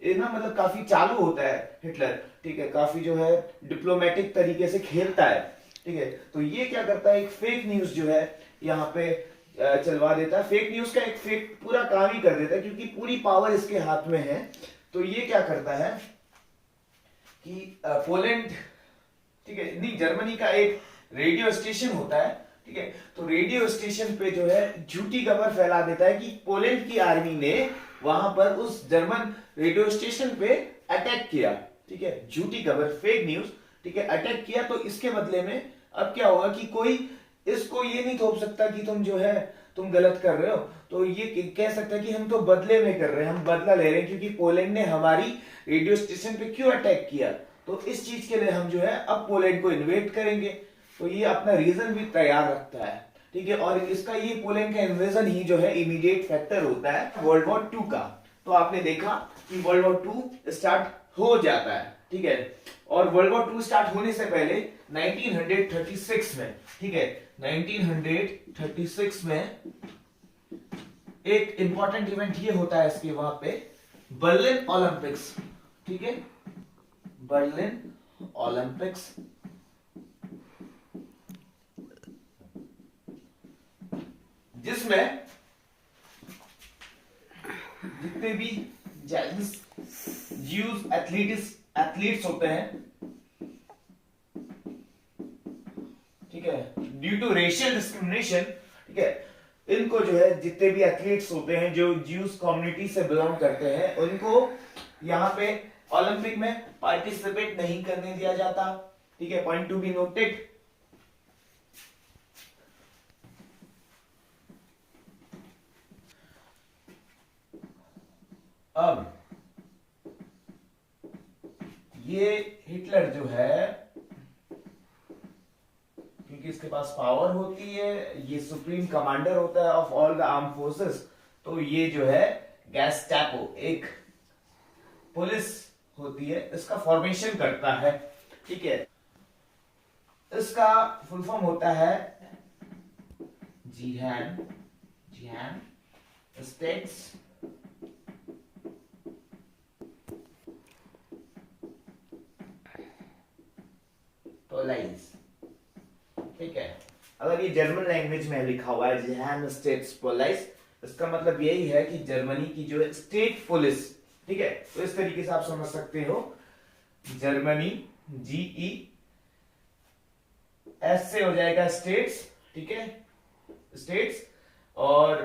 ये ना मतलब काफी चालू होता है हिटलर। ठीक है, काफी जो है डिप्लोमेटिक तरीके से खेलता है। ठीक है, तो ये क्या करता है, एक फेक न्यूज जो है यहाँ पे चलवा देता है। फेक न्यूज का एक फेक पूरा काम ही कर देता है, क्योंकि पूरी पावर इसके हाथ में है। तो ये क्या करता है कि पोलैंड, ठीक है, नहीं, जर्मनी का एक रेडियो स्टेशन होता है। ठीक है, तो रेडियो स्टेशन पे जो है झूठी खबर फैला देता है कि पोलैंड की आर्मी ने वहां पर उस जर्मन रेडियो स्टेशन पे अटैक किया। ठीक है, झूठी खबर, फेक न्यूज। ठीक है, अटैक किया, तो इसके बदले में अब क्या होगा कि कोई इसको ये नहीं थोप सकता कि तुम जो है तुम गलत कर रहे हो, तो ये कह सकता है कि हम तो बदले में कर रहे हैं, हम बदला ले रहे हैं, क्योंकि पोलैंड ने हमारी रेडियो स्टेशन पे क्यों अटैक किया, तो इस चीज के लिए हम जो है अब पोलैंड को इन्वेट करेंगे। तो ये अपना रीजन भी तैयार रखता है। ठीक है, और इसका ये पोलैंड का इन्वेजन ही जो है इमीडिएट फैक्टर होता है वर्ल्ड वॉर 2 का। तो आपने देखा कि वर्ल्ड वॉर 2 स्टार्ट हो जाता है। ठीक है, और वर्ल्ड वॉर 2 स्टार्ट होने से पहले 1936 में, ठीक है, 1936 में एक इंपॉर्टेंट इवेंट ये होता है इसके वहां पे, बर्लिन ओलंपिक्स। ठीक है, बर्लिन ओलंपिक्स, जिसमें जितने भी ज्यूज एथलीट्स होते हैं, ठीक है, ड्यू टू रेशियल डिस्क्रिमिनेशन, ठीक है, इनको जो है जितने भी एथलीट्स होते हैं जो ज्यूज कम्युनिटी से बिलोंग करते हैं, उनको यहां पे ओलंपिक में पार्टिसिपेट नहीं करने दिया जाता। ठीक है, पॉइंट टू बी नोटेड। अब ये हिटलर जो है, क्योंकि इसके पास पावर होती है, ये सुप्रीम कमांडर होता है of all the arm forces, तो ये जो है गैस्टापो, एक पुलिस होती है, इसका फॉर्मेशन करता है। ठीक है, इसका फुल फॉर्म होता है जिहान स्टेट्स पोलाइस। ठीक है, अगर ये जर्मन लैंग्वेज में लिखा हुआ है जिहान स्टेट्स पोलाइस, इसका मतलब यही है कि जर्मनी की जो है स्टेट पुलिस। ठीक है, तो इस तरीके से आप समझ सकते हो, जर्मनी जीई एस से हो जाएगा स्टेट्स, ठीक है, स्टेट्स, और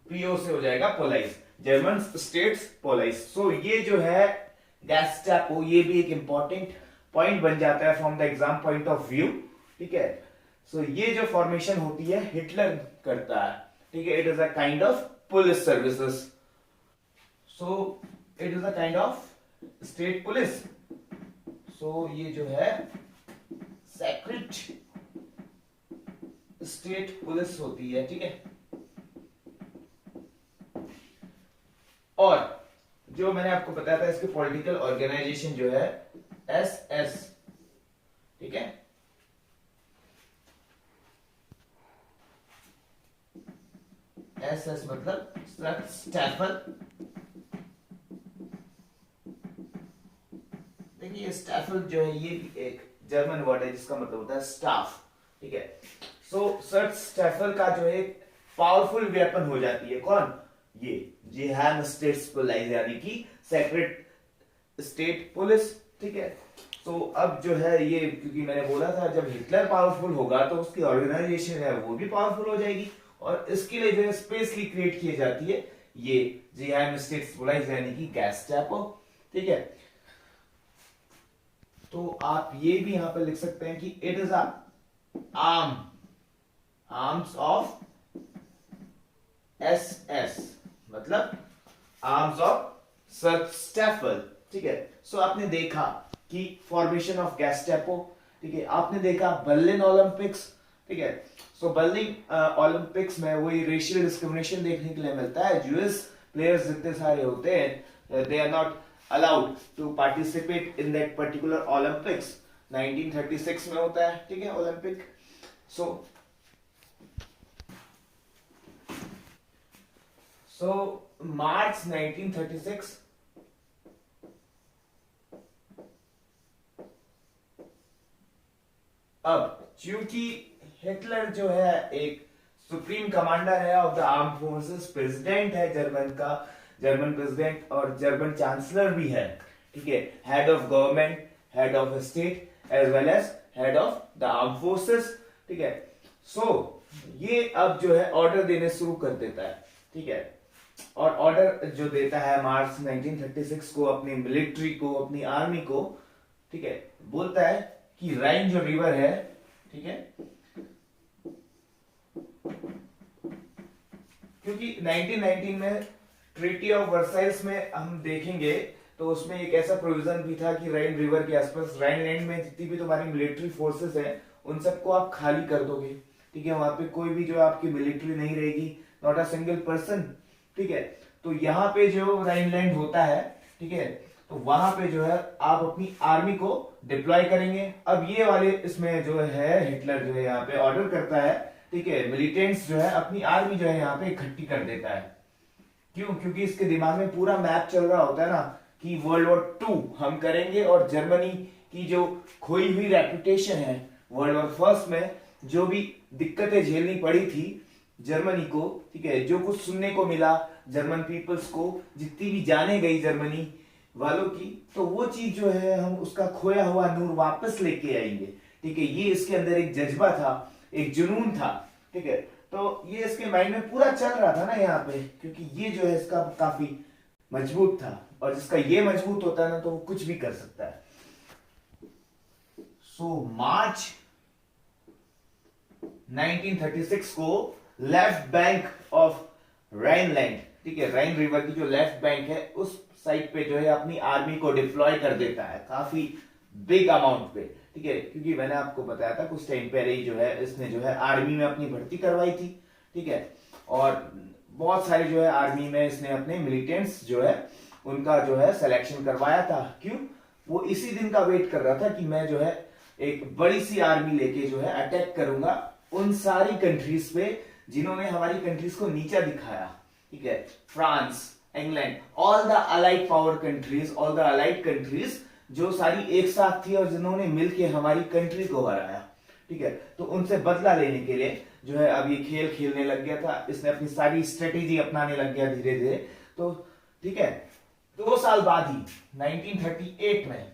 पीओ से हो जाएगा पोलाइस। German states पोलाइस। सो ये जो है गैस्टापो, ये भी एक इंपॉर्टेंट पॉइंट बन जाता है from the exam point of view. ठीक है, सो ये जो फॉर्मेशन होती है हिटलर करता है। ठीक है, it is a kind of police services. So it is a kind of state police. So ये जो है सेक्रेट स्टेट पुलिस होती है। ठीक है, और जो मैंने आपको बताया था इसकी पॉलिटिकल ऑर्गेनाइजेशन जो है एसएस। ठीक है, एसएस मतलब स्टैफल। देखिए स्टैफल जो है ये भी एक जर्मन वर्ड है जिसका मतलब होता है स्टाफ। ठीक है, सो सर्च स्टैफल का जो है पावरफुल वेपन हो जाती है कौन, ये जेहाम स्टेट्स पुलिस यानी कि सेक्रेट स्टेट पुलिस। ठीक है, तो अब जो है ये, क्योंकि मैंने बोला था जब हिटलर पावरफुल होगा तो उसकी ऑर्गेनाइजेशन है वो भी पावरफुल हो जाएगी, और इसके लिए जो है स्पेशली क्रिएट की जाती है ये जेहाम स्टेट्स पुलिस यानी कि गैस्टापो। ठीक है, तो आप ये भी यहां पर लिख सकते हैं कि it is arms of SS, मतलब आर्म्स ऑफ सर्च स्टैफल। ठीक है, सो आपने देखा कि फॉर्मेशन ऑफ गैस्टापो। ठीक है, आपने देखा बर्लिन ओलंपिक्स। ठीक है, सो बर्लिन ओलंपिक्स में वही रेशियल डिस्क्रिमिनेशन देखने के लिए मिलता है। यूएस प्लेयर्स जितने सारे होते हैं they are not allowed to participate in that particular Olympics। 1936 में होता है। ठीक है, ओलंपिक। सो मार्च 1936 अब चूंकि हिटलर जो है एक सुप्रीम कमांडर है of the arm forces, president है जर्मन का, जर्मन प्रेसिडेंट और जर्मन चांसलर भी है। ठीक है, head of government, head of state as well as head of the arm forces. ठीक है, सो ये अब जो है ऑर्डर देने शुरू कर देता है। ठीक है, और ऑर्डर जो देता है मार्च 1936 को अपनी मिलिट्री को, अपनी आर्मी को। ठीक है, बोलता है कि राइन जो रिवर है, ठीक है, क्योंकि 1919 में ट्रीटी ऑफ वर्साइल्स में हम देखेंगे तो उसमें एक ऐसा प्रोविजन भी था कि राइन रिवर के आसपास, राइन लैंड में जितनी भी तुम्हारी मिलिट्री फोर्सेस हैं उन सबको आप खाली कर दोगे। ठीक है, वहां पे कोई भी जो आपकी मिलिट्री नहीं रहेगी, नॉट अ सिंगल पर्सन। ठीक है, तो यहाँ पे जो राइन लैंड होता है, ठीक है, तो वहां पे जो है आप अपनी आर्मी को डिप्लॉय करेंगे। अब ये वाले इसमें जो है हिटलर जो है यहाँ पे ऑर्डर करता है। ठीक है, मिलिटेंट्स जो है अपनी आर्मी जो है यहाँ पे इकट्ठी कर देता है। क्यों? क्योंकि इसके दिमाग में पूरा मैप चल रहा होता है ना कि वर्ल्ड वॉर 2 हम करेंगे, और जर्मनी की जो खोई हुई रेपुटेशन है वर्ल्ड वॉर फर्स्ट में, जो भी दिक्कतें झेलनी पड़ी थी जर्मनी को, ठीक है, जो कुछ सुनने को मिला जर्मन पीपल्स को, जितनी भी जाने गई जर्मनी वालों की, तो वो चीज जो है हम उसका खोया हुआ नूर वापस लेके आएंगे। ठीक है, ये इसके अंदर एक जज्बा था, एक जुनून था। ठीक है, तो ये इसके माइंड में पूरा चल रहा था ना यहाँ पे, क्योंकि ये जो है इसका काफी मजबूत था, और जिसका ये मजबूत होता है ना तो वो कुछ भी कर सकता है। सो मार्च 1936 को लेफ्ट बैंक ऑफ राइनलैंड, ठीक है, राइन रिवर की जो लेफ्ट बैंक है उस साइड पे जो है अपनी आर्मी को डिप्लॉय कर देता है, काफी बिग अमाउंट पे। ठीक है, क्योंकि मैंने आपको बताया था कुछ टाइम पहले ही जो है इसने जो है आर्मी में अपनी भर्ती करवाई थी। ठीक है, और बहुत सारे जो है आर्मी में इसने अपने मिलिटेंट्स जो है उनका जो है सिलेक्शन करवाया था। क्यों? वो इसी दिन का वेट कर रहा था कि मैं जो है एक बड़ी सी आर्मी लेके जो है अटैक करूंगा उन सारी कंट्रीज पे जिन्होंने हमारी कंट्रीज को नीचा दिखाया। ठीक है, France, England, all the allied power countries, all the allied countries जो सारी एक साथ थी और जिन्होंने मिलके हमारी कंट्री को हराया। ठीक है, तो उनसे बदला लेने के लिए जो है अब ये खेल खेलने लग गया था, इसने अपनी सारी स्ट्रेटेजी अपनाने लग गया धीरे धीरे। तो ठीक है, 2 साल बाद ही 1938 में,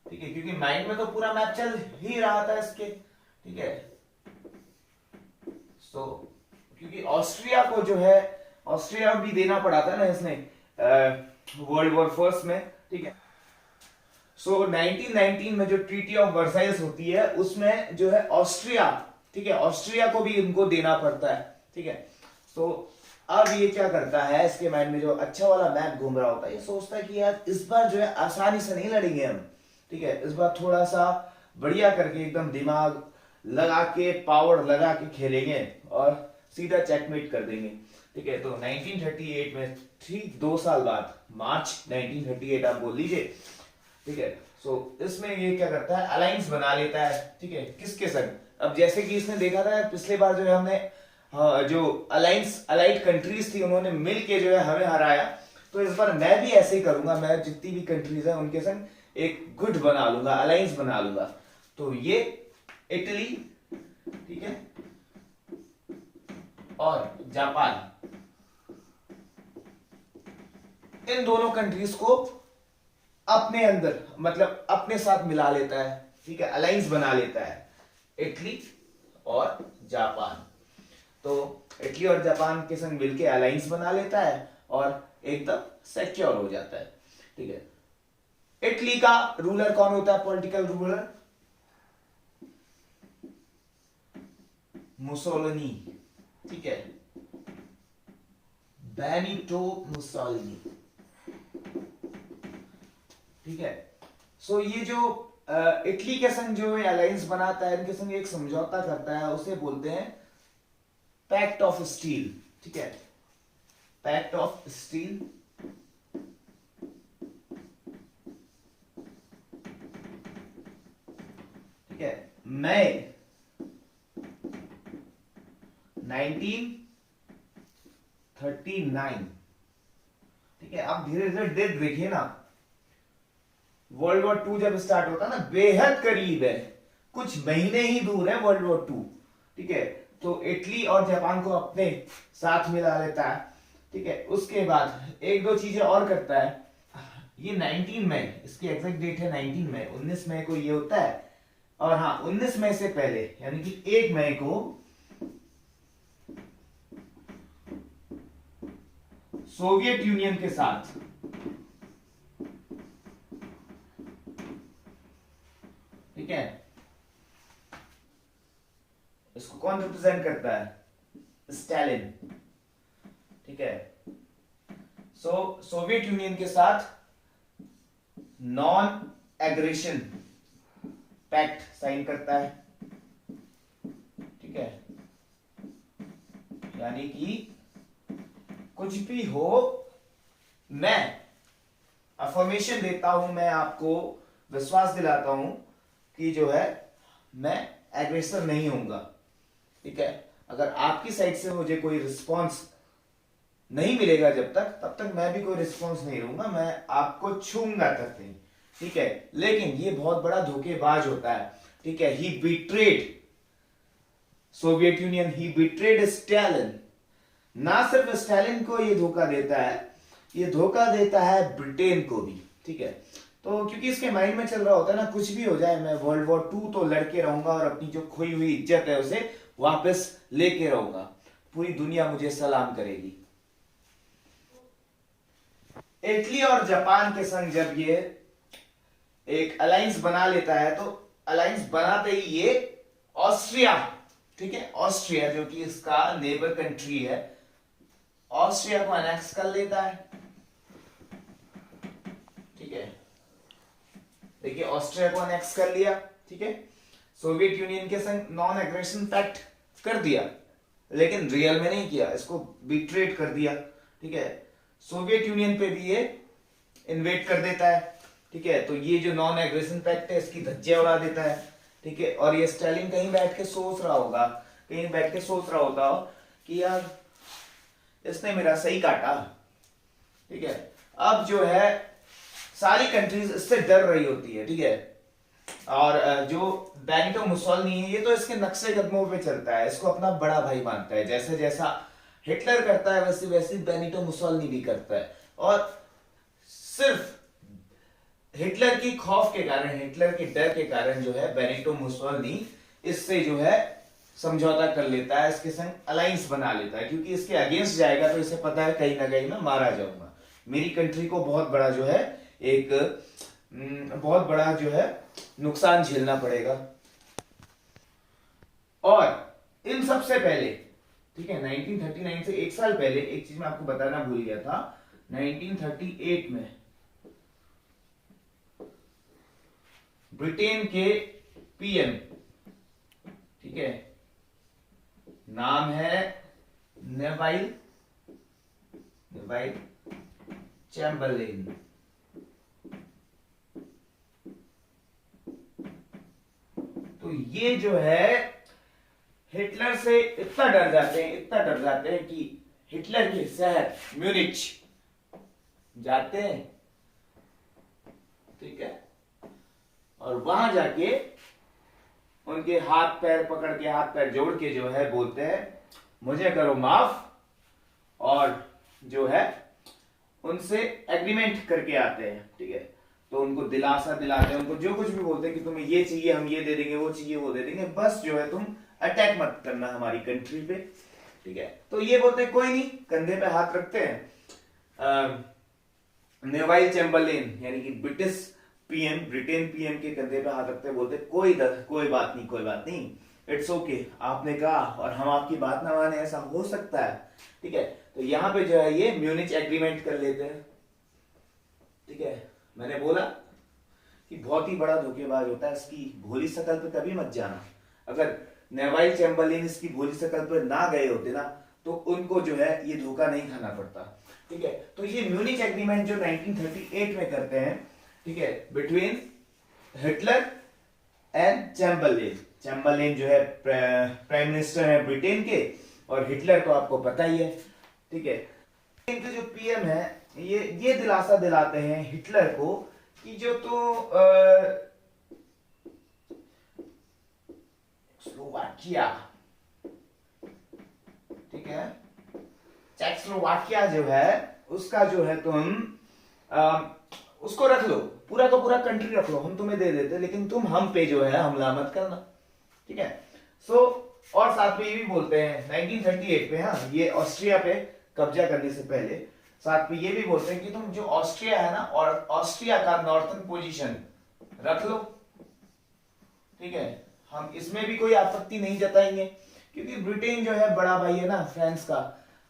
ठीक है, क्योंकि माइंड में तो पूरा मैप चल ही रहा था इसके। ठीक है, सो क्योंकि ऑस्ट्रिया को जो है ऑस्ट्रिया भी देना पड़ा था ना इसने वर्ल्ड वॉर फर्स्ट में, ठीक है। सो 1919 में जो ट्रीटी ऑफ वर्साइल्स होती है उसमें जो है ऑस्ट्रिया, ठीक है, ऑस्ट्रिया को भी इनको देना पड़ता है, ठीक है। सो अब ये क्या करता है, इसके माइंड में जो अच्छा वाला मैप घूम रहा होता है, ये सोचता है कि यार इस बार जो है आसानी से नहीं लड़ेंगे हम, ठीक है, इस बार थोड़ा सा बढ़िया करके एकदम दिमाग लगा के पावर लगा के खेलेंगे और सीधा चेकमेट कर देंगे, ठीक है। तो 1938 में ठीक 2 साल बाद मार्च 1938 आप बोल लीजिए, ठीक है। सो इसमें ये क्या करता है, अलायंस बना लेता है, ठीक है, किसके संग। अब जैसे कि इसने देखा था पिछले बार जो है हमने जो अलायंस अलाइड कंट्रीज थी उन्होंने मिल के जो है हमें हराया, तो इस बार मैं भी ऐसे ही करूंगा, मैं जितनी भी कंट्रीज है उनके संग एक गुट बना लूंगा, अलायंस बना लूंगा। तो ये इटली, ठीक है, और जापान, इन दोनों कंट्रीज को अपने अंदर मतलब अपने साथ मिला लेता है, ठीक है, अलायंस बना लेता है इटली और जापान। तो इटली और जापान के संग मिलके अलायंस बना लेता है और एकदम सिक्योर हो जाता है, ठीक है। इटली का रूलर कौन होता है, पॉलिटिकल रूलर? मुसोलिनी, ठीक है, बेनिटो मुसोलिनी, ठीक है। सो ये जो इटली के संग जो अलायंस बनाता है, इनके संग एक समझौता करता है, उसे बोलते हैं पैक्ट ऑफ स्टील, ठीक है, पैक्ट ऑफ स्टील, ठीक है। मई 1939, ठीक है। आप धीरे धीरे डेट देखिए ना, वर्ल्ड वॉर 2 जब स्टार्ट होता है ना, बेहद करीब है, कुछ महीने ही दूर है वर्ल्ड वॉर 2, ठीक है। तो इटली और जापान को अपने साथ मिला लेता है, ठीक है। उसके बाद एक दो चीजें और करता है, ये 19 मई, इसकी एग्जैक्ट डेट है 19 मई, 19 मई को ये होता है। और हाँ, 19 मई से पहले यानी कि 1 मई को सोवियत यूनियन के साथ, ठीक है, इसको कौन रिप्रेजेंट करता है, स्टालिन, ठीक है। सोवियत यूनियन के साथ नॉन एग्रेशन पैक्ट साइन करता है, ठीक है, यानी कि कुछ भी हो, मैं अफर्मेशन देता हूं, मैं आपको विश्वास दिलाता हूं कि जो है मैं एग्रेसर नहीं होऊंगा, ठीक है। अगर आपकी साइड से मुझे कोई रिस्पॉन्स नहीं मिलेगा जब तक, तब तक मैं भी कोई रिस्पॉन्स नहीं लूंगा, मैं आपको छूंगा तक नहीं, ठीक है। लेकिन ये बहुत बड़ा धोखेबाज होता है, ठीक है। ही बिट्रेड सोवियत यूनियन, ही बिट्रेड स्टालिन। ना सिर्फ स्टालिन को ये धोखा देता है, ये धोखा देता है ब्रिटेन को भी, ठीक है। तो क्योंकि इसके माइंड में चल रहा होता है ना, कुछ भी हो जाए मैं वर्ल्ड वॉर 2 तो लड़के रहूंगा और अपनी जो खोई हुई इज्जत है उसे वापस लेके रहूंगा, पूरी दुनिया मुझे सलाम करेगी। इटली और जापान के संग जब ये एक अलायंस बना लेता है, तो अलायंस बनाते ही ये ऑस्ट्रिया, ठीक है, ऑस्ट्रिया जो कि इसका नेबर कंट्री है, ऑस्ट्रिया को अनेक्स कर लेता है, ठीक है। देखिए ऑस्ट्रिया को अनेक्स कर लिया, ठीक है। सोवियत यूनियन के संग नॉन एग्रेशन पैक्ट कर दिया, लेकिन रियल में नहीं किया, इसको बिट्रेड कर दिया, ठीक है। सोवियत यूनियन पे भी ये इन्वेट कर देता है, ठीक है। तो ये जो नॉन एग्रेशन पैक्ट है इसकी धज्जियां उड़ा देता है, ठीक है। और ये स्टालिन कहीं बैठ के सोच रहा होगा, कहीं बैठ के सोच रहा होता हो कि यार इसने मेरा सही काटा, ठीक है। अब जो है सारी कंट्रीज इससे डर रही होती है, ठीक है। और जो बेनिटो मुसोलिनी है, ये तो इसके नक्शे कदमों पे चलता है, इसको अपना बड़ा भाई मानता है, जैसे जैसा हिटलर करता है वैसे वैसे बेनिटो मुसोलिनी भी करता है। और सिर्फ हिटलर की खौफ के कारण, हिटलर के डर के कारण जो है बेनिटो मुसोलिनी इससे जो है समझौता कर लेता है, इसके संग अलायंस बना लेता है, क्योंकि इसके अगेंस्ट जाएगा तो इसे पता है कहीं ना कहीं मैं मारा जाऊंगा, मेरी कंट्री को बहुत बड़ा जो है एक बहुत बड़ा जो है नुकसान झेलना पड़ेगा। और इन सबसे पहले, ठीक है, 1939 से एक साल पहले एक चीज मैं आपको बताना भूल गया था। 1938 में ब्रिटेन के पीएम, ठीक है, नाम है नेवाइल चैम्बरलेन। तो ये जो है हिटलर से इतना डर जाते हैं कि हिटलर के शहर म्यूनिच जाते हैं, ठीक है, और वहां जाके उनके हाथ पैर पकड़ के, हाथ पैर जोड़ के जो है बोलते हैं मुझे करो माफ, और जो है उनसे एग्रीमेंट करके आते हैं, ठीक है। तो उनको दिलासा दिलाते हैं, उनको जो कुछ भी बोलते हैं कि तुम्हें ये चाहिए हम ये दे देंगे, वो चाहिए वो दे देंगे, बस जो है तुम अटैक मत करना हमारी कंट्री पे, ठीक है। तो ये बोलते हैं कोई नहीं, कंधे पे हाथ रखते हैं। नेवाइल चैम्बरलेन यानी कि ब्रिटेन पीएम के कंधे पे हाथ रखते हैं, बोलते कोई बात नहीं, इट्स ओके, आपने कहा और हम आपकी बात ना माने, ऐसा हो सकता है, ठीक है। तो यहां पे जो है ये म्यूनिच एग्रीमेंट कर लेते हैं, ठीक है। मैंने बोला कि बहुत ही बड़ा धोखेबाज होता है, इसकी भोली शकल पे कभी मत जाना। अगर नेवाइल चैम्बरलेन इसकी भोली शकल पे ना गए होते ना तो उनको जो है ये धोखा नहीं खाना पड़ता, ठीक है। तो ये म्यूनिच एग्रीमेंट जो 1938 में करते हैं, ठीक है, बिटवीन हिटलर एंड चैम्बरलेन जो है प्राइम मिनिस्टर है ब्रिटेन के, और हिटलर तो आपको पता ही है, ठीक है। इनके जो पीएम है ये दिलासा दिलाते हैं हिटलर को कि जो तो स्लोवाकिया, ठीक है, चेकोस्लोवाकिया जो है उसका जो है तुम उसको रख लो, पूरा का पूरा कंट्री रख लो, हम तुम्हें दे देते, लेकिन तुम हम पे जो है हमला मत करना, ठीक है। और साथ में ये भी बोलते हैं 1938 पे, हाँ, ये ऑस्ट्रिया पे कब्जा करने से पहले, साथ में ये भी बोलते हैं कि तुम जो ऑस्ट्रिया है ना, और ऑस्ट्रिया का नॉर्थन पोजीशन रख लो, ठीक है, हम इसमें भी कोई आपत्ति नहीं जताएंगे, क्योंकि ब्रिटेन जो है बड़ा भाई है ना फ्रांस का,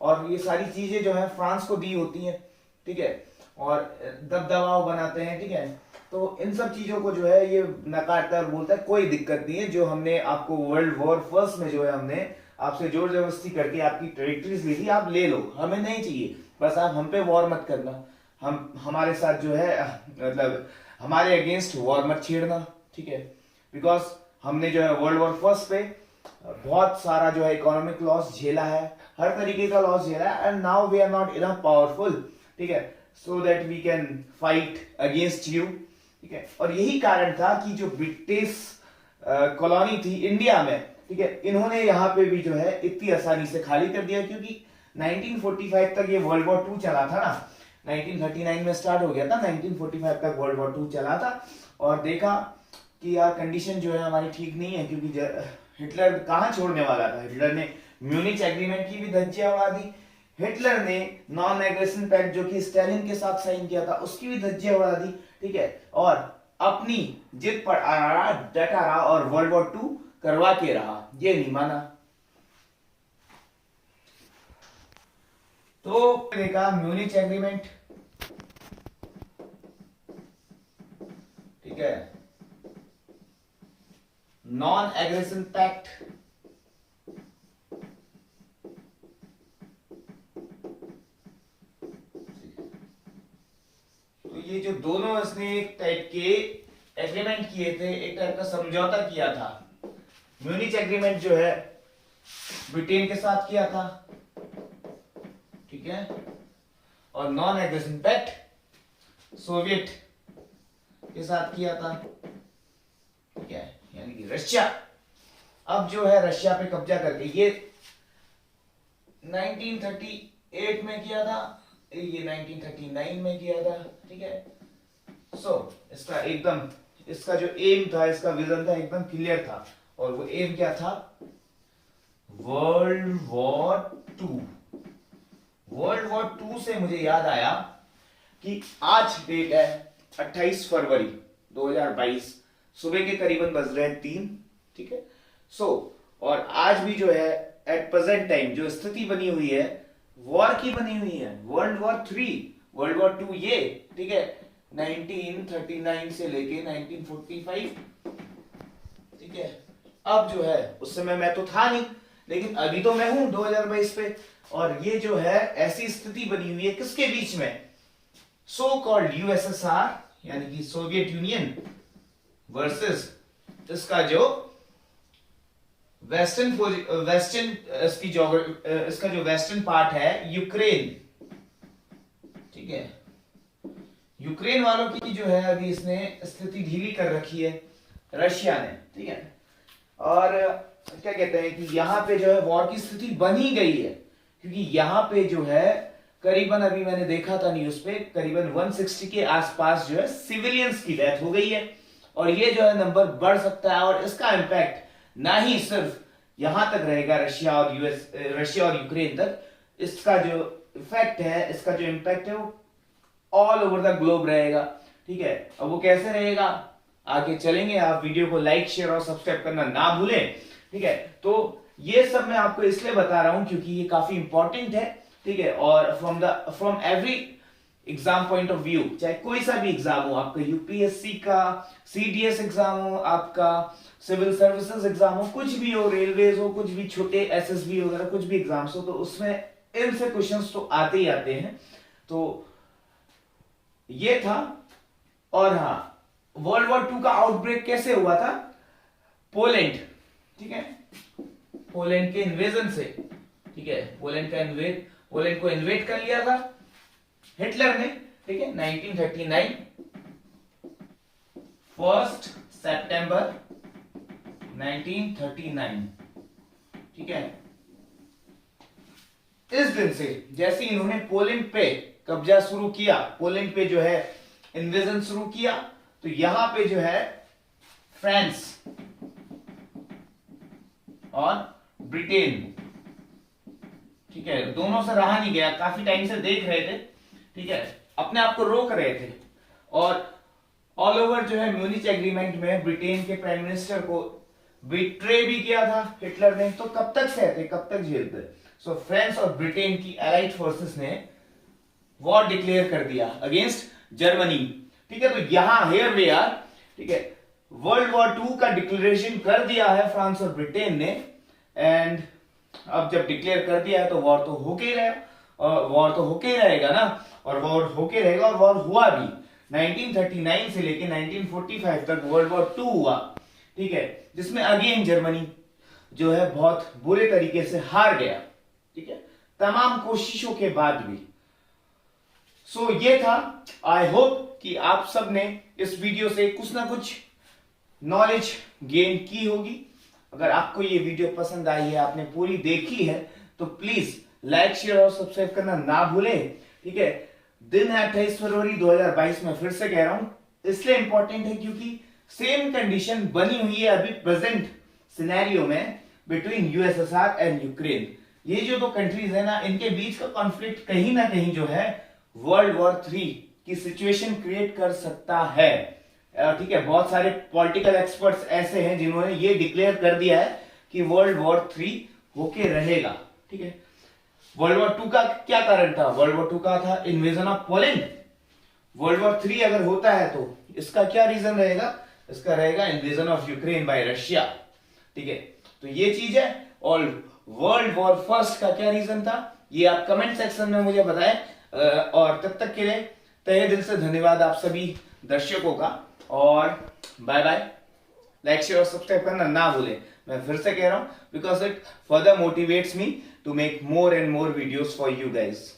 और ये सारी चीजें जो है फ्रांस को दी होती हैं, ठीक है, और दबदबाव बनाते हैं, ठीक है। तो इन सब चीजों को जो है ये नकारता है और बोलता है कोई दिक्कत नहीं है, जो हमने आपको वर्ल्ड वॉर फर्स्ट में जो है हमने आपसे जोर जबरदस्ती करके आपकी टेरिटरीज ली थी, आप ले लो, हमें नहीं चाहिए, बस आप हम पे वॉर मत करना, हमारे साथ जो है मतलब हमारे अगेंस्ट वॉर मत छेड़ना, ठीक है। बिकॉज हमने जो है वर्ल्ड वॉर फर्स्ट पे बहुत सारा जो है इकोनॉमिक लॉस झेला है, हर तरीके का लॉस झेला है, and now we are not enough powerful, ठीक है, so that we can fight against you, ठीक है। और यही कारण था कि जो ब्रिटिश कॉलोनी थी इंडिया में, ठीक है, इन्होंने यहाँ पे भी जो है इतनी आसानी से खाली कर दिया, क्योंकि 1945 तक ये वर्ल्ड वॉर 2 चला था ना, 1939 में स्टार्ट हो गया था, 1945 तक वर्ल्ड वॉर 2 चला था, और देखा कि यार कंडीशन जो है हमारी ठीक नहीं है, क्योंकि हिटलर कहां छोड़ने वाला था, हिटलर ने म्यूनिच एग्रीमेंट की भी धज्जियां उड़ा दी, हिटलर ने नॉन एग्रेशन पैक्ट जो कि स्टालिन के साथ साइन किया था उसकी भी धज्जियां उड़ा दी, ठीक है, और अपनी जिद पर डटा रहा और वर्ल्ड वॉर 2 करवा के रहा, ये नहीं माना। तो देखा म्यूनिच एग्रीमेंट, ठीक है, नॉन एग्रेशन पैक्ट, तो ये जो दोनों इसने एक टाइप के एग्रीमेंट किए थे, एक टाइप का समझौता किया था। म्यूनिच एग्रीमेंट जो है ब्रिटेन के साथ किया था, ठीक है, और नॉन एग्रेशन पैक्ट सोवियत के साथ किया था, ठीक है, यानी कि रशिया अब जो है रशिया पे कब्जा करके, ये 1938 में किया था, ये 1939 में किया था, ठीक है। इसका जो एम था, इसका विजन था, एकदम क्लियर था, और वो एम क्या था world war two. World war two से मुझे याद आया कि आज डेट है 28 फरवरी 2022, सुबह के करीबन बज रहे हैं 3। ठीक है, और आज भी जो है एट प्रेजेंट टाइम जो स्थिति बनी हुई है वॉर की बनी हुई है, वर्ल्ड वॉर 3, वर्ल्ड वॉर 2 ये। ठीक है, 1939 से लेके 1945। ठीक है, अब जो है उस समय मैं तो था नहीं, लेकिन अभी तो मैं हूं 2022 पे, और ये जो है ऐसी स्थिति बनी हुई है किसके बीच में, सो कॉल्ड यूएसएसआर यानी कि सोवियत यूनियन वर्सेस इसका जो इसका जो वेस्टर्न पार्ट है यूक्रेन। ठीक है, यूक्रेन वालों की जो है अभी इसने स्थिति ढीली कर रखी है रशिया ने। ठीक है, और क्या कहते हैं कि यहां पे जो है वॉर की स्थिति बन ही गई है, क्योंकि यहां पे जो है करीबन, अभी मैंने देखा था न्यूज पे, करीबन 160 के आसपास जो है सिविलियंस की डेथ हो गई है, और ये जो है नंबर बढ़ सकता है, और इसका इंपैक्ट ना ही सिर्फ यहां तक रहेगा रशिया और यूक्रेन तक, इसका जो इफेक्ट है, इसका जो इंपैक्ट है वो ऑल ओवर द ग्लोब रहेगा। ठीक है, अब वो कैसे रहेगा आगे चलेंगे, आप वीडियो को लाइक शेयर और सब्सक्राइब करना ना भूलें। ठीक है, तो ये सब मैं आपको इसलिए बता रहा हूं क्योंकि ये काफी इंपॉर्टेंट है। ठीक है, और from every exam point of view, चाहे कोई सा भी एग्जाम हो, आपका यूपीएससी का, सीडीएस एग्जाम हो, आपका सिविल सर्विसेज एग्जाम हो, कुछ भी हो, रेलवेज हो, कुछ भी छोटे एसएसबी वगैरह कुछ भी एग्जाम्स हो, तो उसमें इनसे क्वेश्चंस तो आते ही आते हैं। तो ये था। और हाँ, वर्ल्ड वॉर 2 का आउटब्रेक कैसे हुआ था, पोलैंड। ठीक है, पोलैंड के इन्वेजन से। ठीक है, पोलैंड को इन्वेड कर लिया था हिटलर ने। ठीक है, 1939 1 सितंबर 1939। ठीक है, इस दिन से जैसे इन्होंने पोलैंड पे कब्जा शुरू किया, पोलैंड पे जो है इन्वेजन शुरू किया, तो यहां पे जो है फ्रांस और ब्रिटेन, ठीक है, दोनों से रहा नहीं गया, काफी टाइम से देख रहे थे। ठीक है, अपने आप को रोक रहे थे, और ऑल ओवर जो है म्यूनिच एग्रीमेंट में ब्रिटेन के प्राइम मिनिस्टर को बिट्रे भी किया था हिटलर ने। तो कब तक सहते, कब तक झेलते। सो फ्रांस और ब्रिटेन की एलाइड फोर्सेस ने वॉर डिक्लेयर कर दिया अगेंस्ट जर्मनी। ठीक है, तो यहां हियर वी आर। ठीक है, वर्ल्ड वॉर 2 का डिक्लेरेशन कर दिया है फ्रांस और ब्रिटेन ने, एंड अब जब डिक्लेयर कर दिया है तो वॉर तो होके ही रहेगा, और वॉर तो होके ही रहेगा ना, और वॉर होके रहेगा, और वॉर हुआ भी 1939 से लेके 1945 तक वर्ल्ड वॉर 2 हुआ। ठीक है, जिसमें अगेन जर्मनी जो है बहुत बुरे तरीके से हार गया। ठीक है, तमाम कोशिशों के बाद भी। सो ये था। आई होप कि आप सब ने इस वीडियो से कुछ ना कुछ नॉलेज गेन की होगी। अगर आपको ये वीडियो पसंद आई है, आपने पूरी देखी है, तो प्लीज लाइक शेयर और सब्सक्राइब करना ना भूलें। ठीक है, दिन है 28 फरवरी 2022 में, फिर से कह रहा हूं, इसलिए इंपॉर्टेंट है क्योंकि सेम कंडीशन बनी हुई है अभी प्रेजेंट सिनेरियो में बिटवीन यूएसएसआर एंड यूक्रेन। ये जो दो कंट्रीज है ना, इनके बीच का कॉन्फ्लिक्ट कहीं ना कहीं जो है वर्ल्ड वॉर 3 की सिचुएशन क्रिएट कर सकता है। ठीक है, बहुत सारे पॉलिटिकल एक्सपर्ट्स ऐसे हैं जिन्होंने ये डिक्लेयर कर दिया है कि वर्ल्ड वॉर 3 होके रहेगा। ठीक है, वर्ल्ड वॉर 2 का क्या कारण था, वर्ल्ड वॉर 2 का था invasion of Poland. World war 3 अगर होता है तो इसका क्या रीजन रहेगा, इसका रहेगा invasion of Ukraine bye Russia. ठीक है, तो ये चीज है। और वर्ल्ड वॉर फर्स्ट का क्या रीजन था, ये आप कमेंट सेक्शन में मुझे बताएं। और तब तक के लिए तहे दिल से धन्यवाद आप सभी दर्शकों का, और बाय बाय। लाइक शेयर और सब्सक्राइब करना ना भूलें। मैं फिर से कह रहा हूं, because it further motivates me to make more and more videos for you guys.